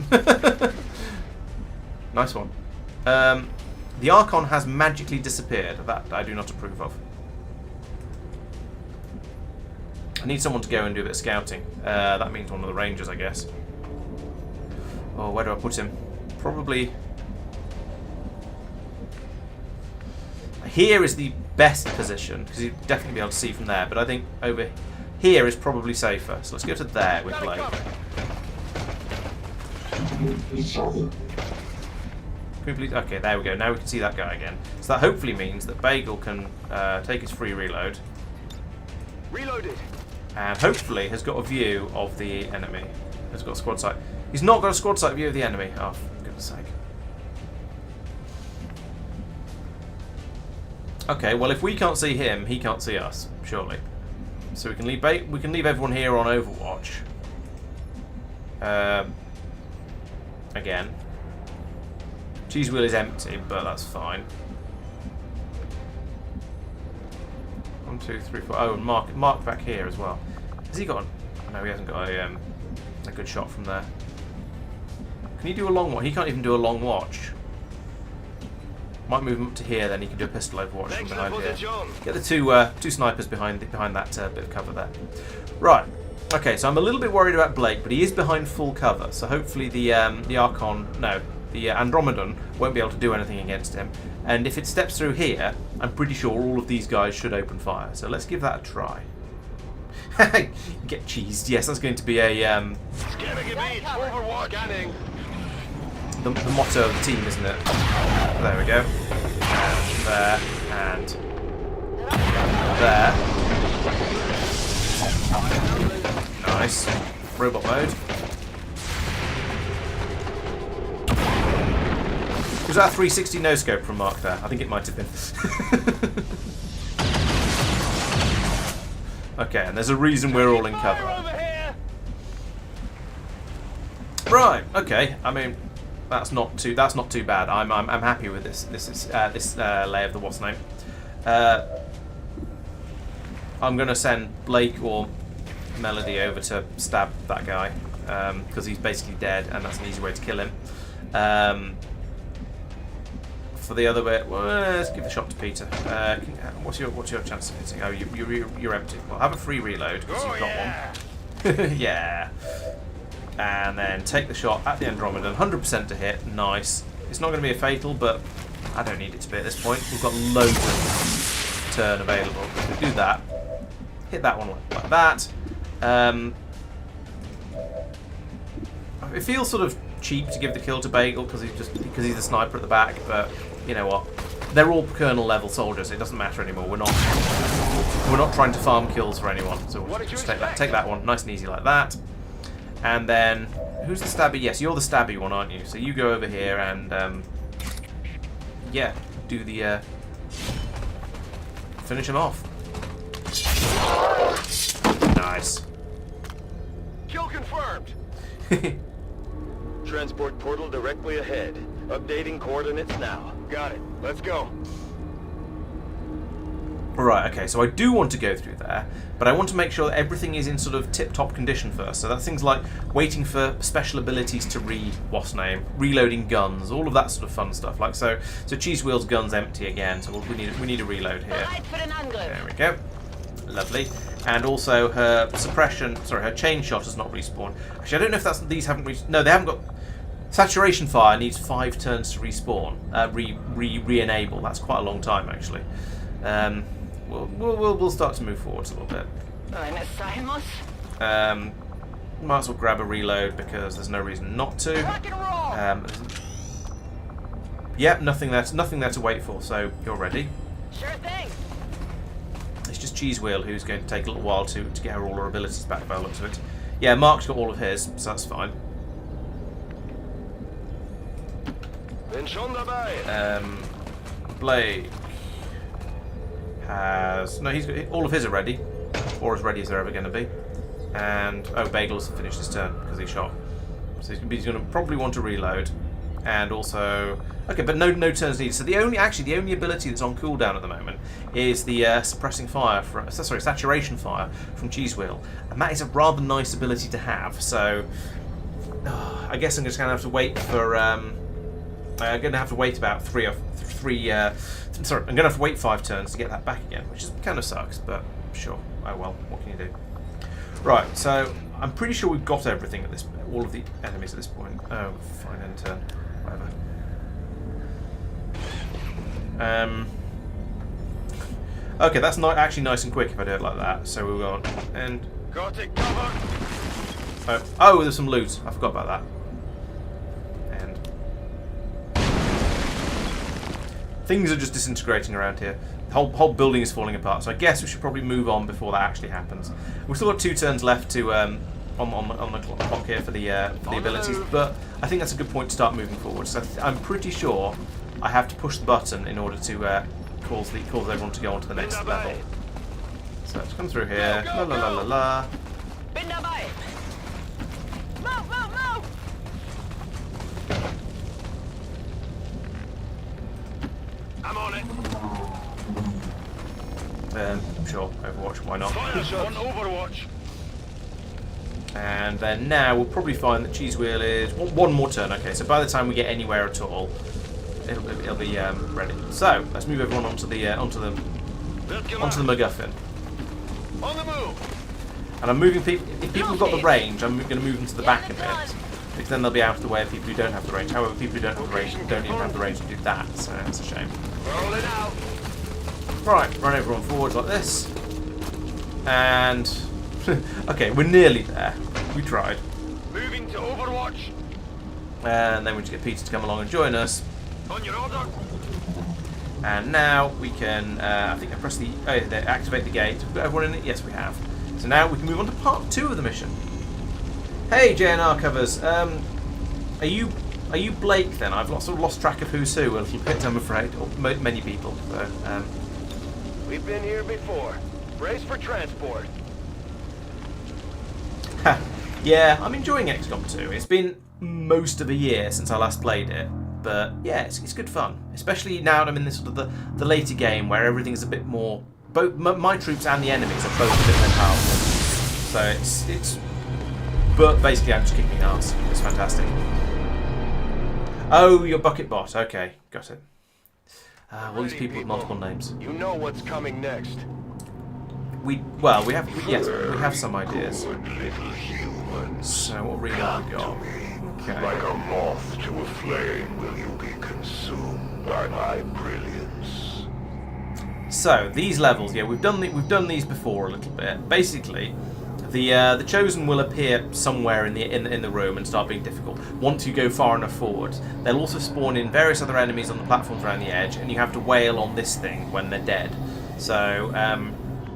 Nice one. The Archon has magically disappeared. That I do not approve of. I need someone to go and do a bit of scouting. That means one of the Rangers, I guess. Oh, where do I put him? Probably... Here is the best position, because you'd definitely be able to see from there, but I think over here is probably safer. So let's go to there with Blake. Okay, there we go. Now we can see that guy again. So that hopefully means that Bagel can take his free reload. Reloaded. And hopefully has got a view of the enemy. Has got a squad sight. He's not got a squad sight view of the enemy. Oh, for goodness sake. Okay, well if we can't see him, he can't see us, surely. So we can leave everyone here on Overwatch. Again. Cheese Wheel is empty, but that's fine. 1, 2, 3, 4. Oh, and Mark back here as well. Has he got? No, he hasn't got a good shot from there. Can he do a long watch? He can't even do a long watch. Might move him up to here, then he can do a pistol overwatch from behind here. Get the two snipers behind that bit of cover there. Right. Okay, so I'm a little bit worried about Blake, but he is behind full cover, so hopefully the Archon, no, the Andromedon won't be able to do anything against him. And if it steps through here, I'm pretty sure all of these guys should open fire. So let's give that a try. Get cheesed. Yes, that's going to be a Overwatch. The motto of the team, isn't it? There we go. And there, and there. Nice. Robot mode. Was that a 360 no-scope from Mark there? I think it might have been. Okay, and there's a reason we're all in cover. Right, okay. I mean... That's not too bad. I'm happy with this. This lay of the what's name. I'm gonna send Blake or Melody over to stab that guy because he's basically dead, and that's an easy way to kill him. For the other bit, well, let's give the shot to Peter. What's your chance of hitting? Oh, you're empty. Well, have a free reload because you've got one. Yeah. And then take the shot at the Andromedon, 100% to hit, nice. It's not going to be a fatal, but I don't need it to be at this point. We've got loads of turn available. We do that, hit that one like that. It feels sort of cheap to give the kill to Bagel because he's the sniper at the back, but you know what? They're all Colonel level soldiers. It doesn't matter anymore. We're not trying to farm kills for anyone. So we'll just take that one, nice and easy like that. And then, who's the stabby? Yes, you're the stabby one, aren't you? So you go over here and, yeah, do the, finish him off. Nice. Kill confirmed. Transport portal directly ahead. Updating coordinates now. Got it. Let's go. Right, okay, so I do want to go through there, but I want to make sure that everything is in sort of tip-top condition first. So that's things like waiting for special abilities to read, what's name, reloading guns, all of that sort of fun stuff. Like so Cheese Wheel's gun's empty again, so we need a reload here. There we go. Lovely. And also her suppression, sorry, her chain shot has not respawned. Actually, I don't know if that's, these haven't no, they haven't got, saturation fire needs 5 turns to respawn, re-enable. That's quite a long time, actually. We'll start to move forwards a little bit. Might as well grab a reload because there's no reason not to. Yep, nothing there to wait for, so you're ready. Sure thing. It's just Cheese Wheel who's going to take a little while to get her all her abilities back by the looks of it. Yeah, Mark's got all of his, so that's fine. Blake has... No, he's got... All of his are ready. Or as ready as they're ever going to be. And... Oh, Bagel's finished his turn because he shot. So he's going to probably want to reload. And also... Okay, but no turns needed. So the only ability that's on cooldown at the moment is the suppressing fire... saturation fire from Cheese Wheel. And that is a rather nice ability to have. So... I guess I'm just going to have to wait for... I'm going to have to wait about I'm going to have to wait 5 turns to get that back again, which is, kind of sucks, but sure. Oh well, what can you do? Right, so I'm pretty sure we've got everything at this, all of the enemies at this point. Oh, fine, end turn, whatever. Okay, that's not actually nice and quick if I do it like that. So we'll go on and got it covered. Oh, there's some loot. I forgot about that. Things are just disintegrating around here. The whole building is falling apart. So I guess we should probably move on before that actually happens. We've still got 2 turns left to on the clock here for the abilities, but I think that's a good point to start moving forward. So I'm pretty sure I have to push the button in order to cause everyone to go on to the next level. So let's come through here. La la la la la. I'm on it. Sure, Overwatch, why not? On Overwatch. And then now we'll probably find that Cheese Wheel is one more turn. Okay, so by the time we get anywhere at all, it'll be ready. So let's move everyone onto the MacGuffin. On the move. And I'm moving people. If people have got the range, I'm going to move them to the back a bit, because then they'll be out of the way of people who don't have the range. However, people who don't have the range don't even have the range to do that, so that's a shame. Roll it out. Right, run everyone forwards like this. And... okay, we're nearly there. We tried. Moving to Overwatch. And then we just get Peter to come along and join us. On your order. And now we can... I think I press the... Oh, yeah, activate the gate. We've got everyone in it? Yes, we have. So now we can move on to part 2 of the mission. Hey, JNR covers. Are you Blake then? I've sort of lost track of who's who a little bit, I'm afraid, or many people. So, we've been here before. Brace for transport. yeah, I'm enjoying XCOM 2. It's been most of a year since I last played it, but yeah, it's good fun. Especially now that I'm in this sort of the later game where everything's a bit more. Both my troops and the enemies are both a bit more powerful. So it's. But basically, I'm just kicking ass. It's fantastic. Oh, you're Bucket Bot. Okay, got it. All these people with multiple names. You know what's coming next. We have some ideas. So what really have we got? Okay. Like a moth to a flame, will you be consumed by my brilliance? So these levels, yeah, we've done these before a little bit. Basically, the Chosen will appear somewhere in the room and start being difficult. Once you go far enough forward, they'll also spawn in various other enemies on the platforms around the edge, and you have to wail on this thing when they're dead. So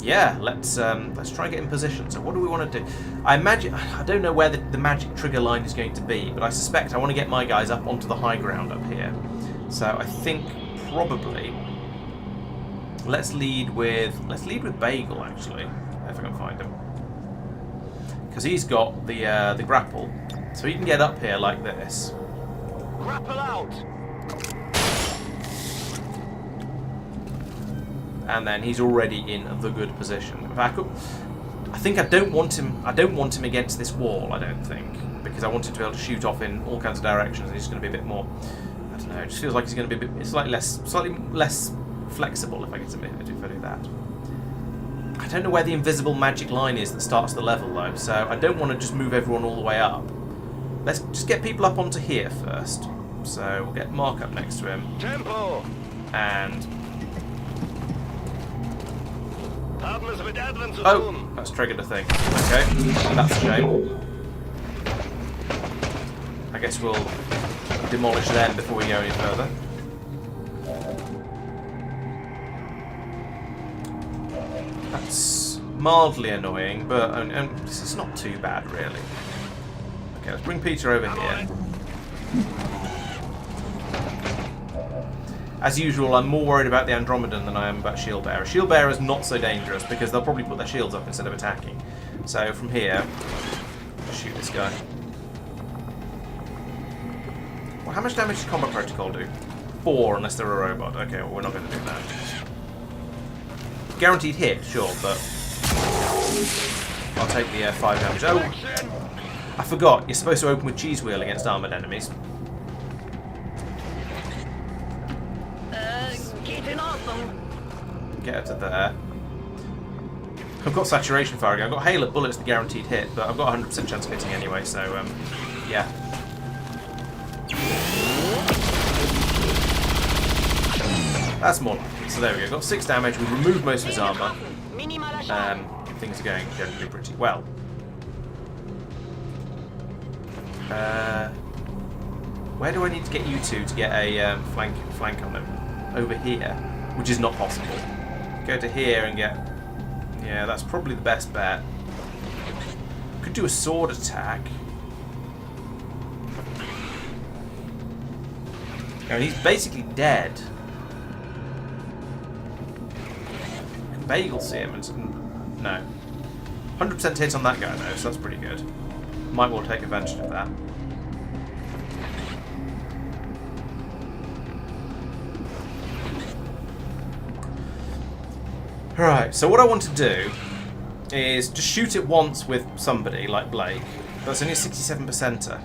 yeah, let's try and get in position. So what do we want to do? I don't know where the magic trigger line is going to be, but I suspect I want to get my guys up onto the high ground up here. So I think probably let's lead with Bagel actually, if I can find him. Because he's got the grapple, so he can get up here like this. Grapple out. And then he's already in the good position. In fact, I think I don't want him against this wall. I don't think, because I want him to be able to shoot off in all kinds of directions. He's going to be a bit more. I don't know. It just feels like he's going to be slightly less flexible if I do that. I I don't know where the invisible magic line is that starts the level though, so I don't want to just move everyone all the way up. Let's just get people up onto here first. So we'll get Mark up next to him. Tempo! And... Oh, oh, that's triggered a thing. Okay, that's a shame. I guess we'll demolish them before we go any further. That's mildly annoying, but this is not too bad, really. Okay, let's bring Peter over here. As usual, I'm more worried about the Andromedan than I am about Shield Bearer. Shield Bearer is not so dangerous because they'll probably put their shields up instead of attacking. So from here, shoot this guy. Well, how much damage does Combat Protocol do? 4 unless they're a robot. Okay, well, we're not going to do that. Guaranteed hit, sure, but I'll take the 5 damage. Oh, I forgot. You're supposed to open with Cheese Wheel against armoured enemies. Get her to there. I've got Saturation Fire again. I've got Hail at Bullets, the guaranteed hit, but I've got 100% chance of hitting anyway, so, yeah. That's more like it. So there we go. Got 6 damage. We've removed most of his armour. Things are going generally pretty well. Where do I need to get you two to get a flank on him? Over here, which is not possible. Go to here and get... yeah, that's probably the best bet. Could do a sword attack. I mean, he's basically dead. Bagel see him and... no. 100% hit on that guy though, so that's pretty good. Might well take advantage of that. Right, so what I want to do is just shoot it once with somebody like Blake. That's only a 67%er.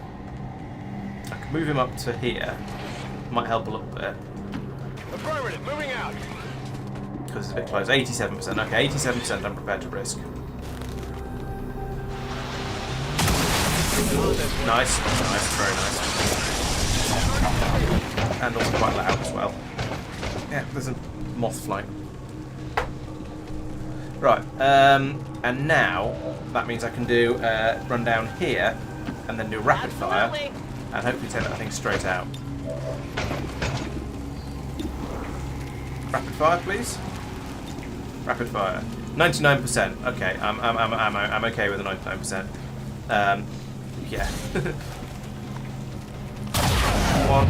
I can move him up to here. Might help a little bit. Affirmative, moving out. Because it's a bit close. 87%. Okay, 87% I'm prepared to risk. Nice, nice, very nice. And also quite loud as well. Yeah, there's a moth flying. Right, and now that means I can do run down here and then do rapid fire and hopefully take that thing straight out. Rapid fire, please. Rapid fire. 99%. Okay, I'm okay with the 99%. Yeah. 1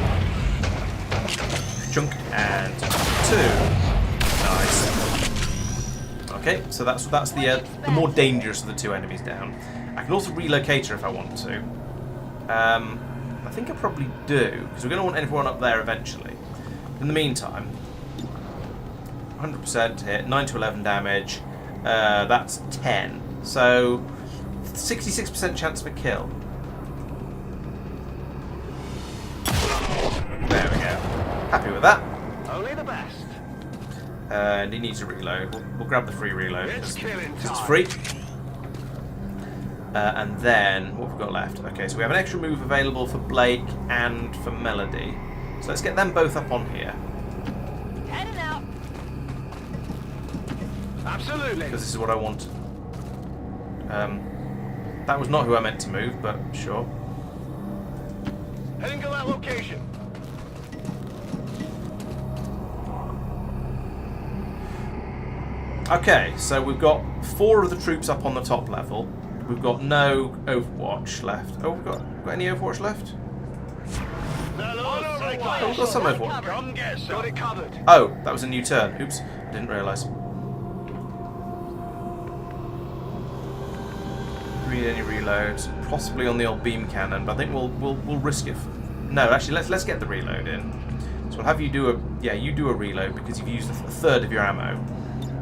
chunk and 2. Nice. Okay, so that's the more dangerous of the 2 enemies down. I can also relocate her if I want to. I think I probably do, because we're going to want everyone up there eventually. In the meantime, 100% hit, 9 to 11 damage. That's 10. So 66% chance of a kill. There we go. Happy with that. Only the best. And he needs a reload. We'll grab the free reload because it's free. And then, what have we got left? Okay, so we have an extra move available for Blake and for Melody. So let's get them both up on here. Heading out. Absolutely. Because this is what I want. That was not who I meant to move, but sure. Heading to that location. Okay, so we've got 4 of the troops up on the top level. We've got no Overwatch left. Oh, we've got any Overwatch left? Oh, we've got some Overwatch. Got it covered. Oh, that was a new turn. Oops, didn't realise. Read any reloads? Possibly on the old beam cannon, but I think we'll risk it. No, actually, let's get the reload in. So we'll have you do a reload because you've used a third of your ammo.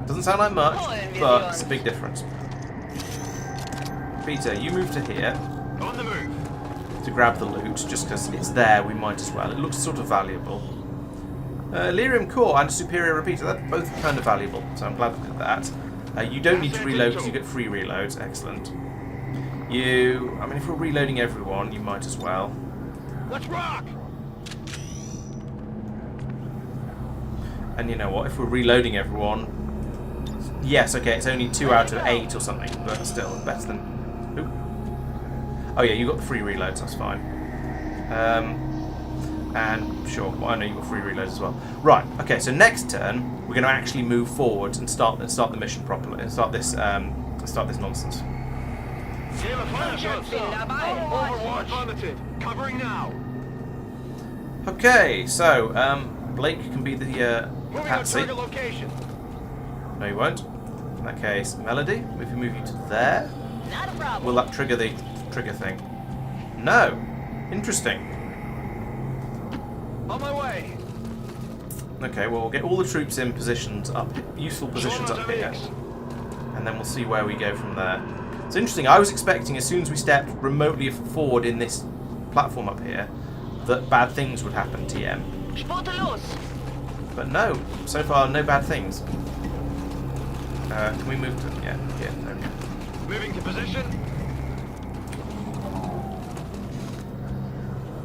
Doesn't sound like much, but it's a big difference. Peter, you move to here. On the move. To grab the loot, just because it's there, we might as well. It looks sort of valuable. Lyrium Core and Superior Repeater, that's both kind of valuable, so I'm glad I did that. You don't need to reload because you get free reloads. Excellent. I mean, if we're reloading everyone, you might as well. Let's rock! And you know what? If we're reloading everyone, yes, okay, it's only 2 out of 8 or something, but still better than. Ooh. Oh yeah, you got the free reloads. That's fine. And sure, well, I know you got free reloads as well. Right. Okay. So next turn, we're going to actually move forward and start the mission properly. And start this nonsense. Overwatch. Covering now. Okay. So Blake can be the patsy. Location. No, you won't. In that case, Melody, if we move you to there, Not a problem. will that trigger the trigger thing? No. Interesting. On my way. Okay, well, we'll get all the troops in positions up, useful positions up here, and then we'll see where we go from there. It's interesting. I was expecting as soon as we stepped remotely forward in this platform up here, that bad things would happen. TM. But no. So far, no bad things. Can we move to? Yeah. Okay. Moving to position.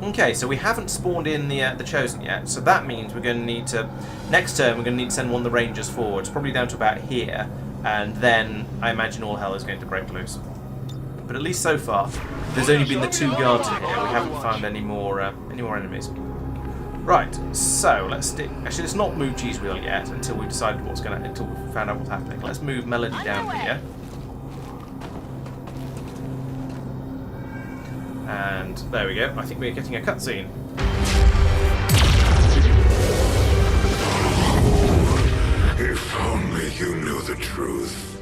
Okay, so we haven't spawned in the Chosen yet, so that means we're going to need to, next turn we're going to need to send one of the Rangers forwards, probably down to about here, and then I imagine all hell is going to break loose. But at least so far, there's only been the 2 guards in here, we haven't found any more enemies. Right, so actually let's not move Cheese Wheel yet until we've decided until we've found out what's happening. Let's move Melody down here. And there we go. I think we're getting a cutscene. If only you knew the truth.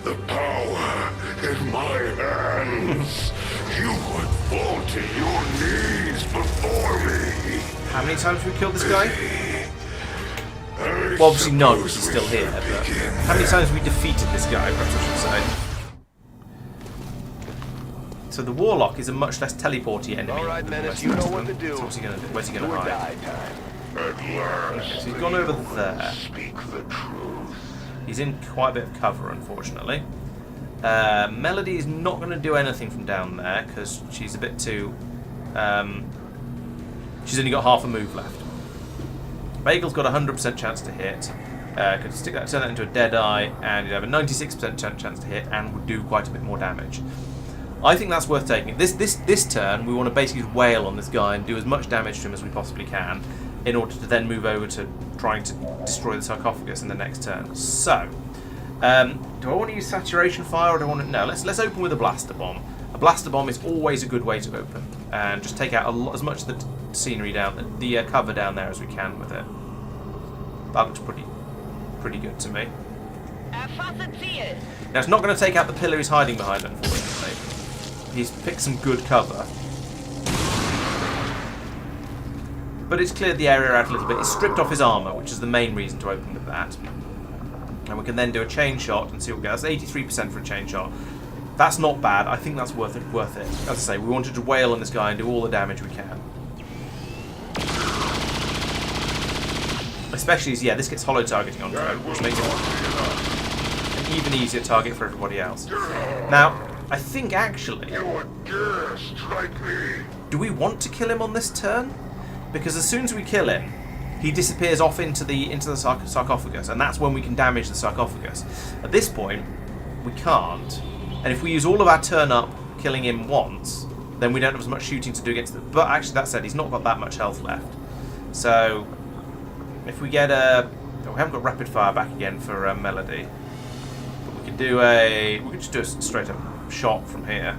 The power in my hands. You would fall to your knees before me. How many times have we killed this guy? Well, obviously none, because he's still here. But how many times have we defeated this guy, perhaps I should say. So the Warlock is a much less teleporty enemy. All right, Menace, you know what to do. So what's he going to do? Where's he going to hide? At last. Okay, so he's gone over there. Speak the truth. He's in quite a bit of cover, unfortunately. Melody is not going to do anything from down there because she's a bit too. She's only got half a move left. Bagel's got a 100% chance to hit. Could turn that into a Deadeye, and you'd have a 96% chance to hit, and would do quite a bit more damage. I think that's worth taking. This turn, we want to basically wail on this guy and do as much damage to him as we possibly can, in order to then move over to trying to destroy the sarcophagus in the next turn. So, do I want to use saturation fire, or do I want to? No, let's open with a blaster bomb. A blaster bomb is always a good way to open, and just take out as much of the scenery down, the cover down there as we can with it. That looks pretty good to me. Now it's not going to take out the pillar he's hiding behind, unfortunately. He's picked some good cover. But it's cleared the area out a little bit. It's stripped off his armour, which is the main reason to open with that. And we can then do a chain shot and see what we get. That's 83% for a chain shot. That's not bad. I think that's worth it. As I say, we wanted to wail on this guy and do all the damage we can. Especially as, this gets hollow targeting onto him, which makes it an even easier target for everybody else. Now, I think actually, do we want to kill him on this turn? Because as soon as we kill him, he disappears off into the sarcophagus, and that's when we can damage the sarcophagus. At this point, we can't. And if we use all of our turn up killing him once, then we don't have as much shooting to do against him. But actually, that said, he's not got that much health left. So, if we get a... Oh, we haven't got rapid fire back again for Melody. But we could do a... We could just do a straight up shot from here.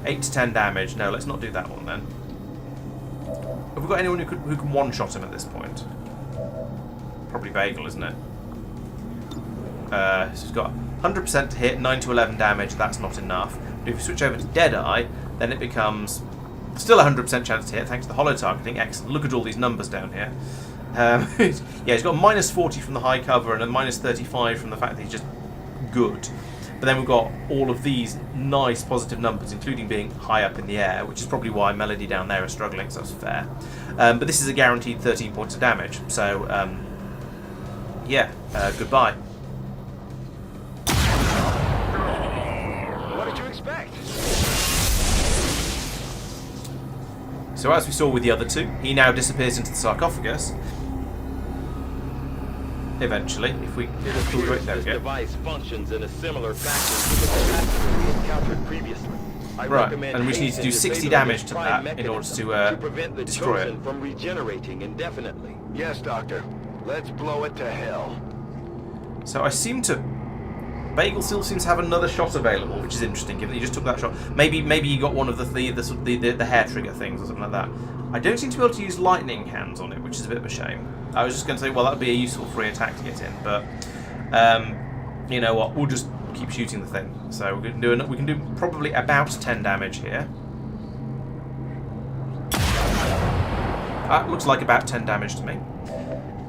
8 to 10 damage. No, let's not do that one then. Have we got anyone who can one-shot him at this point? Probably Bagel, isn't it? So he's got 100% to hit, 9 to 11 damage. That's not enough. But if we switch over to Deadeye, then it becomes still 100% chance to hit, thanks to the hollow targeting. Excellent. Look at all these numbers down here. He's got minus 40 from the high cover and a minus 35 from the fact that he's just good. But then we've got all of these nice positive numbers, including being high up in the air, which is probably why Melody down there is struggling, so that's fair. But this is a guaranteed 13 points of damage, so goodbye. So as we saw with the other two, he now disappears into the sarcophagus. Eventually, if we It appears this device functions in a similar fashion to the disaster we encountered previously. I recommend and we just need to do 60 damage to that in order to prevent the destroy it. from regenerating indefinitely. Yes, Doctor. Let's blow it to hell. So I seem to... Bagel still seems to have another shot available, which is interesting, given that you just took that shot. Maybe you got one of the hair trigger things or something like that. I don't seem to be able to use lightning hands on it, which is a bit of a shame. I was just going to say, well, that would be a useful free attack to get in, but you know what? We'll just keep shooting the thing. So we can do probably about 10 damage here. That looks like about 10 damage to me.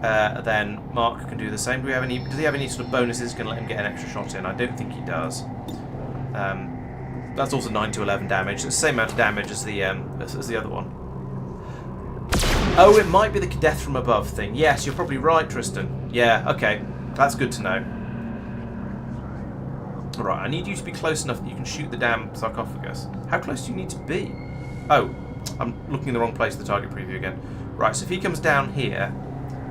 Then Mark can do the same. Does he have any sort of bonuses going to let him get an extra shot in? I don't think he does. That's also 9 to 11 damage. It's the same amount of damage as the other one. Oh, it might be the death from above thing. Yes, you're probably right, Tristan. Yeah, okay. That's good to know. Right, I need you to be close enough that you can shoot the damn sarcophagus. How close do you need to be? Oh, I'm looking in the wrong place, the target preview again. Right, so if he comes down here,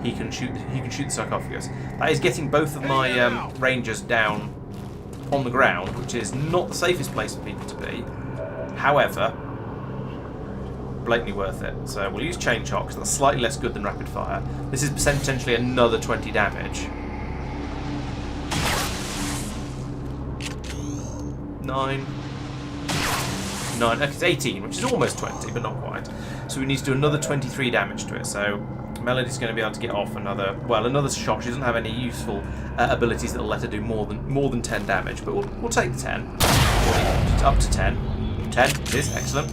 he can shoot the sarcophagus. That is getting both of my rangers down on the ground, which is not the safest place for people to be. However, blatantly worth it. So we'll use chain shot because that's slightly less good than rapid fire. This is potentially another 20 damage. 9. Okay, it's 18, which is almost 20, but not quite. So we need to do another 23 damage to it. So Melody's going to be able to get off another shot. She doesn't have any useful abilities that'll let her do more than 10 damage, but we'll take the 10. Up to 10. 10 it is, excellent.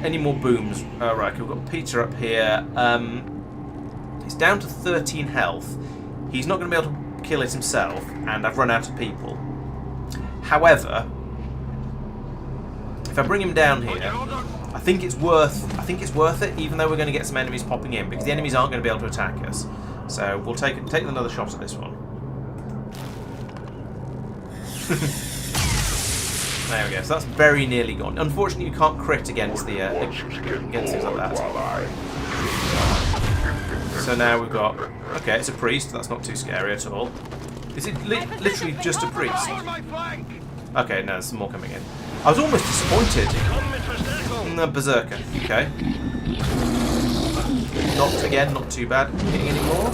Any more booms? Right, we've got Peter up here. He's down to 13 health. He's not going to be able to kill it himself, and I've run out of people. However, if I bring him down here, I think it's worth it, even though we're going to get some enemies popping in, because the enemies aren't going to be able to attack us. So we'll take another shot at this one. There we go. So that's very nearly gone. Unfortunately, you can't crit against things like that. So now we've got... Okay, it's a priest. That's not too scary at all. Is it literally just a priest? Okay, no, there's some more coming in. I was almost disappointed. The berserker. Okay. Not too bad. Hitting any more?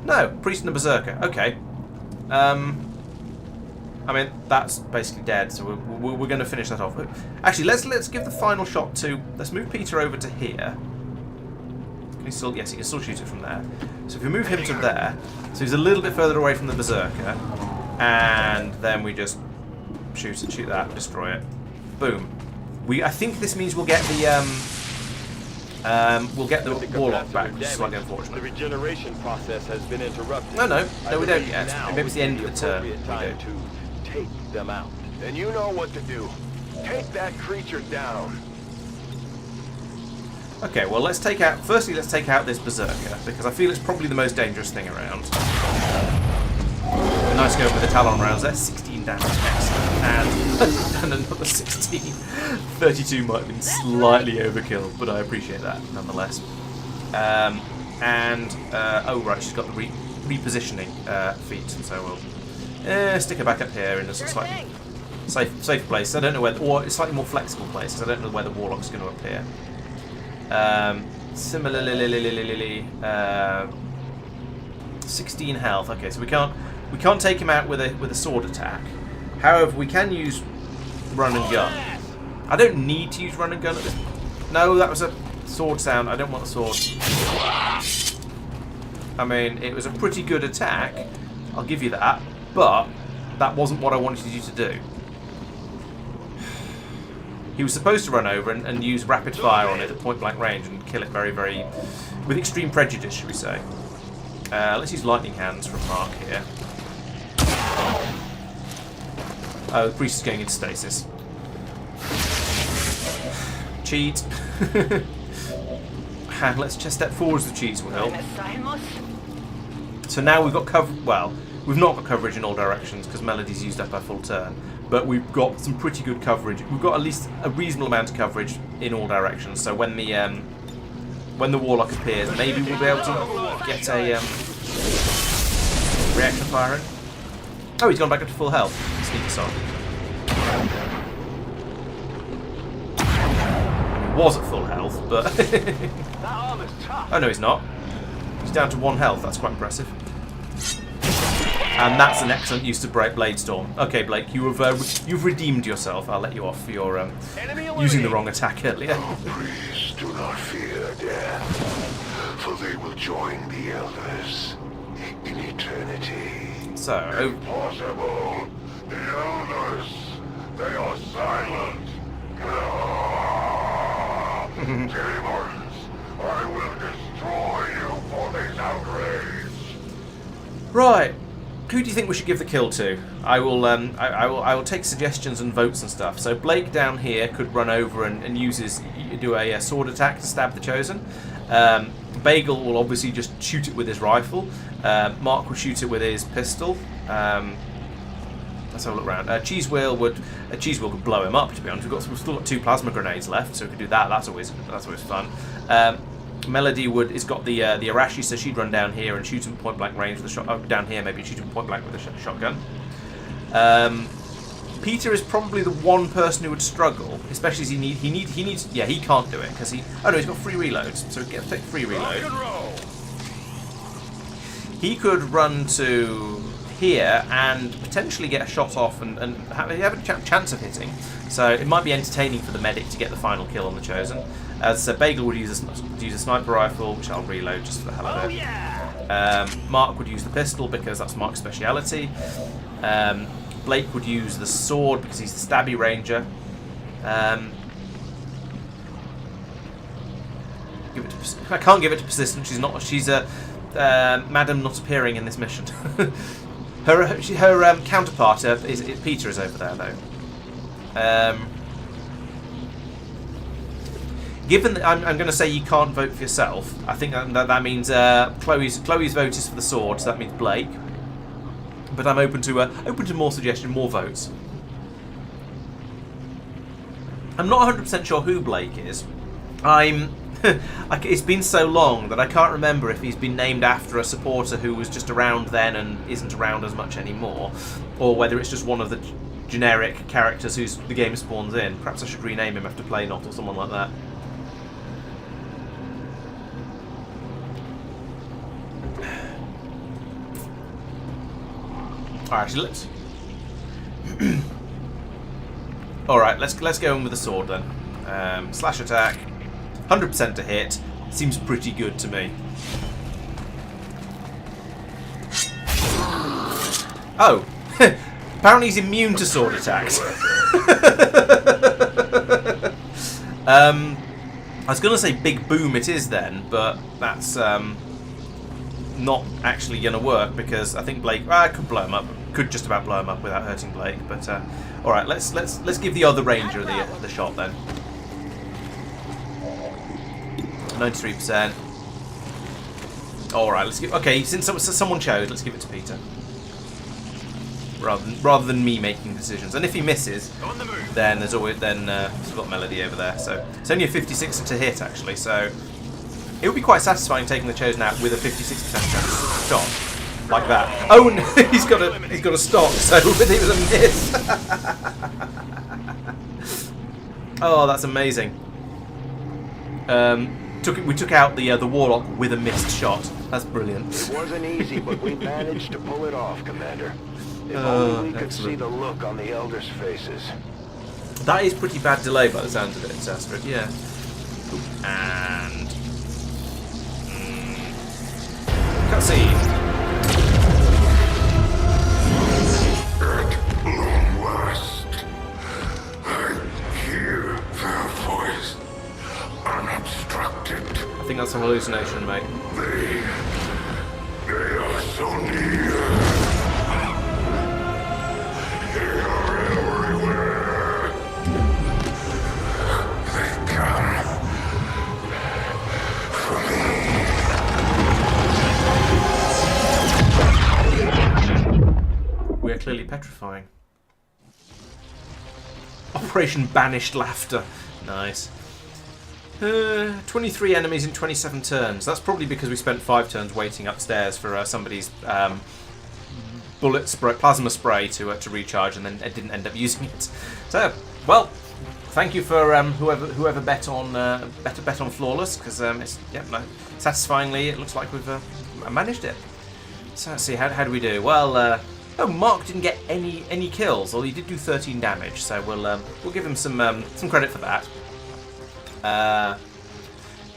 No, priest and a berserker. Okay. I mean, that's basically dead, so we're going to finish that off. Actually, let's give the final shot to... Let's move Peter over to here. Can he still... Yes, he can still shoot it from there. So if we move him to there, so he's a little bit further away from the berserker, and then we just shoot that, destroy it. Boom. I think this means we'll get the warlock back, which is slightly unfortunate. The regeneration process has been interrupted. No, we don't yet. Maybe it's the end of the turn. Time to take them out. Then you know what to do. Take that creature down. Okay, well let's take out this berserker, because I feel it's probably the most dangerous thing around. A nice go with the Talon rounds there. 16 damage, excellent. And another 16. 32 might have been slightly overkill, but I appreciate that nonetheless. Oh right, she's got the repositioning feat, and so we'll stick her back up here in a slightly safe place. I don't know where, or a slightly more flexible place. I don't know where the warlock's going to appear. Similarly, 16 health. Okay, so we can't take him out with a sword attack. However, we can use run and gun. I don't need to use run and gun at this. No, that was a sword sound. I don't want a sword. I mean, it was a pretty good attack. I'll give you that, but that wasn't what I wanted you to do. He was supposed to run over and use rapid fire on it at point blank range and kill it with extreme prejudice, should we say. Let's use lightning hands from Mark here. Oh, the priest is going into stasis. Cheat. And let's just step forwards with cheats will help. So now we've got cover. Well, we've not got coverage in all directions because Melody's used up her full turn. but we've got some pretty good coverage. We've got at least a reasonable amount of coverage in all directions. So when the Warlock appears, maybe we'll be able to get a reactor firing. Oh, he's gone back up to full health. Sneak us on. He was at full health, but oh no, he's not. He's down to 1 health. That's quite impressive. And that's an excellent use of Blade Storm. Okay, Blake, you've redeemed yourself. I'll let you off for your using the wrong attack earlier. Please do not fear death, for they will join the Elders in eternity. So, Impossible! The Elders, they are silent. Demons, I will destroy you for this outrage. right. Who do you think we should give the kill to? I will take suggestions and votes and stuff. So Blake down here could run over and do a sword attack to stab the Chosen. Bagel will obviously just shoot it with his rifle. Mark will shoot it with his pistol. Let's have a look around. Cheese Wheel could blow him up. To be honest, we've still got 2 plasma grenades left, so we could do that. That's always fun. Melody has got the Arashi, so she'd run down here and shoot him point blank range with a shot. Oh, down here maybe shoot him point blank with a shotgun. Peter is probably the one person who would struggle, especially as he needs. Yeah, he can't do it because he's got free reloads, so he gets to take free reload. He could run to here and potentially get a shot off and have a chance of hitting. So it might be entertaining for the medic to get the final kill on the Chosen. As Bagel would use a sniper rifle, which I'll reload just for the hell of it. Mark would use the pistol because that's Mark's speciality. Blake would use the sword because he's the stabby ranger. I can't give it to Persistent. She's a madam not appearing in this mission. her counterpart is Peter is over there though. Given that I'm going to say you can't vote for yourself, I think that means Chloe's vote is for the sword, so that means Blake. But I'm open to more suggestions, more votes. I'm not 100% sure who Blake is. It's been so long that I can't remember if he's been named after a supporter who was just around then and isn't around as much anymore, or whether it's just one of the generic characters who's the game spawns in. Perhaps I should rename him after Playnot or someone like that. Alright, let's. Alright, let's go in with the sword then. Slash attack, 100% to hit. Seems pretty good to me. Oh, apparently he's immune to sword attacks. I was going to say big boom it is then, but that's not actually going to work because I think Blake could blow him up. Could just about blow him up without hurting Blake. But all right, let's give the other ranger the shot then. 93%. All right, let's give. Okay, since someone chose, let's give it to Peter. Rather than me making decisions. And if he misses, then there's always we've got Melody over there. So it's only a 56 to hit actually. So it would be quite satisfying taking the Chosen out with a 56% chance shot. Like that. Oh no, he's got a stock, so it was a miss. Oh, that's amazing. We took out the Warlock with a missed shot. That's brilliant. It wasn't easy, but we managed to pull it off, Commander. If only we could see the look on the Elders' faces. That is pretty bad delay by the sounds of it, Astrid. Yeah. And cutscene. I think that's a hallucination, mate. They are so near. They are everywhere. They come for me. We are clearly petrifying. Operation Banished Laughter. Nice. 23 enemies in 27 turns. That's probably because we spent 5 turns waiting upstairs for somebody's plasma spray to recharge, and then didn't end up using it. So, well, thank you for whoever bet on flawless, because satisfyingly it looks like we've managed it. So let's see, how do we do? Well, Mark didn't get any kills, although he did do 13 damage. So we'll give him some credit for that.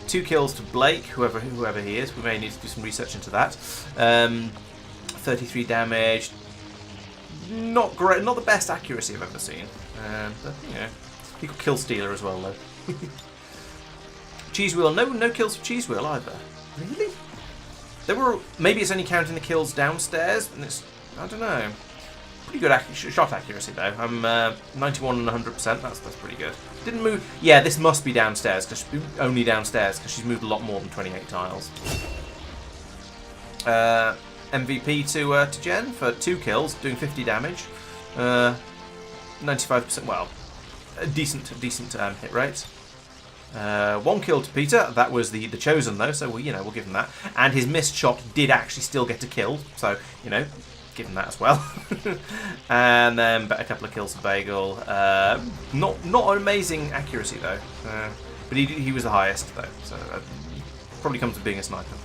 2 kills to Blake, whoever he is. We may need to do some research into that. 33 damage. Not great, not the best accuracy I've ever seen. But you know, he got Kill Stealer as well though. Cheese Wheel, no kills for Cheese Wheel either. Really? There were, maybe it's only counting the kills downstairs, and it's, I don't know. Pretty good shot accuracy though. I'm 91 and 100%. That's pretty good. Didn't move. Yeah, this must be downstairs, only downstairs, because she's moved a lot more than 28 tiles. MVP to Jen for 2 kills, doing 50 damage. 95%. Well, a decent hit rate. 1 kill to Peter. That was the chosen though, so we'll give him that. And his missed shot did actually still get a kill, so give him that as well. And then a couple of kills to Bagel. Not an amazing accuracy though, but he was the highest though, so probably comes with being a sniper.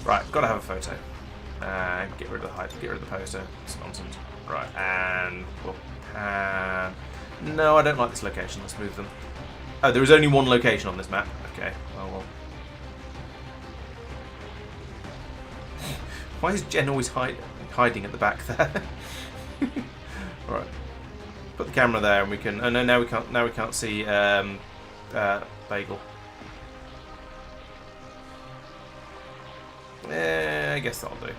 Right, got to have a photo. Get rid of the height. Get rid of the poster. It's nonsense. Right, and no, I don't like this location. Let's move them. Oh, there is only one location on this map. Okay, well. Why is Jen always hiding at the back there? Right, put the camera there, and we can. Oh no, now we can't. Now we can't see Bagel. I guess that'll do.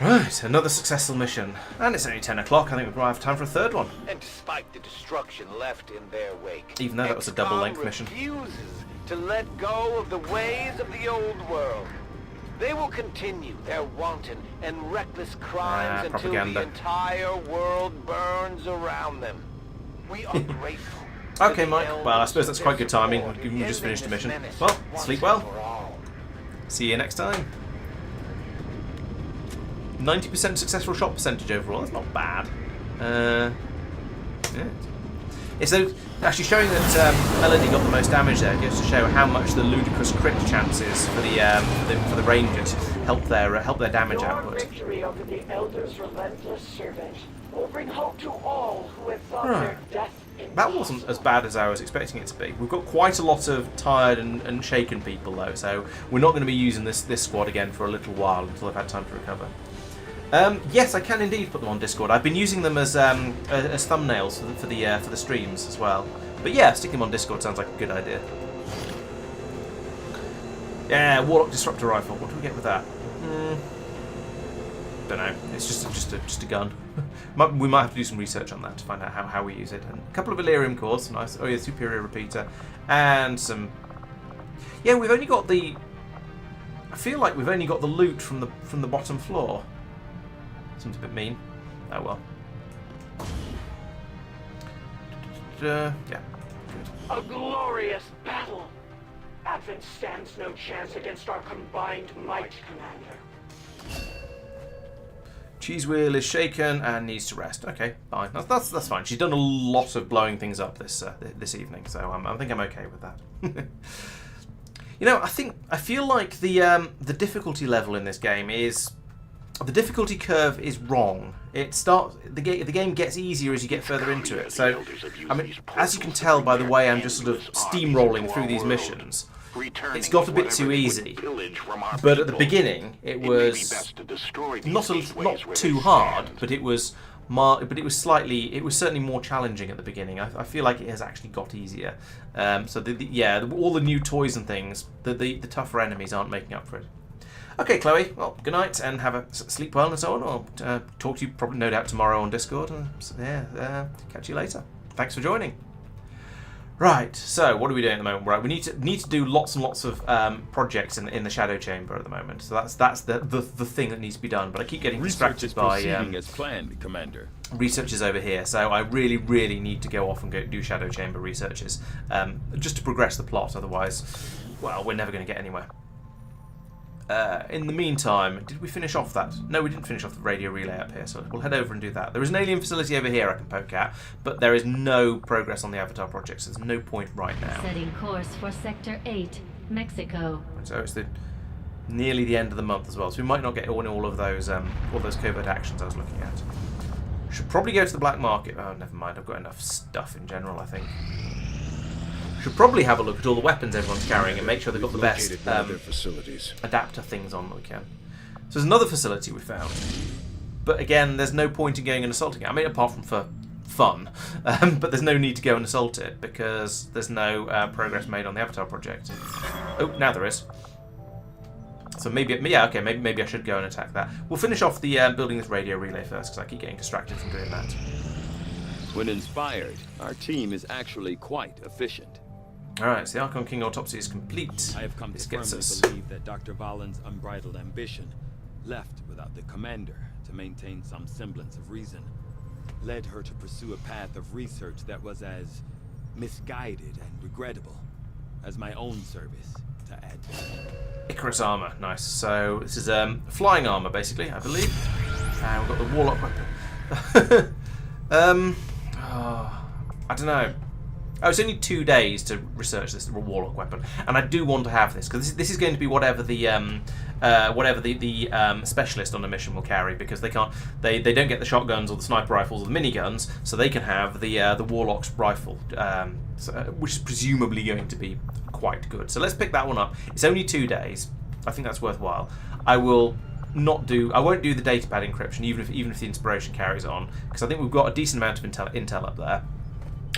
Right, another successful mission. And it's only 10 o'clock, I think we might have time for a third one. And despite the destruction left in their wake, even though that was a double-length mission. refuses to let go of the ways of the old world. They will continue their wanton and reckless crimes until the entire world burns around them. We are grateful. Okay, Mike. Well, I suppose that's quite good timing. You just finished a mission. Well, sleep well. See you next time. 90% successful shot percentage overall. That's not bad. Yeah. It's actually showing that Melody got the most damage there, just to show how much the ludicrous crit chances for the Rangers help their damage output. Victory over the Elder's relentless servant will bring hope to all who have thought their death. That wasn't as bad as I was expecting it to be. We've got quite a lot of tired and shaken people though, so we're not going to be using this squad again for a little while until I've had time to recover. Yes, I can indeed put them on Discord. I've been using them as thumbnails for the streams as well. But yeah, sticking them on Discord sounds like a good idea. Yeah, Warlock Disruptor Rifle. What do we get with that? Don't know. It's just a gun. We might have to do some research on that to find out how we use it. And a couple of Elerium cores, nice. Oh yeah, Superior Repeater, and some. Yeah, we've only got the. I feel like we've only got the loot from the bottom floor. Seems a bit mean. Oh well. Yeah. Good. A glorious battle. Advent stands no chance against our combined might, Commander. Cheese Wheel is shaken and needs to rest. Okay, fine. That's fine. She's done a lot of blowing things up this evening, so I think I'm okay with that. I feel like the difficulty level in this game is. The difficulty curve is wrong. The game gets easier as you get further into it. So, I mean, as you can tell by the way I'm just sort of steamrolling through these missions, it's got a bit too easy. But at the beginning, it was not too hard, but it was certainly more challenging at the beginning. I feel like it has actually got easier. So all the new toys and things, the tougher enemies aren't making up for it. Okay, Chloe, well, good night and have a sleep well and so on. I'll talk to you probably no doubt tomorrow on Discord. And catch you later. Thanks for joining. Right, so what are we doing at the moment? Right, we need to do lots and lots of projects in the shadow chamber at the moment. So that's the thing that needs to be done. But I keep getting distracted by as planned, Commander. Researchers over here. So I really need to go off and go do shadow chamber researches just to progress the plot. Otherwise, well, we're never going to get anywhere. In the meantime, did we finish off that? No, we didn't finish off the radio relay up here, so we'll head over and do that. There is an alien facility over here I can poke at, but there is no progress on the Avatar project, so there's no point right now. Setting course for Sector 8, Mexico. So it's nearly the end of the month as well, so we might not get all of those covert actions I was looking at. Should probably go to the black market. Oh, never mind, I've got enough stuff in general, I think. Should probably have a look at all the weapons everyone's carrying and make sure they've got the best adapter things on that we can. So there's another facility we found, but again, there's no point in going and assaulting it. I mean, apart from for fun, but there's no need to go and assault it because there's no progress made on the Avatar project. Oh, now there is. So maybe I should go and attack that. We'll finish off the building this radio relay first because I keep getting distracted from doing that. When inspired, our team is actually quite efficient. Alright, so the Archon King autopsy is complete. I have come to firmly believe that Dr. Valen's unbridled ambition, left without the commander to maintain some semblance of reason, led her to pursue a path of research that was as misguided and regrettable as my own service to add to it. Icarus armor, nice. So this is flying armor, basically, I believe. And we've got the Warlock weapon. I don't know. Oh, it's only 2 days to research this Warlock weapon, and I do want to have this because this is going to be whatever the specialist on a mission will carry, because they don't get the shotguns or the sniper rifles or the miniguns, so they can have the Warlock's rifle, which is presumably going to be quite good. So let's pick that one up. It's only 2 days. I think that's worthwhile. I won't do the datapad encryption even if the inspiration carries on, because I think we've got a decent amount of intel up there.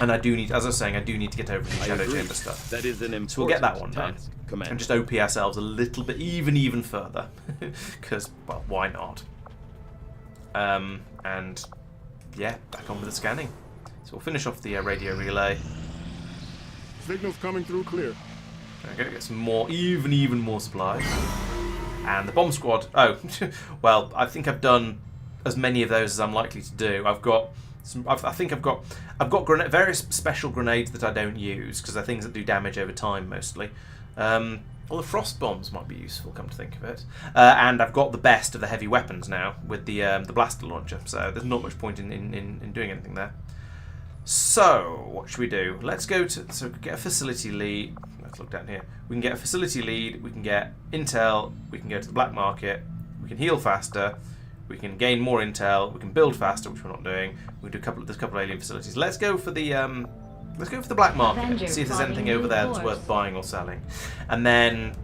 And I do need, as I was saying, I do need to get over the Shadow Chamber stuff. That is an important so we'll get that one done. Commander. And just OP ourselves a little bit, even further. Because, well, why not? And, yeah, back on with the scanning. So we'll finish off the radio relay. Signals coming through clear. Okay, get some more, even more supplies. And the bomb squad. Oh, well, I think I've done as many of those as I'm likely to do. I've got various special grenades that I don't use because they're things that do damage over time mostly. Well, the frost bombs might be useful, come to think of it. And I've got the best of the heavy weapons now with the blaster launcher, so there's not much point in doing anything there. So what should we do? Let's go to get a facility lead. Let's look down here. We can get a facility lead. We can get intel. We can go to the black market. We can heal faster. We can gain more intel. We can build faster, which we're not doing. We do there's a couple of alien facilities. Let's go for the black market. See if there's anything over there that's worth buying or selling. And then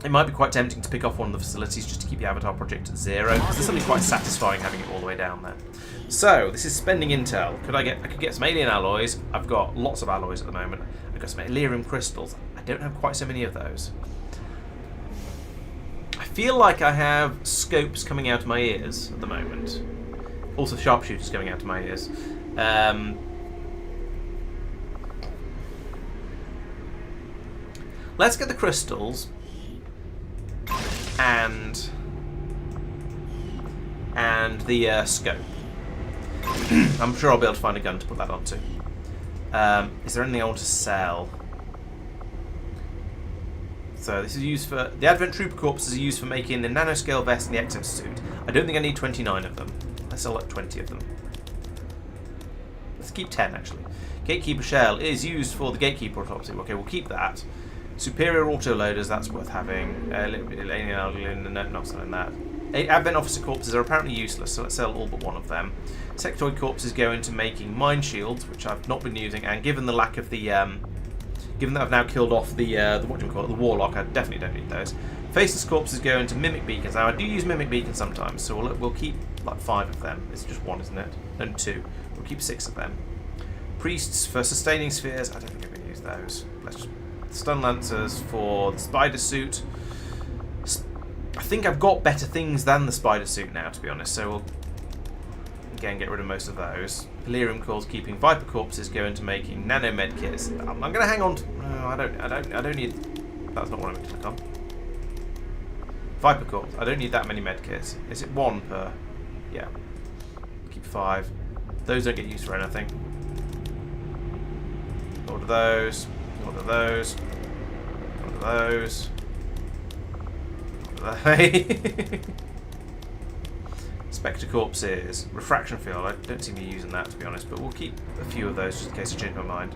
it might be quite tempting to pick off one of the facilities just to keep the Avatar project at 0. Because there's something quite satisfying having it all the way down there. So this is spending intel. I could get some alien alloys. I've got lots of alloys at the moment. I've got some Elerium crystals. I don't have quite so many of those. I feel like I have scopes coming out of my ears at the moment. Also sharpshooters coming out of my ears. Let's get the crystals and the scope. I'm sure I'll be able to find a gun to put that onto. Is there anything I want to sell? So this is used for... The Advent Trooper corpses are used for making the nanoscale vest and the exosuit. I don't think I need 29 of them. Let's sell like 20 of them. Let's keep 10 actually. Gatekeeper shell is used for the Gatekeeper autopsy. Okay, we'll keep that. Superior autoloaders, that's worth having. Not selling that. Advent Officer corpses are apparently useless, so let's sell all but one of them. Sectoid corpses go into making mine shields, which I've not been using, and given the lack of the... given that I've now killed off the the Warlock, I definitely don't need those. Faceless corpses go into Mimic Beacons. Now, I do use Mimic Beacons sometimes, so we'll keep like 5 of them. It's just 1, isn't it? No, 2. We'll keep 6 of them. Priests for sustaining spheres. I don't think I'm going to use those. Let's just... Stun Lancers for the Spider Suit. I think I've got better things than the Spider Suit now, to be honest, so we'll again get rid of most of those. Delirium cores keeping Viper corpses go into making nano med kits. I'm going to hang on to... No, I don't need... That's not what I'm going to click on. Viper corps. I don't need that many med kits. Is it 1 per? Yeah. Keep 5. Those don't get used for anything. Order those. Order those. Order those. Order those. Spectre corpses. Refraction field. I don't seem to be using that, to be honest, but we'll keep a few of those just in case I change my mind.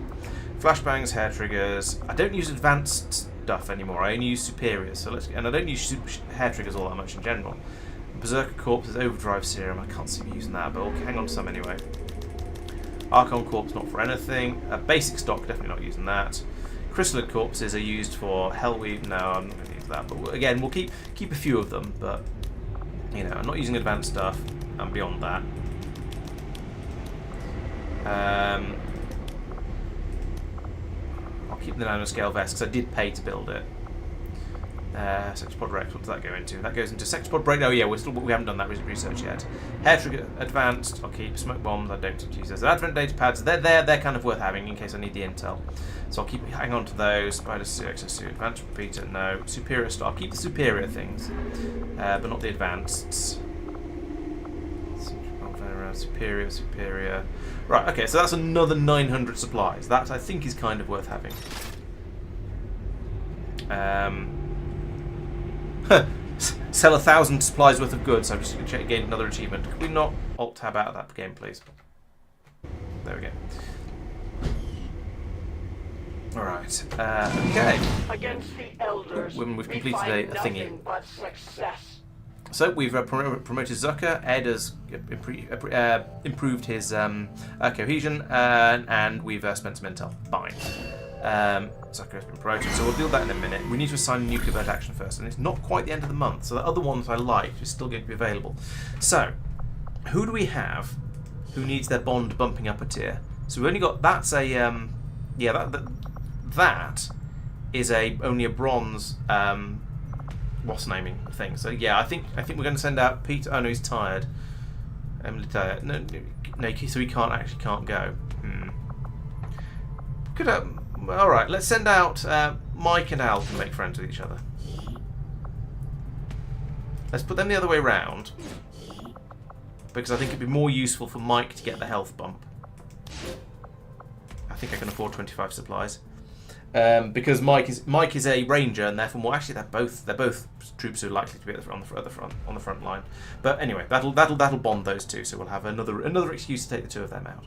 Flashbangs, hair triggers. I don't use advanced stuff anymore. I only use superiors. And I don't use hair triggers all that much in general. Berserker corpses, overdrive serum. I can't see me using that, but we'll hang on to some anyway. Archon corpse, not for anything. Basic stock, definitely not using that. Chrysalid corpses are used for Hellweave. No, I'm not going to use that. But again, we'll keep a few of them, but you know, I'm not using advanced stuff. And beyond that. I'll keep the nanoscale vest because I did pay to build it. Sexpod Rex, what does that go into? That goes into Sexpod Break. Oh yeah, we haven't done that research yet. Hair Trigger Advanced, I'll keep. Smoke Bombs, I don't use those. Advent Data Pads, they're kind of worth having in case I need the intel. So I'll hang on to those. Spider Suit, Exosuit, Advanced Repeater, no. Superior Star, I'll keep the superior things, but not the advanced. Superior. Right, okay, so that's another 900 supplies. That I think is kind of worth having. Sell 1,000 supplies worth of goods. I'm just going to gain another achievement. Could we not alt-tab out of that game, please? There we go. Alright, okay. Against the elders, We've completed a thingy. But success. So we've promoted Zucker. Ed has improved his cohesion, and we've spent some intel. Fine. Zucker has been promoted, so we'll deal with that in a minute. We need to assign a nuclear bird action first, and it's not quite the end of the month, so the other one that I liked is still going to be available. So, who do we have who needs their bond bumping up a tier? So we've only got, that's a, yeah, that is only a bronze, what's naming thing. So yeah, I think we're going to send out Peter. Oh no, he's tired. Emily tired. No, so he can't go. Could all right. Let's send out Mike and Al to make friends with each other. Let's put them the other way round because I think it'd be more useful for Mike to get the health bump. I think I can afford 25 supplies. Because Mike is a ranger, and therefore, well, actually, they're both troops who are likely to be on the front line. But anyway, that'll bond those two, so we'll have another excuse to take the two of them out.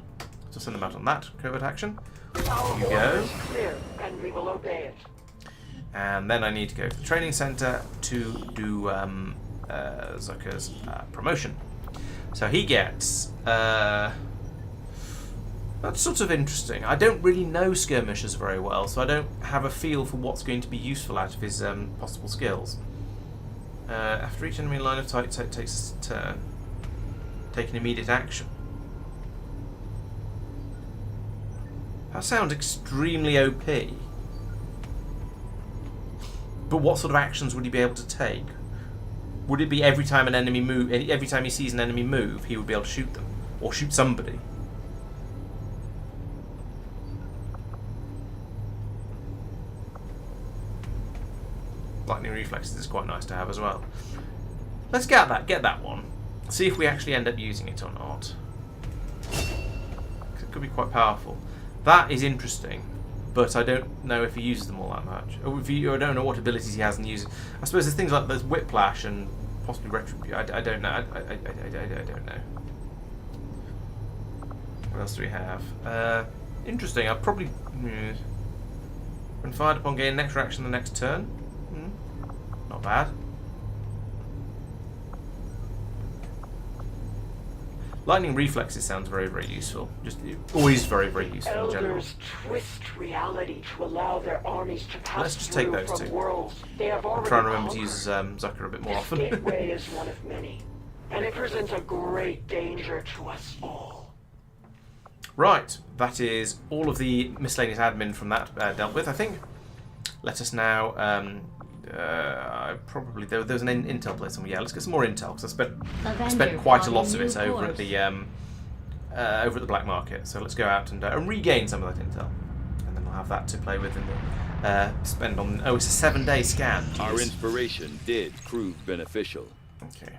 So send them out on that covert action. You go. Clear, and we will obey it. And then I need to go to the training center to do Zucker's promotion. So he gets. That's sort of interesting. I don't really know skirmishers very well, so I don't have a feel for what's going to be useful out of his possible skills. After each enemy line of sight takes a turn, take an immediate action. That sounds extremely OP. But what sort of actions would he be able to take? Would it be every time an enemy move, every time he sees an enemy move, he would be able to shoot them or shoot somebody? Lightning reflexes is quite nice to have as well. Let's get that one. See if we actually end up using it or not. It could be quite powerful. That is interesting, but I don't know if he uses them all that much. Or I don't know what abilities he has and uses. I suppose there's things like there's whiplash and possibly retribute. I don't know. I don't know. What else do we have? Interesting. I'll probably when fired upon, gain next reaction the next turn. Not bad. Lightning reflexes sounds very, very useful. Just always very, very useful in general. Elders twist reality to allow their armies to pass Let's just take those from two. worlds they have I'm already trying to remember to conquered. use Zucker a bit more This often. gateway is one of many, and it presents a great danger to us all. Right, that is all of the miscellaneous admin from that dealt with, I think. Let us now. Probably there was an intel place somewhere. Yeah, let's get some more intel because I spent quite a lot of it over at the over at the black market. So let's go out and regain some of that intel, and then we'll have that to play with in the spend on. Oh, it's a 7-day scan. Jeez. Our inspiration did prove beneficial. Okay.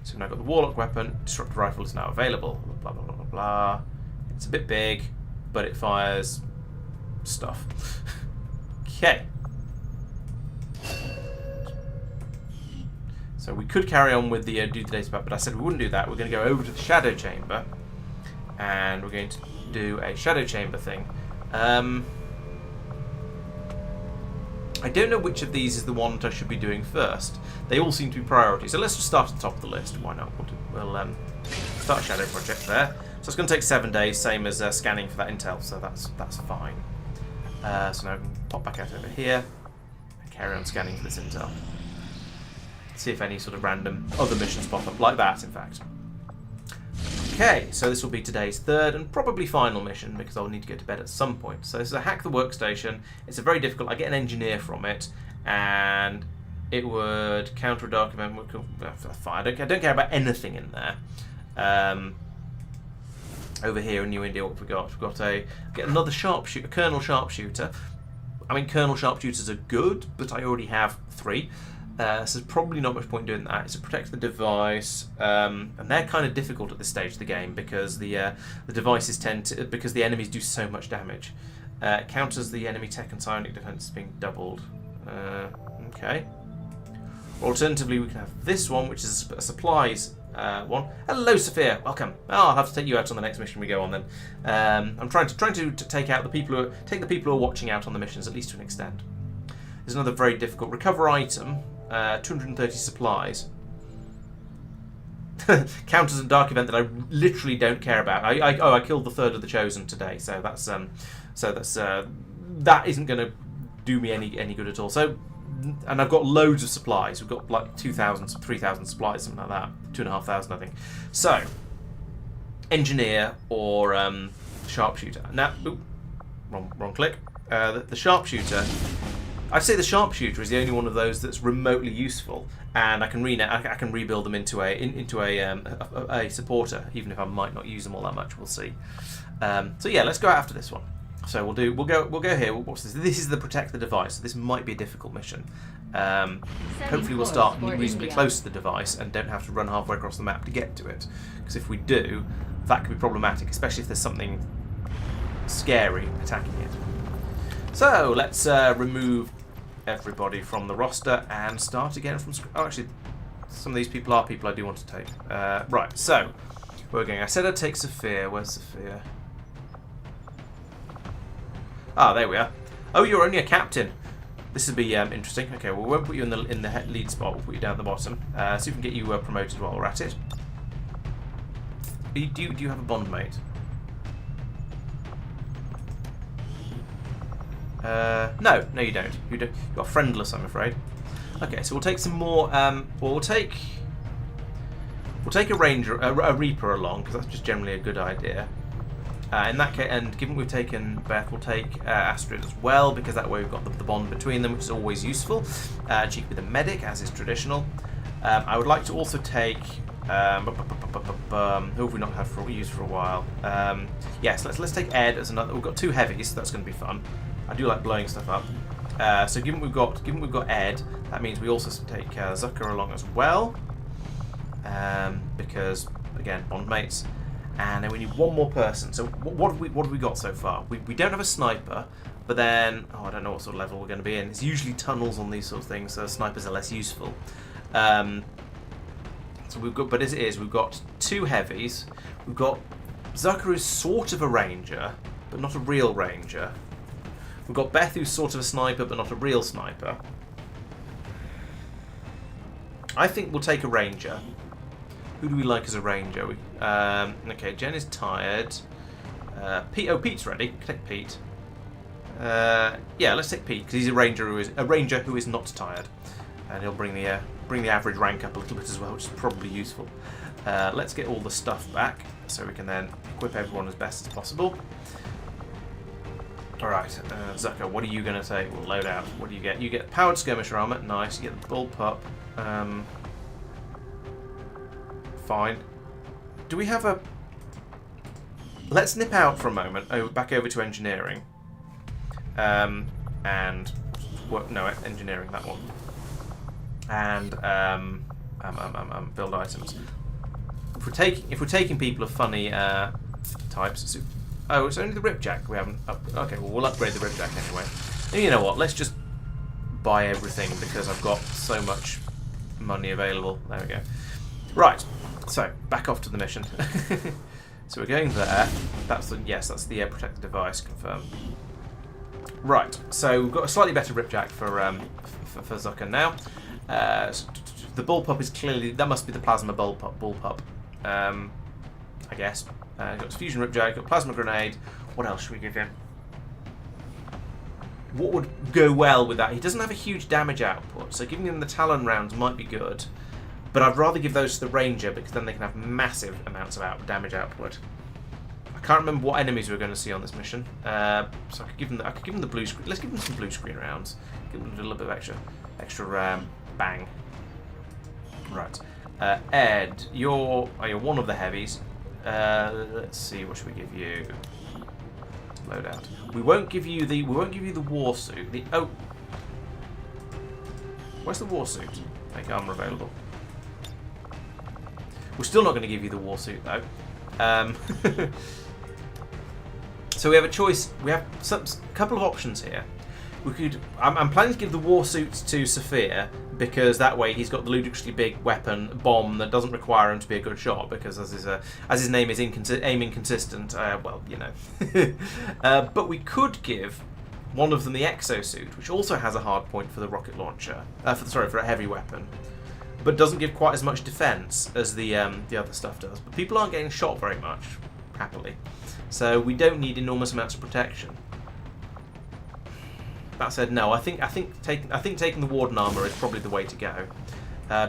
So now I've got the Warlock weapon. Disruptor rifle is now available. Blah blah blah blah blah. It's a bit big, but it fires stuff. Okay. So we could carry on with the do the data pack, but I said we wouldn't do that. We're going to go over to the Shadow Chamber, and we're going to do a Shadow Chamber thing. I don't know which of these is the one that I should be doing first. They all seem to be priorities. So let's just start at the top of the list. Why not? We'll start a Shadow project there. So it's going to take 7 days, same as scanning for that intel. So that's fine. So now we can pop back out over here and carry on scanning for this intel. See if any sort of random other missions pop up, like that, in fact. Okay, so this will be today's third and probably final mission, because I'll need to go to bed at some point. So this is a hack the workstation. It's a very difficult. I get an engineer from it, and it would counter a dark event. Fine. I don't care about anything in there. Over here in New India, what have we got? We've got get another sharpshooter, Colonel Sharpshooter. I mean, Colonel Sharpshooters are good, but I already have 3. So there's probably not much point doing that. It's to protect the device, and they're kind of difficult at this stage of the game because the devices because the enemies do so much damage. It counters the enemy tech and psionic defense being doubled. Okay. Alternatively, we can have this one, which is a supplies one. Hello, Sophia. Welcome. Oh, I'll have to take you out on the next mission we go on then. I'm trying to take out the people who are watching out on the missions, at least to an extent. There's another very difficult recover item. 230 supplies. Counters a dark event that I literally don't care about. I killed the third of the chosen today, so that isn't going to do me any good at all. So, and I've got loads of supplies. We've got like 2,000, 3,000 supplies, something like that. 2,500, I think. So, engineer or sharpshooter. Now, wrong click. The sharpshooter. I'd say the sharpshooter is the only one of those that's remotely useful, and I can rebuild them into a supporter, even if I might not use them all that much. We'll see. So yeah, let's go after this one. So we'll go here. What's this? This is the protect the device. So this might be a difficult mission. Hopefully we'll start reasonably close to the device and don't have to run halfway across the map to get to it. Because if we do, that could be problematic, especially if there's something scary attacking it. So let's remove everybody from the roster and start again from scratch. Oh, actually, some of these people are people I do want to take. Right, so we're going. I said I'd take Sophia. Where's Sophia? Ah, there we are. Oh, you're only a captain. This would be interesting. Okay, well, we won't put you in the lead spot. We'll put you down at the bottom. See if we can get you promoted while we're at it. Do you have a bond mate? No, you don't. You're friendless, I'm afraid. Okay, so we'll take some more. We'll take a ranger, a reaper along, because that's just generally a good idea. In that case, and given we've taken Beth, we'll take Astrid as well, because that way we've got the bond between them, which is always useful. She could be the medic, as is traditional. I would like to also take. Who have we not had used for a while? Yes, let's take Ed as another. We've got 2 heavies, so that's going to be fun. I do like blowing stuff up. So given we've got Ed, that means we also take Zucker along as well, because again, bond mates. And then we need one more person. So what have we got so far? We don't have a sniper, but then I don't know what sort of level we're going to be in. It's usually tunnels on these sort of things, so snipers are less useful. So we've got, but as it is, we've got 2 heavies. We've got Zucker is sort of a ranger, but not a real ranger. We've got Beth, who's sort of a sniper, but not a real sniper. I think we'll take a ranger. Who do we like as a ranger? Okay, Jen is tired. Pete's ready. Take Pete. Yeah, let's take Pete because he's a ranger who is not tired, and he'll bring the average rank up a little bit as well, which is probably useful. Let's get all the stuff back so we can then equip everyone as best as possible. Alright, Zucker, what are you going to take? We'll load out. What do you get? You get powered skirmisher armor. Nice. You get the bullpup. Fine. Do we have a... let's nip out for a moment, back over to engineering. Engineering, that one. And build items. If we're taking people of funny types, oh, it's only the Ripjack we haven't. Okay, well we'll upgrade the Ripjack anyway. And you know what? Let's just buy everything because I've got so much money available. There we go. Right. So back off to the mission. So we're going there. That's the protect the device. Confirm. Right. So we've got a slightly better Ripjack for Zucker now. The bullpup is clearly, that must be the plasma bullpup. I guess. Got fusion Ripjack, got plasma grenade. What else should we give him? What would go well with that? He doesn't have a huge damage output, so giving him the Talon rounds might be good. But I'd rather give those to the Ranger because then they can have massive amounts of damage output. I can't remember what enemies we're going to see on this mission, so I could give them the blue screen. Let's give them some blue screen rounds. Give them a little bit of extra bang. Right, Ed, you're one of the heavies. Let's see, what should we give you? Loadout. We won't give you the war suit. Where's the war suit? Make armor available. We're still not going to give you the war suit though. So we have a choice. We have a couple of options here. We could. I'm planning to give the war suit to Sophia because that way he's got the ludicrously big weapon bomb that doesn't require him to be a good shot because as his name is aim inconsistent. Well, you know. But we could give one of them the exosuit, which also has a hard point for the rocket launcher. For a heavy weapon, but doesn't give quite as much defense as the other stuff does. But people aren't getting shot very much, happily, so we don't need enormous amounts of protection. That said, no, I think taking the Warden armor is probably the way to go.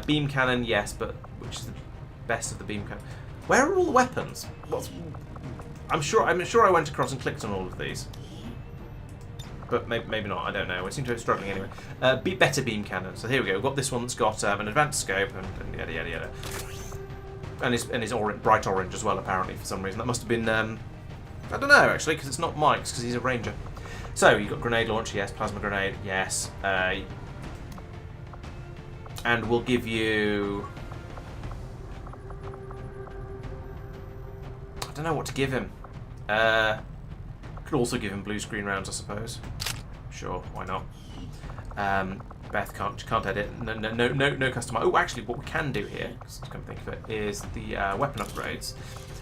Beam cannon, yes, but which is the best of the beam cannon? Where are all the weapons? I'm sure I went across and clicked on all of these, but maybe not. I don't know. We seem to be struggling anyway. Better beam cannon. So here we go. We've got this one that's got an advanced scope and yada yada yada, and is bright orange as well. Apparently, for some reason, that must have been I don't know actually, because it's not Mike's because he's a ranger. So you've got grenade launcher, yes. Plasma grenade, yes. And we'll give you. I don't know what to give him. Could also give him blue screen rounds, I suppose. Sure, why not? Beth can't edit. No custom. Oh, actually, what we can do here, just come think of it, is the weapon upgrades.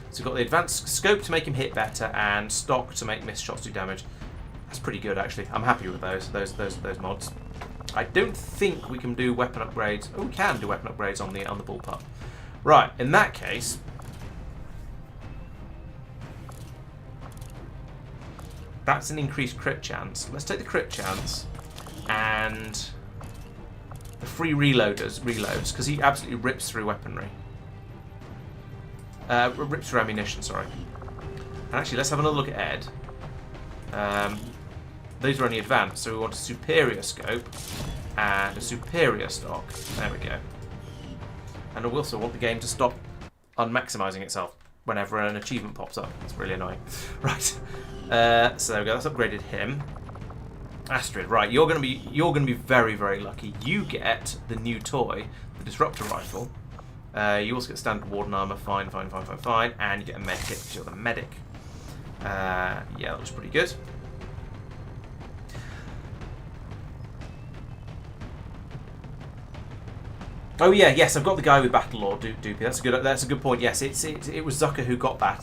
So we've got the advanced scope to make him hit better, and stock to make missed shots do damage. That's pretty good, actually. I'm happy with those mods. I don't think we can do weapon upgrades. Oh, we can do weapon upgrades on the bullpup. Right. In that case. That's an increased crit chance. Let's take the crit chance and the free reloads, because he absolutely rips through weaponry. Rips through ammunition, sorry. And actually, let's have another look at Ed. Those are only advanced, so we want a superior scope and a superior stock. There we go. And we also want the game to stop unmaximising itself whenever an achievement pops up. It's really annoying. Right. So there we go. That's upgraded him. Astrid, right? You're gonna be very, very lucky. You get the new toy, the disruptor rifle. You also get standard warden armor. Fine. And you get a med kit because you're the medic. Yeah, that looks pretty good. Oh yeah, yes, I've got the guy with Battle Lord Doopy. That's a good point. Yes, it was Zucker who got that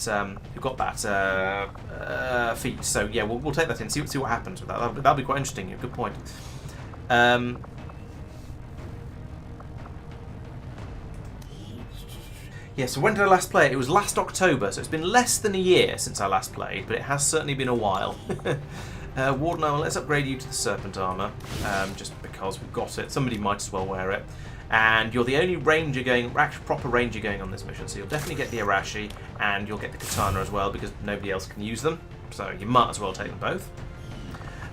feat. So yeah, we'll take that in. See what happens with that. That'll be quite interesting. Good point. Yeah. So when did I last play it? It was last October. So it's been less than a year since I last played, but it has certainly been a while. Warden armor. Let's upgrade you to the Serpent armor, just because we've got it. Somebody might as well wear it. And you're the only ranger proper ranger going on this mission, so you'll definitely get the Arashi, and you'll get the Katana as well, because nobody else can use them, so you might as well take them both.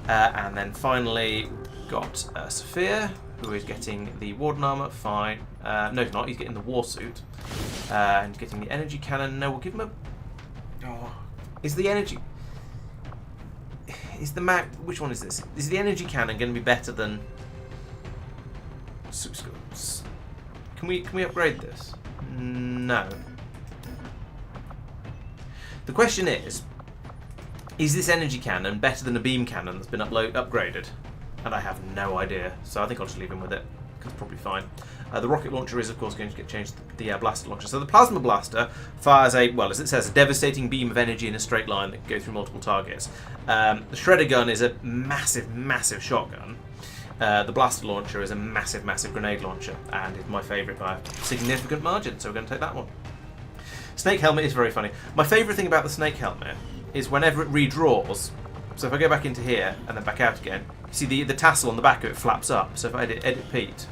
And then finally, got Sophia, who is getting the Warden armor, fine. No, he's not, he's getting the War suit. And getting the energy cannon. No, we'll give him a... Oh, Is the energy... Is the mag... Which one is this? Is the energy cannon going to be better than... Can we upgrade this? No. The question is this energy cannon better than a beam cannon that's been upgraded? And I have no idea, so I think I'll just leave him with it, because it's probably fine. The rocket launcher is, of course, going to get changed to the blaster launcher. So the plasma blaster fires a, well, as it says, a devastating beam of energy in a straight line that can go through multiple targets. The shredder gun is a massive, massive shotgun. The blaster launcher is a massive, massive grenade launcher, and is my favourite by a significant margin, so we're going to take that one. Snake helmet is very funny. My favourite thing about the snake helmet is whenever it redraws, so if I go back into here and then back out again, you see the tassel on the back of it flaps up. So if I edit Pete,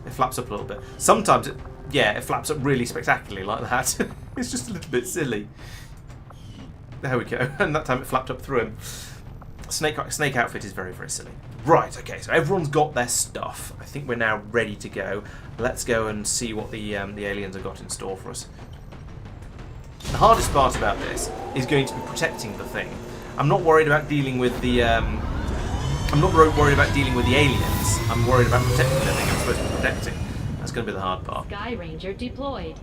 it flaps up a little bit. Sometimes it flaps up really spectacularly like that. It's just a little bit silly. There we go. And that time it flapped up through him. Snake outfit is very, very silly. Right, okay, so everyone's got their stuff. I think we're now ready to go. Let's go and see what the aliens have got in store for us. The hardest part about this is going to be protecting the thing. I'm not worried about dealing with the aliens. I'm worried about protecting the thing I'm supposed to be protecting. That's going to be the hard part. Sky Ranger deployed.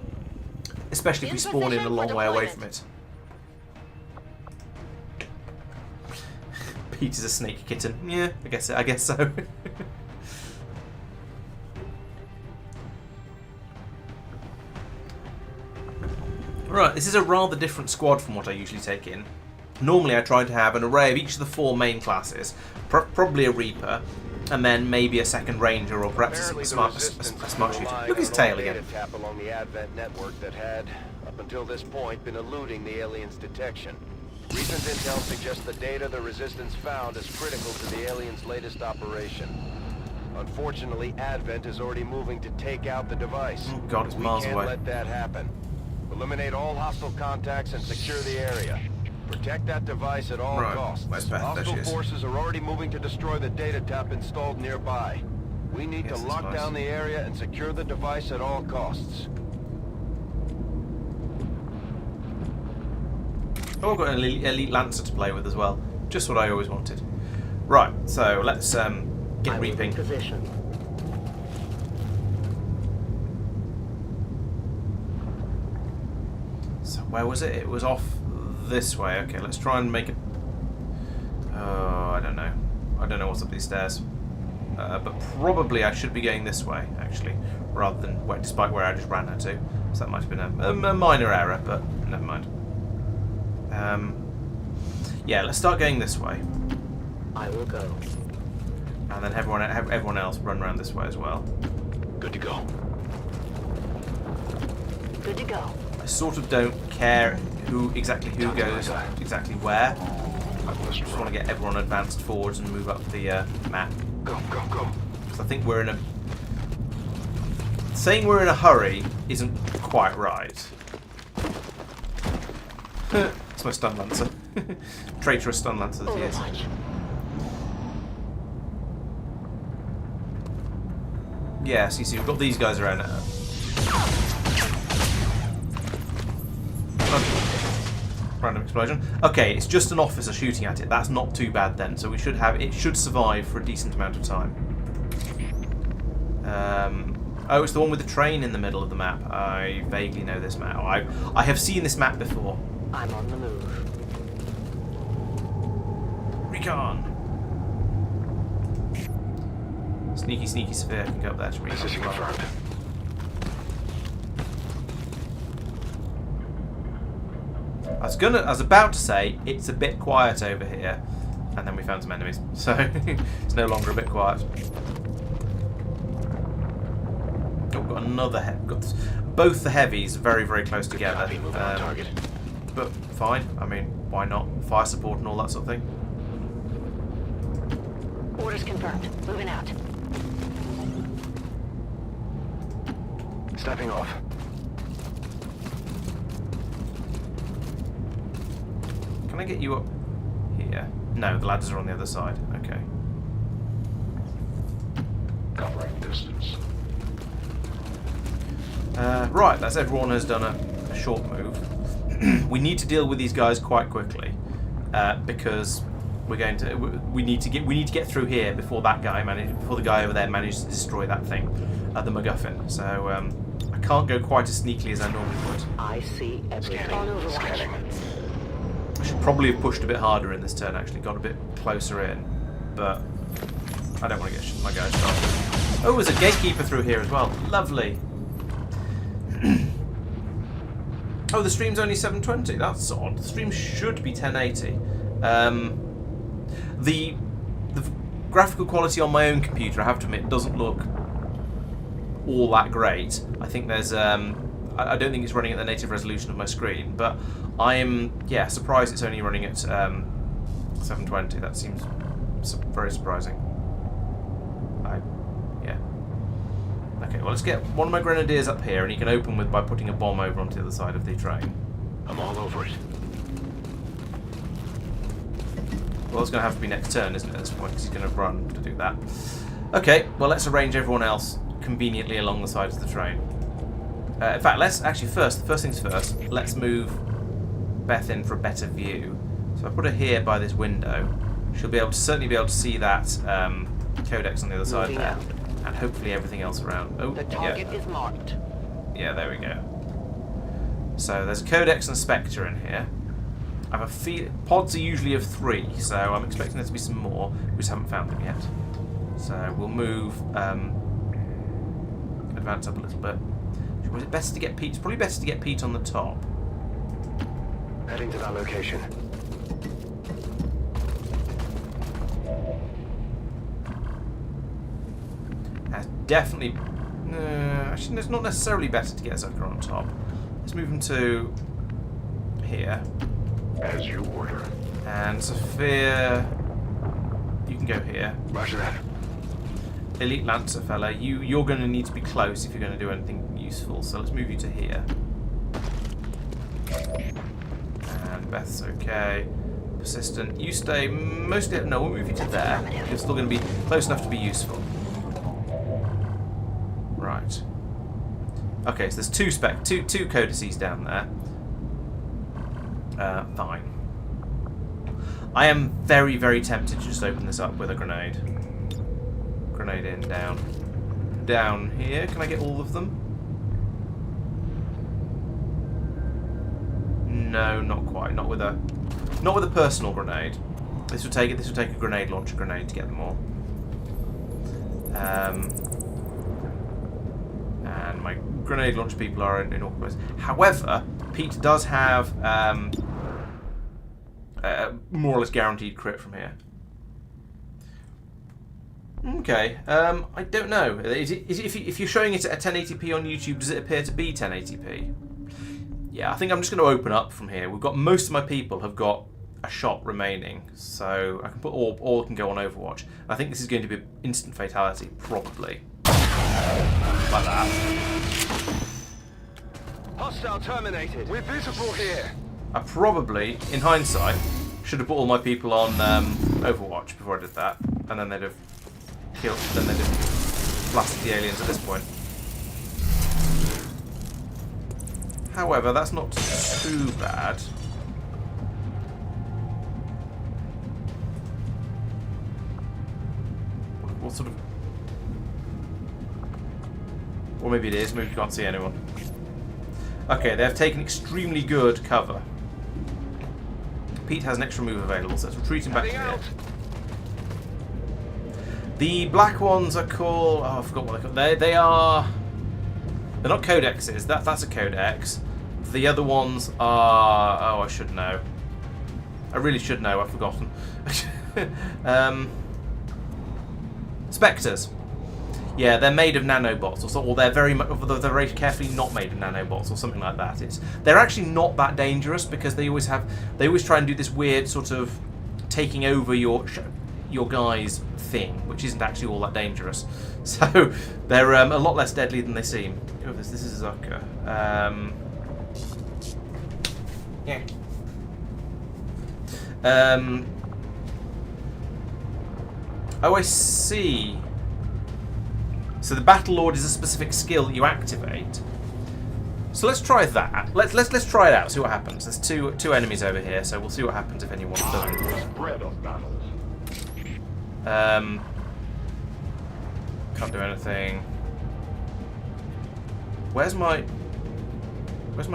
Especially if we spawn in a long way away from it. Pete is a snake kitten. Yeah, I guess so. Right, this is a rather different squad from what I usually take in. Normally I try to have an array of each of the 4 main classes, probably a Reaper, and then maybe a second Ranger or perhaps a smart shooter. Look at his tail again. Tap along the Advent network that had, up until this point, been eluding the aliens' detection. Recent intel suggests the data the Resistance found is critical to the aliens' latest operation. Unfortunately, Advent is already moving to take out the device. Oh God, it's miles away. We can't let that happen. Eliminate all hostile contacts and secure the area. Protect that device at all costs. Hostile forces are already moving to destroy the data tap installed nearby. We need to lock down the area and secure the device at all costs. Oh, I've got an elite Lancer to play with as well. Just what I always wanted. Right, so let's get reaping. So where was it? It was off this way. Okay, let's try and make it. Oh, I don't know. I don't know what's up these stairs. But probably I should be going this way, actually, rather than despite where I just ran her to. So that might have been a minor error, but never mind. Yeah, let's start going this way. I will go. And then everyone else run around this way as well. Good to go. Good to go. I sort of don't care who goes exactly where. I just want to get everyone advanced forwards and move up the map. Go, go, go. Because I think we're in a... Saying we're in a hurry isn't quite right. It's my stun lancer. Traitorous stun lancer that he is. Yeah, so you see, we've got these guys around now. Random explosion. Okay, it's just an officer shooting at it. That's not too bad then. So it should survive for a decent amount of time. Oh, it's the one with the train in the middle of the map. I vaguely know this map. I have seen this map before. I'm on the move. Recon. Sneaky, sneaky Sphere can go up there to recon. Position confirmed. I was about to say it's a bit quiet over here, and then we found some enemies, so it's no longer a bit quiet. Oh, got another got both the heavies very, very close together. But fine. I mean, why not? Fire support and all that sort of thing. Orders confirmed. Moving out. Stepping off. Can I get you up here? No, the ladders are on the other side. Okay. Covering distance. Right, that's everyone has done a short move. we need to deal with these guys quite quickly because we need to get through here before the guy over there manages to destroy that thing, the MacGuffin. So I can't go quite as sneakily as I normally would. I see everything. On Overwatch. I should probably have pushed a bit harder in this turn. Actually, got a bit closer in, but I don't want to get my guys started. Oh, there's a gatekeeper through here as well. Lovely. Oh, the stream's only 720. That's odd. The stream should be 1080. The graphical quality on my own computer, I have to admit, doesn't look all that great. I think there's I don't think it's running at the native resolution of my screen, but I'm surprised it's only running at 720. That seems very surprising. Okay, well, let's get one of my grenadiers up here, and he can open by putting a bomb over onto the other side of the train. I'm all over it. Well, it's going to have to be next turn, isn't it, at this point, because he's going to run to do that. Okay, well, let's arrange everyone else conveniently along the sides of the train. In fact, let's actually first things first, let's move Beth in for a better view. So I put her here by this window. She'll certainly be able to see that codex on the other side there. Out. And hopefully everything else around. Oh, The target is marked. Yeah, there we go. So there's a Codex and a Spectre in here. I have a feel pods are usually of 3, so I'm expecting there to be some more. We just haven't found them yet. So we'll move, advance up a little bit. Was it best to get Pete? It's probably best to get Pete on the top. Heading to that location. That's definitely. Actually, it's not necessarily better to get Zucker on top. Let's move him to here. As you order. And Sophia, you can go here. Roger that. Elite Lancer fella, you're going to need to be close if you're going to do anything useful. So let's move you to here. And Beth's okay. Persistent, you stay mostly. No, we'll move you to there. You're still going to be close enough to be useful. Right. Okay, so there's two codices down there. Fine. I am very, very tempted to just open this up with a grenade. Grenade in, down. Down here. Can I get all of them? No, not quite. Not with a personal grenade. This would take a grenade launcher grenade to get them all. And my grenade launcher people are in awkward places. However, Pete does have more or less guaranteed crit from here. Okay, I don't know. If you're showing it at 1080p on YouTube, does it appear to be 1080p? Yeah, I think I'm just going to open up from here. We've got most of my people have got a shot remaining, so I can put all can go on Overwatch. I think this is going to be instant fatality, probably. Like that. Hostile terminated. We're visible here. I probably, in hindsight, should have put all my people on Overwatch before I did that, and then they'd have killed. Then they'd have blasted the aliens at this point. However, that's not too bad. What sort of? Or maybe it is. Maybe you can't see anyone. Okay, they have taken extremely good cover. Pete has an extra move available, so let's retreat him back to here. The black ones are called... Oh, I forgot what they're called. They are... They're not codexes. That's a codex. The other ones are... Oh, I should know. I really should know. I've forgotten. Spectres. Yeah, they're made of nanobots, or they're very carefully not made of nanobots, or something like that. They're actually not that dangerous because they always try and do this weird sort of taking over your guy's thing, which isn't actually all that dangerous. So they're a lot less deadly than they seem. Oh, this is Zucker. Yeah. Oh, I see. So the Battle Lord is a specific skill that you activate. So let's try that. Let's try it out. See what happens. There's two enemies over here, so we'll see what happens if anyone doesn't. Spread of battles. Can't do anything. Where's my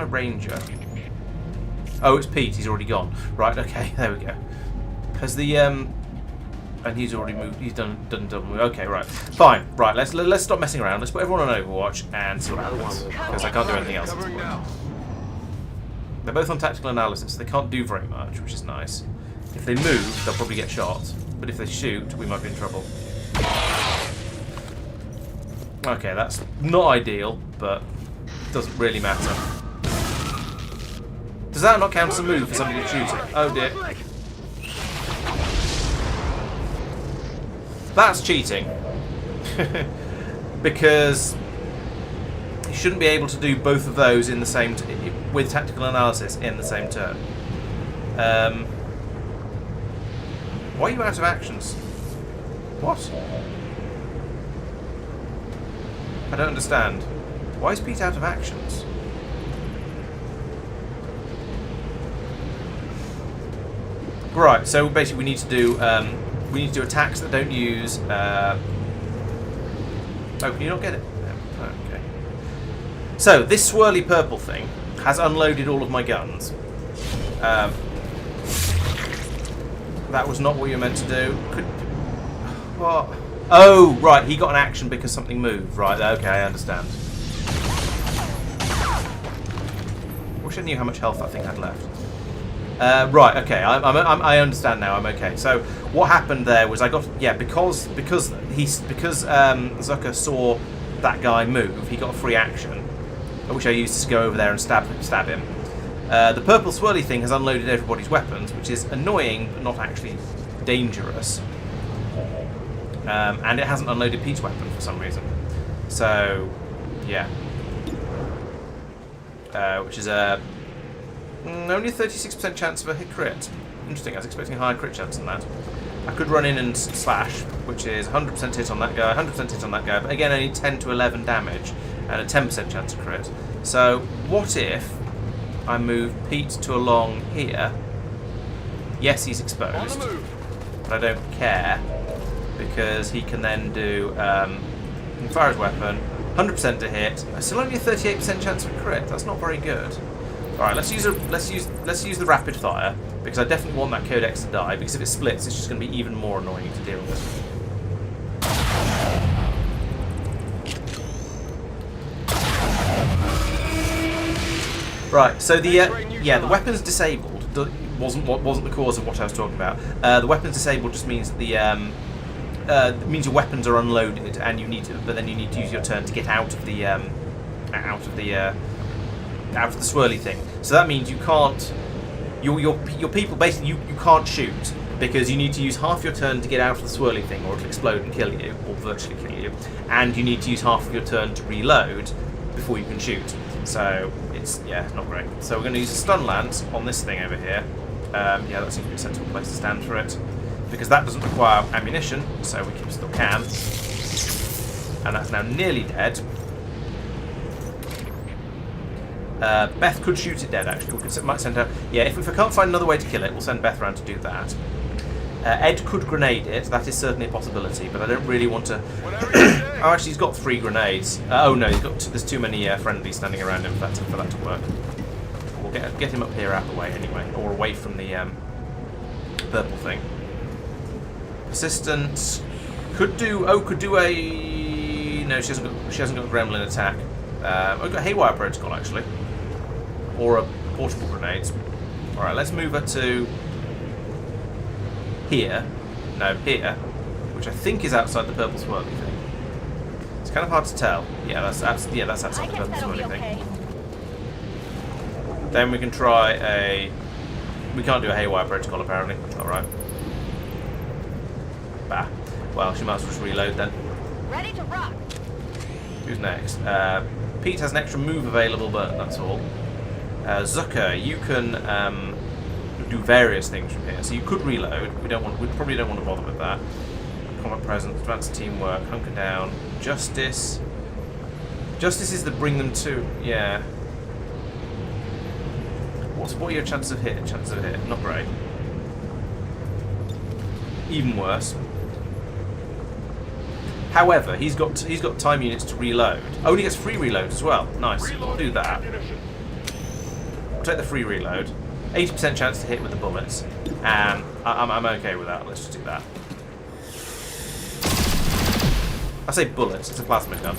ranger? Oh, it's Pete. He's already gone. Right. Okay. There we go. Has the and he's already moved. He's done double move. Okay. Right. Fine. Right. Let's stop messing around. Let's put everyone on Overwatch and see what happens, because I can't do anything else. They're both on tactical analysis. They can't do very much, which is nice. If they move, they'll probably get shot. But if they shoot, we might be in trouble. Okay, that's not ideal, but doesn't really matter. Does that not count as a move for somebody shooting? Oh dear. That's cheating. Because you shouldn't be able to do both of those in the same with tactical analysis in the same turn. Why are you out of actions? What? I don't understand. Why is Pete out of actions? Right. So basically, we need to do attacks that don't use. Oh, can you not get it? No. Okay. So this swirly purple thing has unloaded all of my guns. That was not what you were meant to do. What? Oh, right. He got an action because something moved. Right. Okay, I understand. Wish I knew how much health that thing had left. Right. Okay. I understand now. I'm okay. So what happened there was I got because Zucker saw that guy move, he got a free action, which I used to go over there and stab him. The purple swirly thing has unloaded everybody's weapons, which is annoying but not actually dangerous. And it hasn't unloaded Pete's weapon for some reason. So, yeah. Which is only a 36% chance of a hit crit. Interesting, I was expecting a higher crit chance than that. I could run in and slash, which is 100% hit on that guy, 100% hit on that guy, but again only 10 to 11 damage and a 10% chance of crit. So, what if I move Pete to along here? Yes, he's exposed, but I don't care, because he can then do fire his weapon, 100% to hit. Still only a 38% chance of a crit. That's not very good. All right, let's use the rapid fire, because I definitely want that codex to die. Because if it splits, it's just going to be even more annoying to deal with. Right, so the weapon's disabled. Wasn't the cause of what I was talking about. The weapon's disabled just means that it means your weapons are unloaded, and but then you need to use your turn to get out of the swirly thing. So that means you can't. Your people basically you can't shoot, because you need to use half your turn to get out of the swirly thing, or it'll explode and kill you, or virtually kill you, and you need to use half of your turn to reload before you can shoot. So it's not great. So we're going to use a stun lance on this thing over here. That seems to be a sensible place to stand for it, because that doesn't require ammunition, so we still can. And that's now nearly dead. Beth could shoot it dead, actually. Might send her. Yeah, if we can't find another way to kill it, we'll send Beth around to do that. Ed could grenade it. That is certainly a possibility, but I don't really want to. Oh, actually, he's got 3 grenades. Oh no, there's too many friendlies standing around him for that to work. We'll get him up here out of the way anyway, or away from the purple thing. Persistence could do a. No, she hasn't got gremlin attack. I've got haywire protocol actually, or a portable grenades. All right, let's move her to here. No, here, which I think is outside the purple swirly thing. It's kind of hard to tell. Yeah, that's outside the purple swirly thing. Then we can try a. We can't do a haywire protocol apparently. All right. Bah. Well, she might as well just reload then. Ready to rock. Who's next? Pete has an extra move available, but that's all. Zucker, you can do various things from here. So you could reload. We probably don't want to bother with that. Combat presence, advanced teamwork, hunker down, justice. Justice is the bring them to. Yeah. What are your chances of hit? Not great. Even worse. However, he's got time units to reload. Oh, and he gets free reload as well. Nice. We'll do that. We'll take the free reload. 80% chance to hit with the bullets, and I'm okay with that. Let's just do that. I say bullets. It's a plasma gun.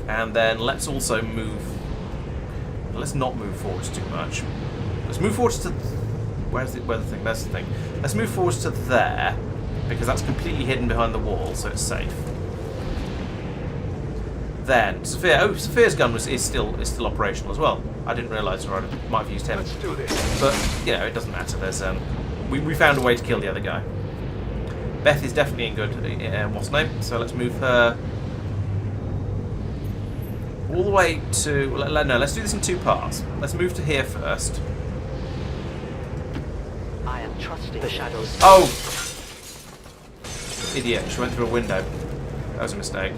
And then let's also move. Let's not move forwards too much. Let's move forwards to. Where's the thing? There's the thing. Let's move forwards to there, because that's completely hidden behind the wall, so it's safe. Then Sophia. Oh, Sophia's gun is still operational as well. I didn't realise, or I might have used him. Let's do this. But you know, it doesn't matter. There's we found a way to kill the other guy. Beth is definitely in good. What's her name? So let's move her all the way to. No, let's do this in 2 parts. Let's move to here first. I am trusting the shadows. Oh! Idiot, she went through a window. That was a mistake.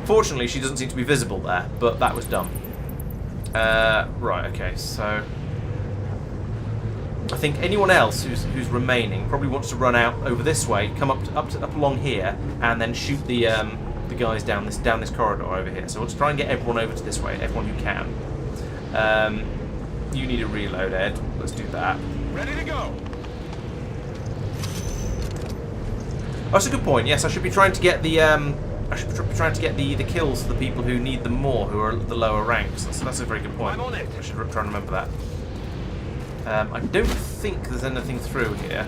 Fortunately, she doesn't seem to be visible there, but that was dumb. Right, okay, so I think anyone else who's remaining probably wants to run out over this way, come up along here, and then shoot the guys down this corridor over here. So let's try and get everyone over to this way, everyone who can. You need a reload, Ed. Let's do that. Ready to go. Oh, that's a good point. Yes, I should be trying to get the the kills for the people who need them more, who are the lower ranks. That's a very good point. I'm on it. I should try and remember that. I don't think there's anything through here.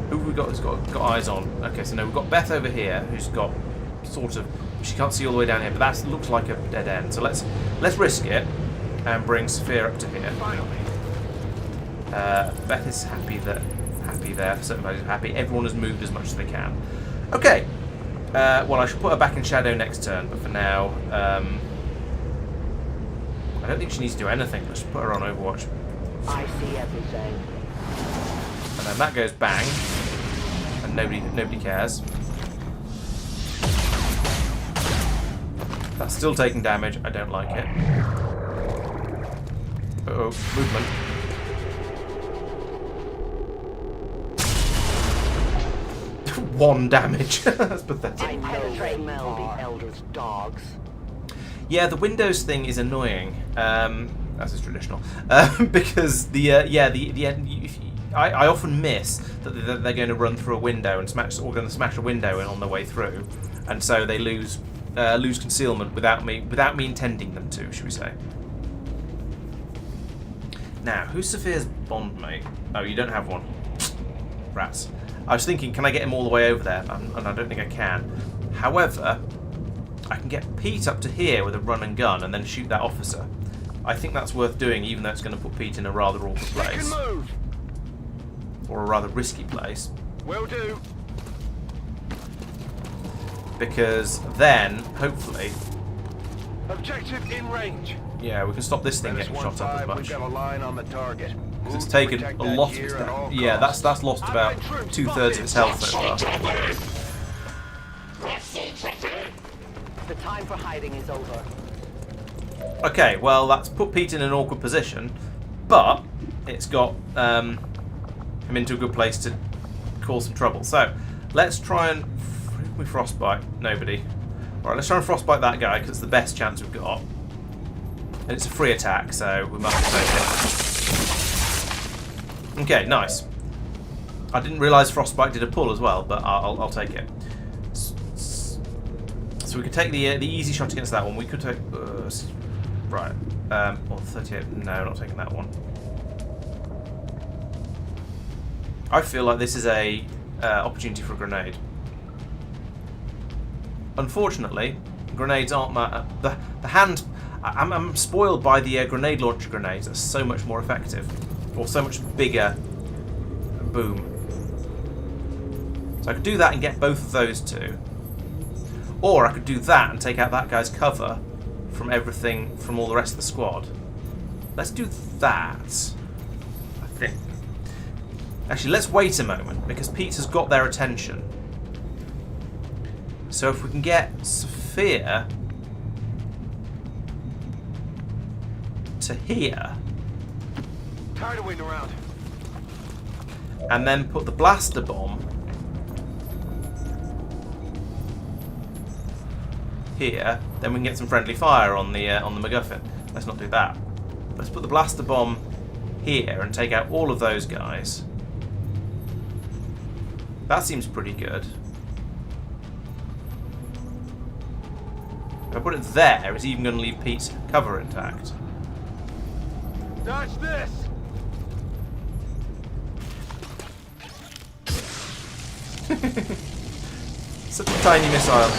Who have we got who's got eyes on? Okay, so no, we've got Beth over here, who's got sort of. She can't see all the way down here, but that looks like a dead end. So let's risk it and bring Sophia up to here. Finally. Beth is happy there. Certain values are happy. Everyone has moved as much as they can. Okay. Well, I should put her back in shadow next turn, but for now, I don't think she needs to do anything. Let's put her on Overwatch. I see everything. And then that goes bang, and nobody cares. That's still taking damage. I don't like it. Uh-oh, movement. One damage. That's pathetic. I know they smell the Elder's dogs. Yeah, the Windows thing is annoying. As is traditional, because I often miss that they're going to run through a window and smash a window in on their way through, and so they lose concealment without me intending them to, should we say? Now, who's Sophia's bond mate? Oh, you don't have one. Rats. I was thinking, can I get him all the way over there? And I don't think I can. However, I can get Pete up to here with a run and gun and then shoot that officer. I think that's worth doing, even though it's going to put Pete in a rather awkward place. Move. Or a rather risky place. Will do. Because then, hopefully... Objective in range. Yeah, we can stop this thing getting shot up as much. We've got a line on the target. Because it's taken a lot of its damage. Yeah, that's lost about 2/3 of its health so far. The time for hiding is over. Okay, well that's put Pete in an awkward position, but it's got him into a good place to cause some trouble. So let's try and we frostbite. Nobody. All right, let's try and frostbite that guy because it's the best chance we've got, and it's a free attack, so we must take it. Okay, nice. I didn't realise frostbite did a pull as well, but I'll take it. So we could take the easy shot against that one. We could take right. Or 38. No, not taking that one. I feel like this is a opportunity for a grenade. Unfortunately, grenades aren't that. The hand. I'm spoiled by the grenade launcher grenades. That's so much more effective, or so much bigger. Boom. So I could do that and get both of those two. Or I could do that and take out that guy's cover from everything, from all the rest of the squad. Let's do that, I think. Actually, let's wait a moment, because Pete has got their attention. So if we can get Sophia... to here. Tired of waiting around. And then put the blaster bomb here, then we can get some friendly fire on the MacGuffin. Let's not do that. Let's put the blaster bomb here and take out all of those guys. That seems pretty good. If I put it there, it's even going to leave Pete's cover intact. Dodge this! Such a tiny missile.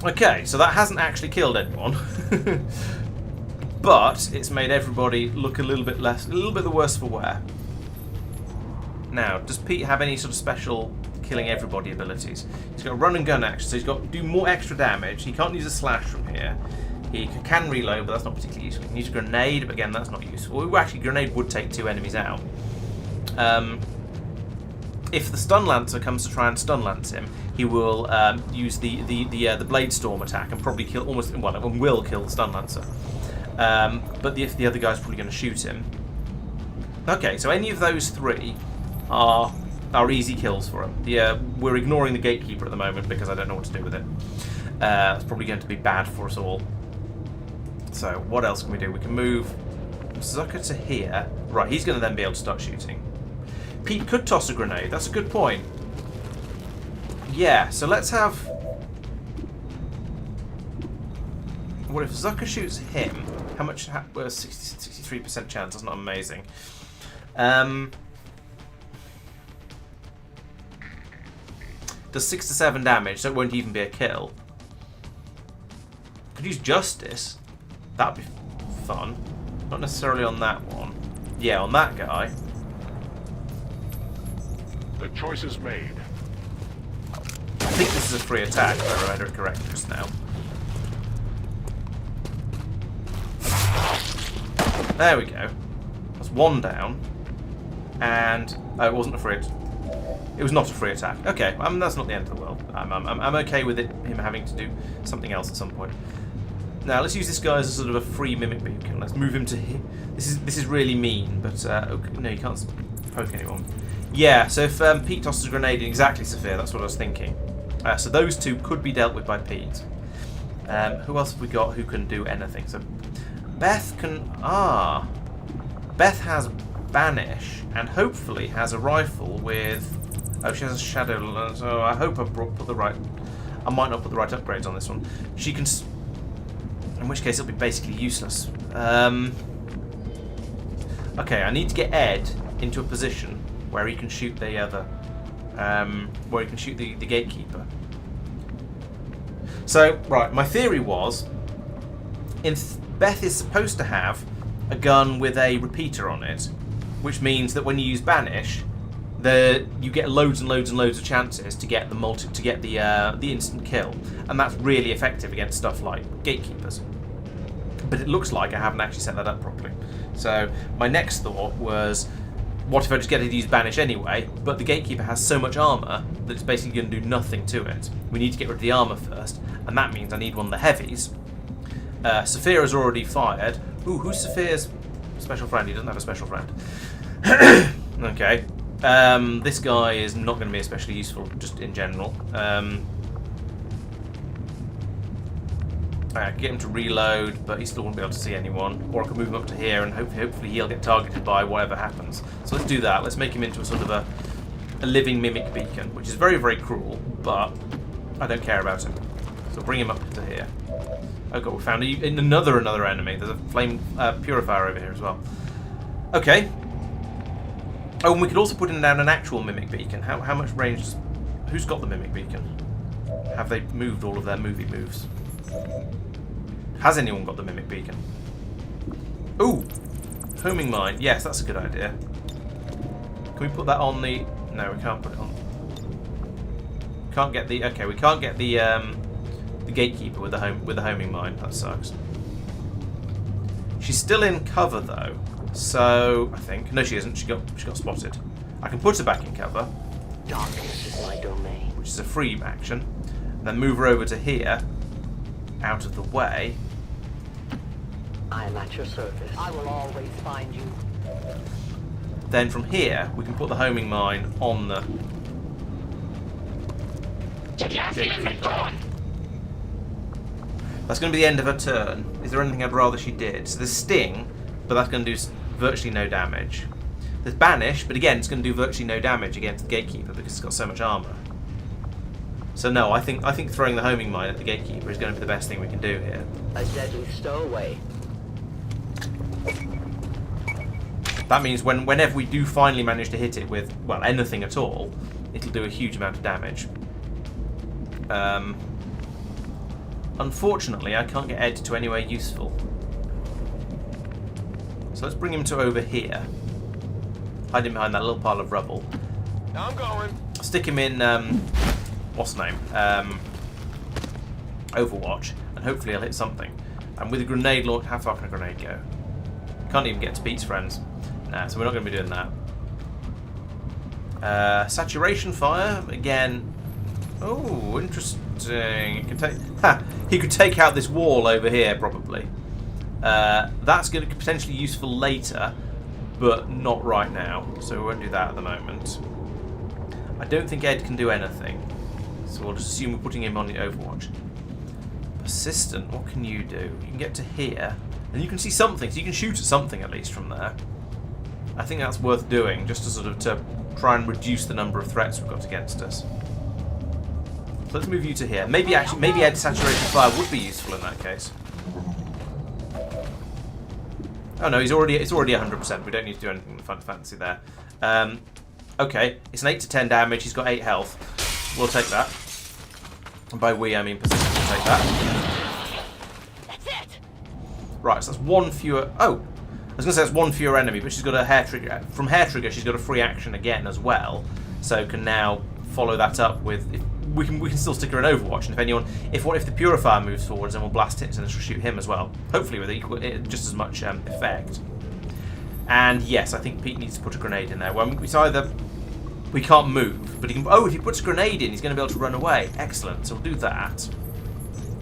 Okay, so that hasn't actually killed anyone. But it's made everybody look a little bit the worse for wear. Now, does Pete have any sort of special killing everybody abilities? He's got a run and gun action, so he's got to do more extra damage. He can't use a slash from here. He can reload, but that's not particularly useful. He needs a grenade, but again, that's not useful. Well, actually, grenade would take 2 enemies out. If the stun lancer comes to try and stun lance him, he will use the blade storm attack and probably kill and will kill the stun lancer. But if the other guy's probably going to shoot him. Okay, so any of those 3 are easy kills for him. We're ignoring the gatekeeper at the moment because I don't know what to do with it. It's probably going to be bad for us all. So what else can we do? We can move Zucker to here. Right, he's going to then be able to start shooting. Pete could toss a grenade. That's a good point. Yeah, so let's have... What if Zucker shoots him? How much? Well, 63% chance. That's not amazing. Does 6 to 7 damage, so it won't even be a kill. Could use Justice. That'd be fun. Not necessarily on that one. Yeah, on that guy. The choice is made. I think this is a free attack, if I remember it correctly just now. There we go. That's 1 down. And... Oh, it wasn't a free... It was not a free attack. Okay, that's not the end of the world. I'm okay with him having to do something else at some point. Now, let's use this guy as a sort of a free mimic beacon. Let's move him to here. This is really mean, but... okay, no, you can't poke anyone. Yeah, so if Pete tosses a grenade in exactly Sophia, that's what I was thinking. So those 2 could be dealt with by Pete. Who else have we got who can do anything? So Beth can... Beth has Banish, and hopefully has a rifle with... Oh, she has a Shadow... So I hope I put the right... I might not put the right upgrades on this one. She can... In which case it'll be basically useless. Okay, I need to get Ed into a position where he can shoot the other... where he can shoot the gatekeeper. So, right, my theory was... Beth is supposed to have a gun with a repeater on it, which means that when you use Banish, you get loads and loads and loads of chances to get the instant kill, and that's really effective against stuff like gatekeepers. But it looks like I haven't actually set that up properly. So my next thought was, what if I just get it to use Banish anyway, but the gatekeeper has so much armor that it's basically going to do nothing to it. We need to get rid of the armor first, and that means I need one of the heavies. Saphir has already fired. Ooh, who's Saphir's special friend? He doesn't have a special friend. Okay. This guy is not going to be especially useful, just in general. I can get him to reload, but he still won't be able to see anyone. Or I can move him up to here, and hopefully he'll get targeted by whatever happens. So let's do that. Let's make him into a sort of a living mimic beacon, which is very, very cruel, but I don't care about him. So bring him up to here. Oh god, we found another enemy. There's a flame purifier over here as well. Okay. Oh, and we could also put in down an actual mimic beacon. How much range does... Who's got the mimic beacon? Have they moved all of their movie moves? Has anyone got the mimic beacon? Ooh! Homing mine. Yes, that's a good idea. Can we put that on the... No, we can't put it on... Can't get the... Okay, we can't get the gatekeeper with the homing mine. That sucks. She's still in cover though, so I think no, she isn't. She got spotted. I can put her back in cover. Darkness is my domain. Which is a free action. And then move her over to here. out of the way. I am at your service. I will always find you. Then from here, we can put the homing mine on the gatekeeper. That's going to be the end of her turn. Is there anything I'd rather she did? So there's Sting, but that's going to do virtually no damage. There's Banish, but again, it's going to do virtually no damage against the gatekeeper because it's got so much armor. So no, I think throwing the homing mine at the gatekeeper is going to be the best thing we can do here. A deadly stowaway. That means whenever we do finally manage to hit it with, well, anything at all, it'll do a huge amount of damage. Unfortunately, I can't get Ed to anywhere useful. So let's bring him to over here. Hide him behind that little pile of rubble. Now I'm going. Stick him in, what's the name? Overwatch, and hopefully I'll hit something. And with a grenade launch, how far can a grenade go? Can't even get to Pete's friends. Nah, so we're not going to be doing that. Saturation fire, again. Oh, interesting. He could take out this wall over here, probably. That's going to be potentially useful later, but not right now. So we won't do that at the moment. I don't think Ed can do anything. So we'll just assume we're putting him on the Overwatch. Persistent, what can you do? You can get to here, and you can see something, so you can shoot at something at least from there. I think that's worth doing, just to sort of to try and reduce the number of threats we've got against us. So let's move you to here. Maybe Ed's saturation fire would be useful in that case. Oh no, it's already 100%. We don't need to do anything fancy there. Okay, it's an 8 to 10 damage. He's got 8 health. We'll take that. And by we, I mean Persistent will take that. That's it. Right, so that's one fewer. Oh, I was going to say that's one fewer enemy, but she's got a hair trigger. From hair trigger, she's got a free action again as well. So can now follow that up with. We can still stick her in Overwatch, and if the Purifier moves forwards, then we'll blast it and shoot him as well. Hopefully with just as much effect. And yes, I think Pete needs to put a grenade in there. Well, it's either we can't move, but he can. Oh, if he puts a grenade in, he's going to be able to run away. Excellent. So we'll do that.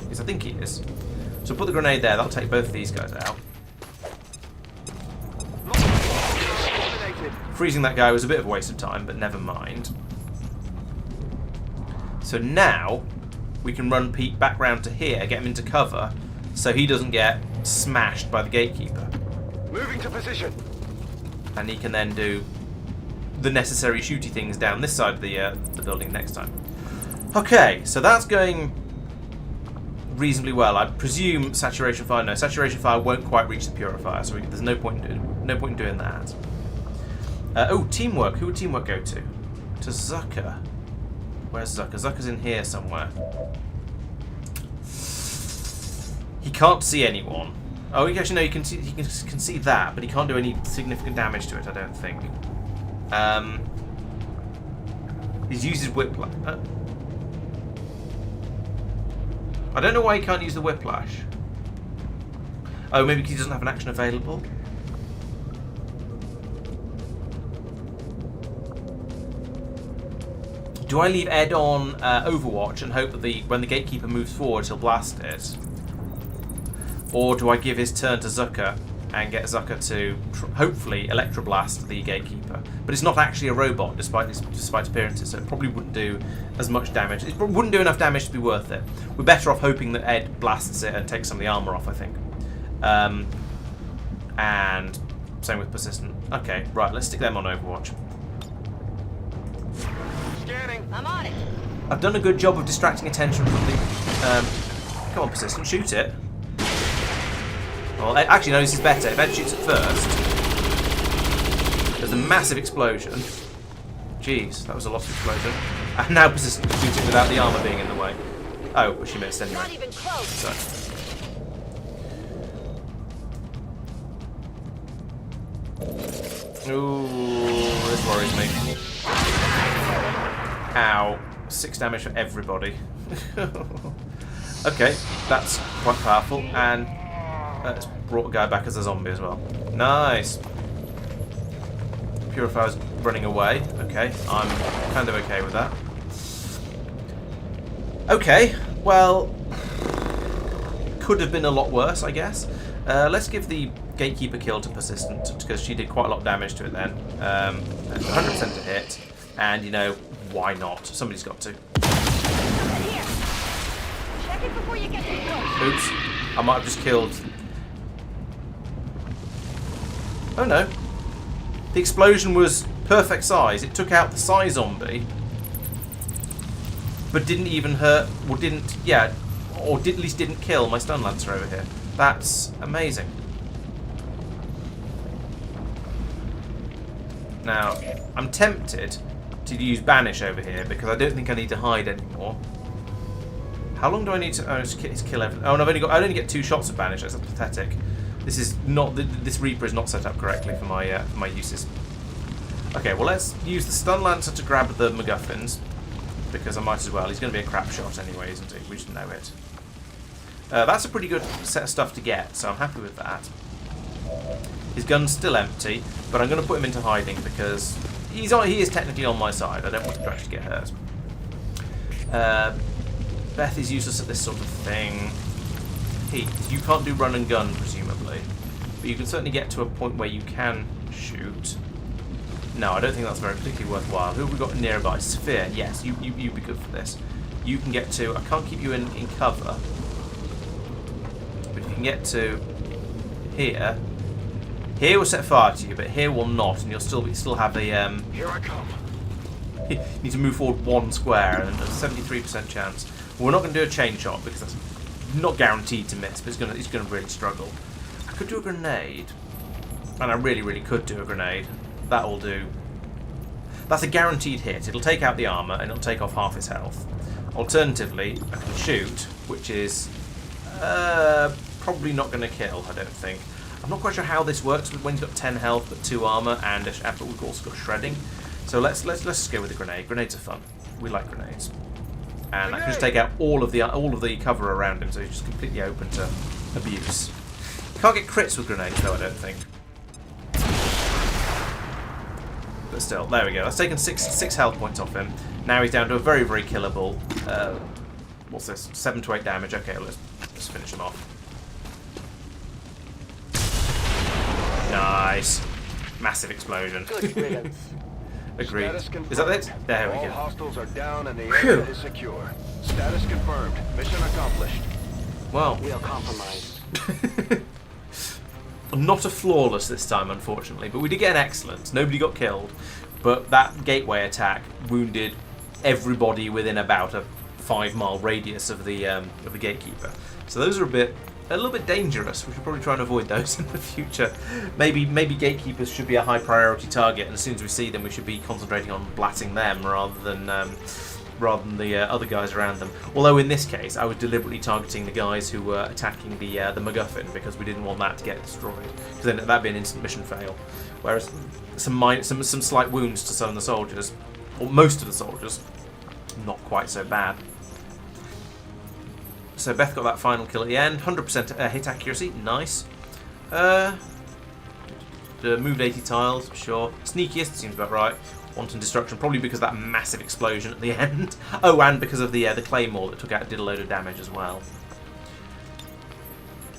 Yes, I think he is. So put the grenade there. That'll take both of these guys out. Freezing that guy was a bit of a waste of time, but never mind. So now we can run Pete back round to here, get him into cover, so he doesn't get smashed by the gatekeeper. Moving to position. And he can then do the necessary shooty things down this side of the building next time. Okay, so that's going reasonably well. I presume saturation fire. No, saturation fire won't quite reach the purifier, so there's no point in doing that. Oh, teamwork. Who would teamwork go to? To Zucker. Where's Zucker? Zucker's in here somewhere. He can't see anyone. Oh, actually no, he can see that, but he can't do any significant damage to it, I don't think. He's used his whiplash. I don't know why he can't use the whiplash. Oh, maybe because he doesn't have an action available. Do I leave Ed on Overwatch and hope that when the gatekeeper moves forward, he'll blast it? Or do I give his turn to Zucker and get Zucker to hopefully Electroblast the gatekeeper? But it's not actually a robot, despite appearances, so it probably wouldn't do as much damage. It wouldn't do enough damage to be worth it. We're better off hoping that Ed blasts it and takes some of the armor off, I think. And same with Persistent. Okay, right, let's stick them on Overwatch. Scanning. I'm on it. I've done a good job of distracting attention from the... come on, Persistent, shoot it. Well, actually, no, this is better. If Ed shoots it first, there's a massive explosion. Jeez, that was a lot of explosion. And now Persistent can shoot it without the armor being in the way. Oh, but she missed anyway. Not even close. So. Ooh, this worries me. Ow. 6 damage for everybody. Okay, that's quite powerful, and it's brought a guy back as a zombie as well. Nice. Purifier's running away. Okay, I'm kind of okay with that. Okay, well, could have been a lot worse, I guess. Let's give the Gatekeeper kill to Persistent, because she did quite a lot of damage to it then. 100% to hit, and you know, why not? Somebody's got to. Here. Check it before you get too close. Oops, I might have just killed. Oh no. The explosion was perfect size. It took out the Psy zombie, but didn't even hurt, or didn't, yeah, or at least didn't kill my stun lancer over here. That's amazing. Now, I'm tempted to use Banish over here because I don't think I need to hide anymore. How long do I need to? Oh, it's kill everything. Oh, and I only get 2 shots of Banish. That's pathetic. This is not. This Reaper is not set up correctly for my uses. Okay, well let's use the stun lancer to grab the MacGuffins because I might as well. He's going to be a crap shot anyway, isn't he? We just know it. That's a pretty good set of stuff to get, so I'm happy with that. His gun's still empty, but I'm going to put him into hiding because he is technically on my side. I don't want him to actually get hurt. Beth is useless at this sort of thing. Heat. You can't do run and gun, presumably, but you can certainly get to a point where you can shoot. No, I don't think that's very particularly worthwhile. Who have we got nearby? Sphere. Yes, you'd be good for this. You can get to. I can't keep you in cover, but if you can get to here. Here will set fire to you, but here will not, and you'll still have a. Here I come. You need to move forward 1 square, and a 73% chance. Well, we're not going to do a chain shot because that's not guaranteed to miss, but he's going to really struggle. I could do a grenade, and I really could do a grenade. That will do. That's a guaranteed hit. It'll take out the armor, and it'll take off half his health. Alternatively, I can shoot, which is probably not going to kill. I don't think. I'm not quite sure how this works when he's got 10 health but 2 armor, and but we've also got shredding. So let's just go with the grenade. Grenades are fun. We like grenades. And I can just take out all of the cover around him, so he's just completely open to abuse. Can't get crits with grenades though, I don't think. But still, there we go. That's taken 6 health points off him. Now he's down to a very killable. What's this? 7 to 8 damage. Okay, let's finish him off. Nice. Massive explosion. Good riddance. Agreed. Is that it? There we go. All hostiles are down and the area is secure. Status confirmed. Mission accomplished. Well. We are compromised. Not a flawless this time, unfortunately, but we did get an excellent. Nobody got killed, but that gateway attack wounded everybody within about a 5-mile radius of the gatekeeper. So those are a little bit dangerous. We should probably try and avoid those in the future. Maybe gatekeepers should be a high priority target, and as soon as we see them, we should be concentrating on blatting them rather than the other guys around them. Although in this case, I was deliberately targeting the guys who were attacking the MacGuffin because we didn't want that to get destroyed, because then that'd be an instant mission fail. Whereas some slight wounds to some of the soldiers, or most of the soldiers, not quite so bad. So Beth got that final kill at the end. 100% hit accuracy, nice. Moved 80 tiles, sure. Sneakiest, seems about right. Wanton destruction, probably because of that massive explosion at the end. Oh, and because of the claymore that did a load of damage as well.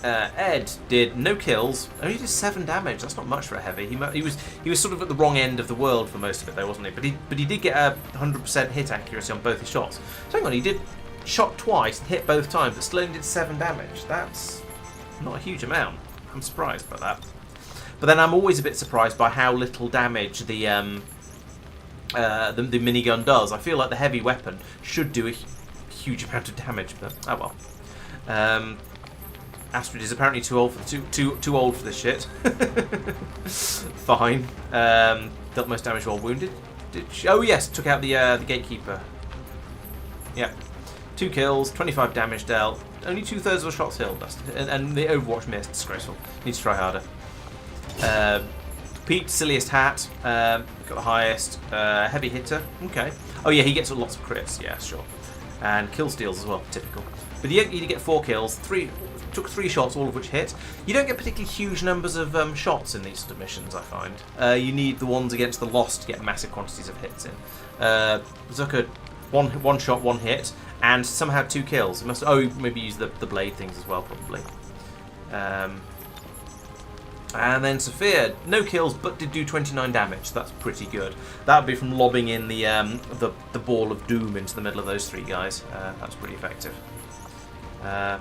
Ed did no kills, only did 7 damage. That's not much for a heavy. He was sort of at the wrong end of the world for most of it, though, wasn't he? But he did get a 100% hit accuracy on both his shots. So hang on, he did shot twice and hit both times, but still only did 7 damage. That's not a huge amount. I'm surprised by that. But then I'm always a bit surprised by how little damage the minigun does. I feel like the heavy weapon should do a huge amount of damage, but oh well. Astrid is apparently too old for too old for this shit. Fine. Dealt most damage while wounded. Did she? Oh yes, took out the gatekeeper. Yep. 2 kills, 25 damage dealt. Only 2/3 of the shots killed, and the Overwatch missed. Disgraceful. Needs to try harder. Pete, silliest hat. Got the highest. Heavy hitter. Okay. Oh yeah, he gets lots of crits. Yeah, sure. And kill steals as well. Typical. But you did get 4 kills. Took 3 shots, all of which hit. You don't get particularly huge numbers of shots in these sort of missions, I find. You need the ones against the Lost to get massive quantities of hits in. Zucker One shot, one hit, and somehow 2 kills. It must. Oh, maybe use the blade things as well, probably. And then Sophia, no kills, but did do 29 damage. So that's pretty good. That would be from lobbing in the ball of doom into the middle of those 3 guys. That's pretty effective.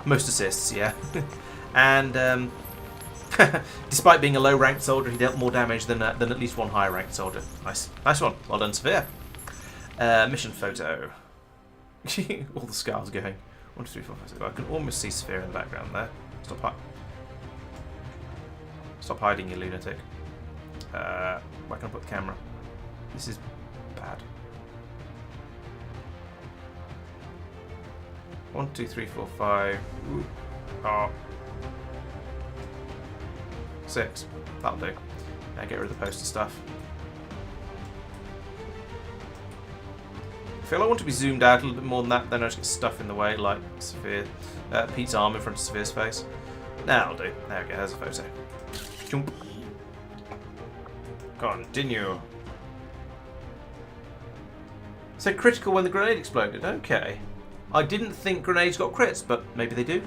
Most assists, yeah. And despite being a low-ranked soldier, he dealt more damage than at least one higher-ranked soldier. Nice one. Well done, Sophia. Mission photo. All the scars going. 1, 2, 3, 4, 5, 6. I can almost see Sophia in the background there. Stop hiding, you lunatic. Where can I put the camera? This is bad. 1, 2, 3, 4, 5. Ooh. Oh. 6. That'll do. Now get rid of the poster stuff. I feel I want to be zoomed out a little bit more than that, then I just get stuff in the way, like Sophia, Pete's arm in front of Sophia's face. That'll do. There we go, there's a photo. Jump. Continue. So critical when the grenade exploded. Okay. I didn't think grenades got crits, but maybe they do.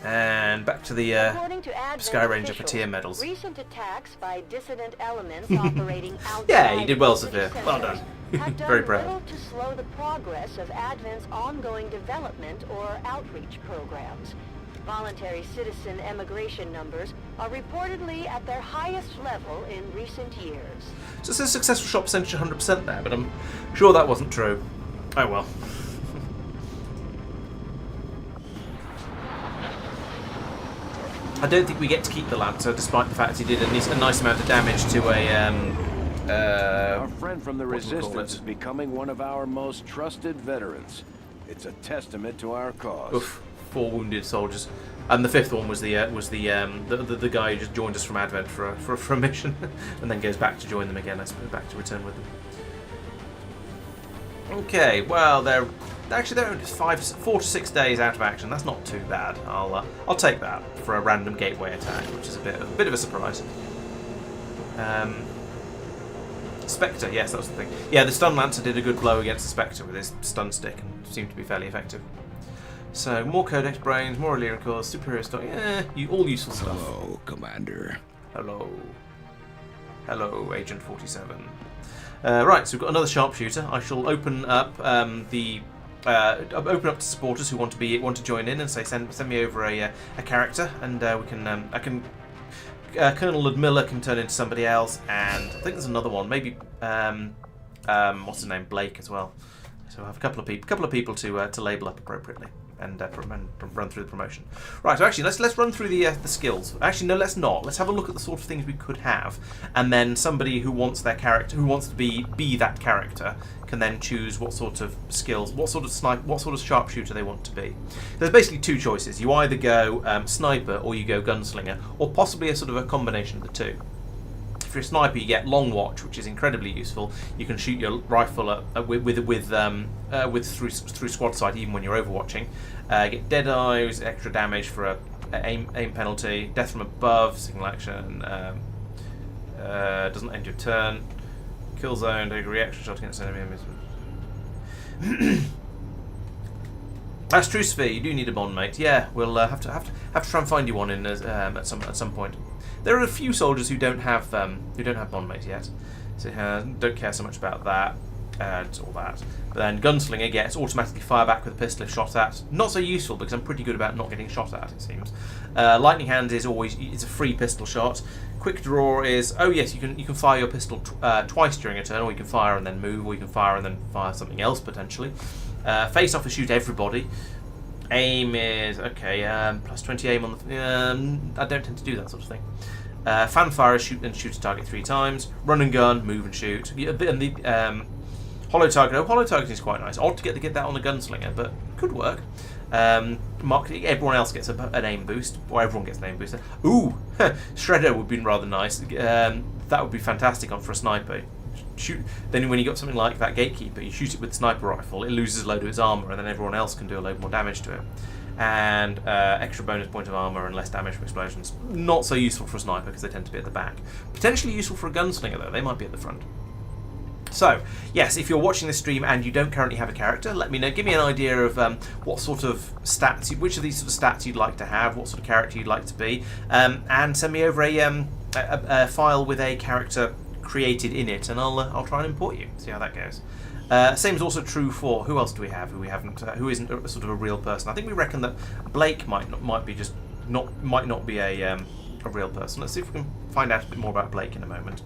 And back to the Sky Ranger for tier medals. Recent attacks by dissident elements operating outside. Yeah, you did well, Sophia. Well done. Very proud. Little to slow the progress of Advent's ongoing development or outreach programs. Voluntary citizen emigration numbers are reportedly at their highest level in recent years. So it says successful shot percentage 100% there, but I'm sure that wasn't true. Oh well. I don't think we get to keep the Lancer, despite the fact he did a nice amount of damage to a... our friend from the Resistance is becoming one of our most trusted veterans. It's a testament to our cause. Oof, 4 wounded soldiers, and the 5th one was the guy who just joined us from Advent for a mission, and then goes back to join them again. I suppose back to return with them. Okay, well they're only 4 to 6 days out of action. That's not too bad. I'll take that for a random gateway attack, which is a bit of a surprise. Spectre, yes, that was the thing. Yeah, the Stun Lancer did a good blow against the Spectre with his stun stick and seemed to be fairly effective. So, more Codex Brains, more Illyrian Cores, superior stock, all useful stuff. Hello, Commander. Hello. Hello, Agent 47. Right, so we've got another sharpshooter. I shall open up open up to supporters who want to join in and say send me over a character, and we can Colonel Ludmilla can turn into somebody else, and I think there's another one, maybe what's his name, Blake as well. So I have a couple of people to label up appropriately and run through the promotion. Right, so actually let's run through the skills. Actually, no, let's not. Let's have a look at the sort of things we could have, and then somebody who wants their character, who wants to be that character, can then choose what sort of skills, what sort of sharpshooter they want to be. There's basically 2 choices. You either go sniper or you go gunslinger, or possibly a sort of a combination of the 2. If you're a sniper, you get long watch, which is incredibly useful. You can shoot your rifle through squad sight even when you're overwatching. Get dead eyes, extra damage for a aim penalty, death from above, signal action. Doesn't end your turn. Kill zone, take a reaction shot against enemy enemies. That's true, Sophia. You do need a bond mate. Yeah, we'll have to try and find you one in at some point. There are a few soldiers who don't have bond mates yet, so don't care so much about that and all that. But then gunslinger gets automatically fire back with a pistol if shot at. Not so useful because I'm pretty good about not getting shot at, it seems. Lightning hand is it's a free pistol shot. Quick draw is, oh yes, you can fire your pistol twice during a turn, or you can fire and then move, or you can fire and then fire something else potentially. Face off is shoot everybody. Aim is okay. Plus 20 aim on the. I don't tend to do that sort of thing. Fanfire is shoot a target 3 times. Run and gun, move and shoot. And the hollow target. Oh, hollow target is quite nice. Odd to get that on a gunslinger, but could work. Everyone else gets an aim boost, or everyone gets an aim boost. Ooh, Shredder would be rather nice. That would be fantastic for a sniper. Shoot. Then when you got something like that Gatekeeper, you shoot it with a sniper rifle. It loses a load of its armor, and then everyone else can do a load more damage to it. and extra bonus point of armor and less damage from explosions. Not so useful for a sniper because they tend to be at the back. Potentially useful for a gunslinger though, they might be at the front. So, yes, if you're watching this stream and you don't currently have a character, let me know. Give me an idea of what sort of stats, which of these sort of stats you'd like to have, what sort of character you'd like to be, and send me over a file with a character created in it, and I'll try and import you. See how that goes. Same is also true for who else do we have who we haven't, who isn't sort of a real person. I think we reckon that Blake might not be a real person. Let's see if we can find out a bit more about Blake in a moment.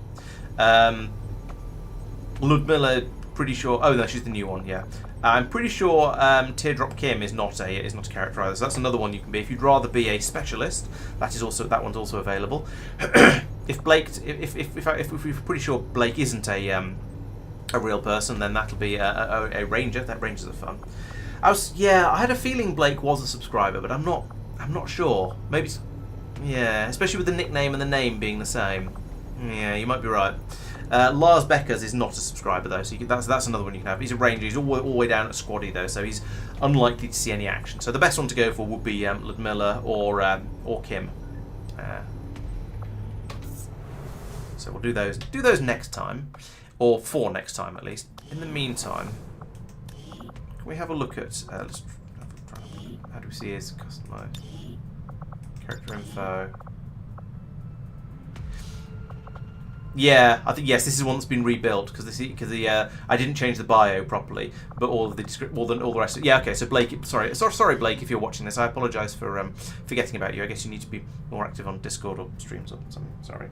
Ludmilla, pretty sure. Oh no, she's the new one. Yeah, I'm pretty sure Teardrop Kim is not a character either. So that's another one you can be if you'd rather be a specialist. That one's also available. If Blake, if we're pretty sure Blake isn't a real person, then that'll be a ranger. That rangers are fun. I had a feeling Blake was a subscriber, but I'm not sure. Maybe, especially with the nickname and the name being the same. Yeah, you might be right. Lars Beckers is not a subscriber though, so that's another one you can have. He's a ranger. He's all the way down at squaddy though, so he's unlikely to see any action. So the best one to go for would be Ludmilla or Kim. So we'll do those next time, or for next time at least. In the meantime, can we have a look at? Let's how do we see his customized character info? Yeah, I think yes. This is one that's been rebuilt because I didn't change the bio properly, but all the rest. Yeah, okay. So Blake, sorry Blake, if you're watching this, I apologise for forgetting about you. I guess you need to be more active on Discord or streams or something. Sorry.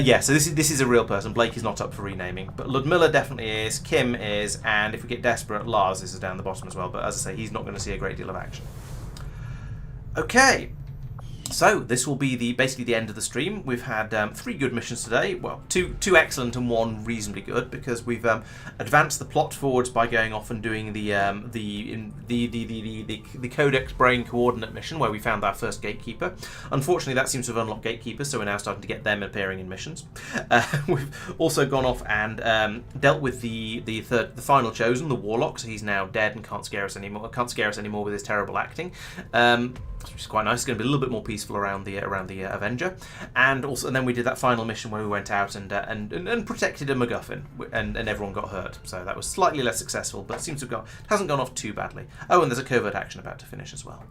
Yeah. So this is a real person. Blake is not up for renaming, but Ludmilla definitely is. Kim is, and if we get desperate, Lars is down the bottom as well. But as I say, he's not going to see a great deal of action. Okay. So this will be basically the end of the stream. We've had 3 good missions today. Well, two excellent and 1 reasonably good, because we've advanced the plot forwards by going off and doing the Codex Brain Coordinate mission, where we found our first gatekeeper. Unfortunately, that seems to have unlocked gatekeepers, so we're now starting to get them appearing in missions. We've also gone off and dealt with the final chosen, the Warlock. So he's now dead and can't scare us anymore. With his terrible acting. Which is quite nice. It's going to be a little bit more peaceful around the Avenger, and then we did that final mission where we went out and protected a MacGuffin, and everyone got hurt. So that was slightly less successful, but it hasn't gone off too badly. Oh, and there's a covert action about to finish as well.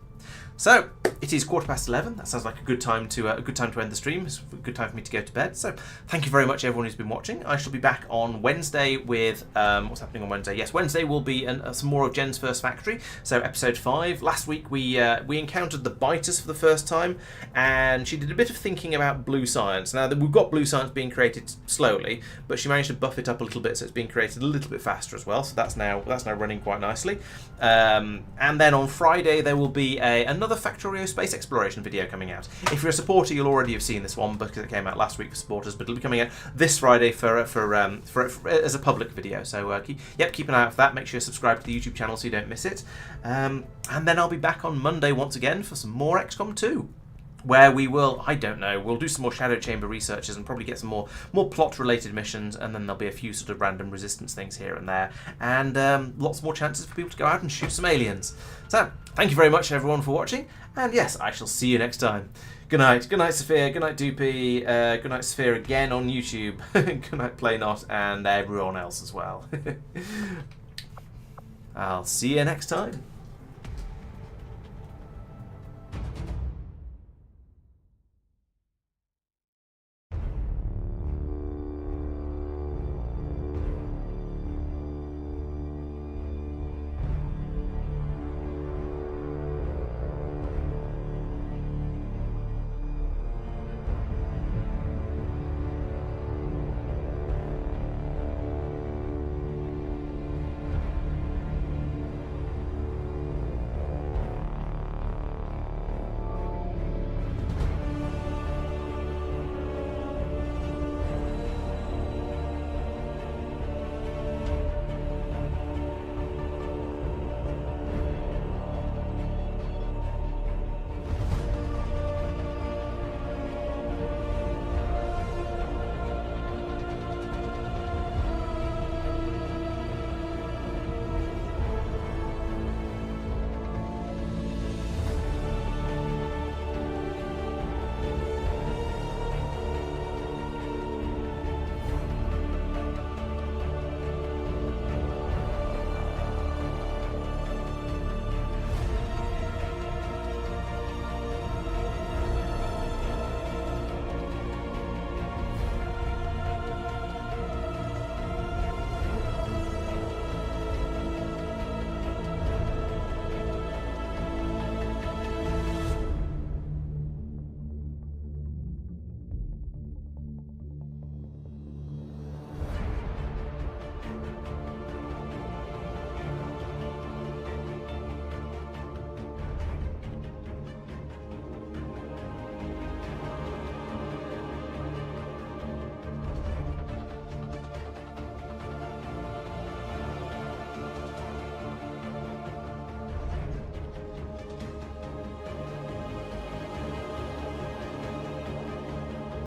So it is 11:15. That sounds like a good time to end the stream. It's a good time for me to go to bed. So thank you very much, everyone who's been watching. I shall be back on Wednesday with what's happening on Wednesday. Yes, Wednesday will be some more of Jen's First Factory. So episode 5. Last week we encountered the Biters for the first time, and she did a bit of thinking about blue science. Now we've got blue science being created slowly, but she managed to buff it up a little bit, so it's being created a little bit faster as well. So that's now running quite nicely. And then on Friday there will be another Factorio space exploration video coming out. If you're a supporter, you'll already have seen this one because it came out last week for supporters, but it'll be coming out this Friday for as a public video. So keep an eye out for that. Make sure you subscribe to the YouTube channel so you don't miss it. And then I'll be back on Monday once again for some more XCOM 2. Where we will, I don't know, we'll do some more Shadow Chamber researches and probably get some more plot-related missions, and then there'll be a few sort of random resistance things here and there, and lots more chances for people to go out and shoot some aliens. So, thank you very much everyone for watching, and yes, I shall see you next time. Good night, Sophia, good night Doopy, good night Sophia again on YouTube, good night Playnot, and everyone else as well. I'll see you next time.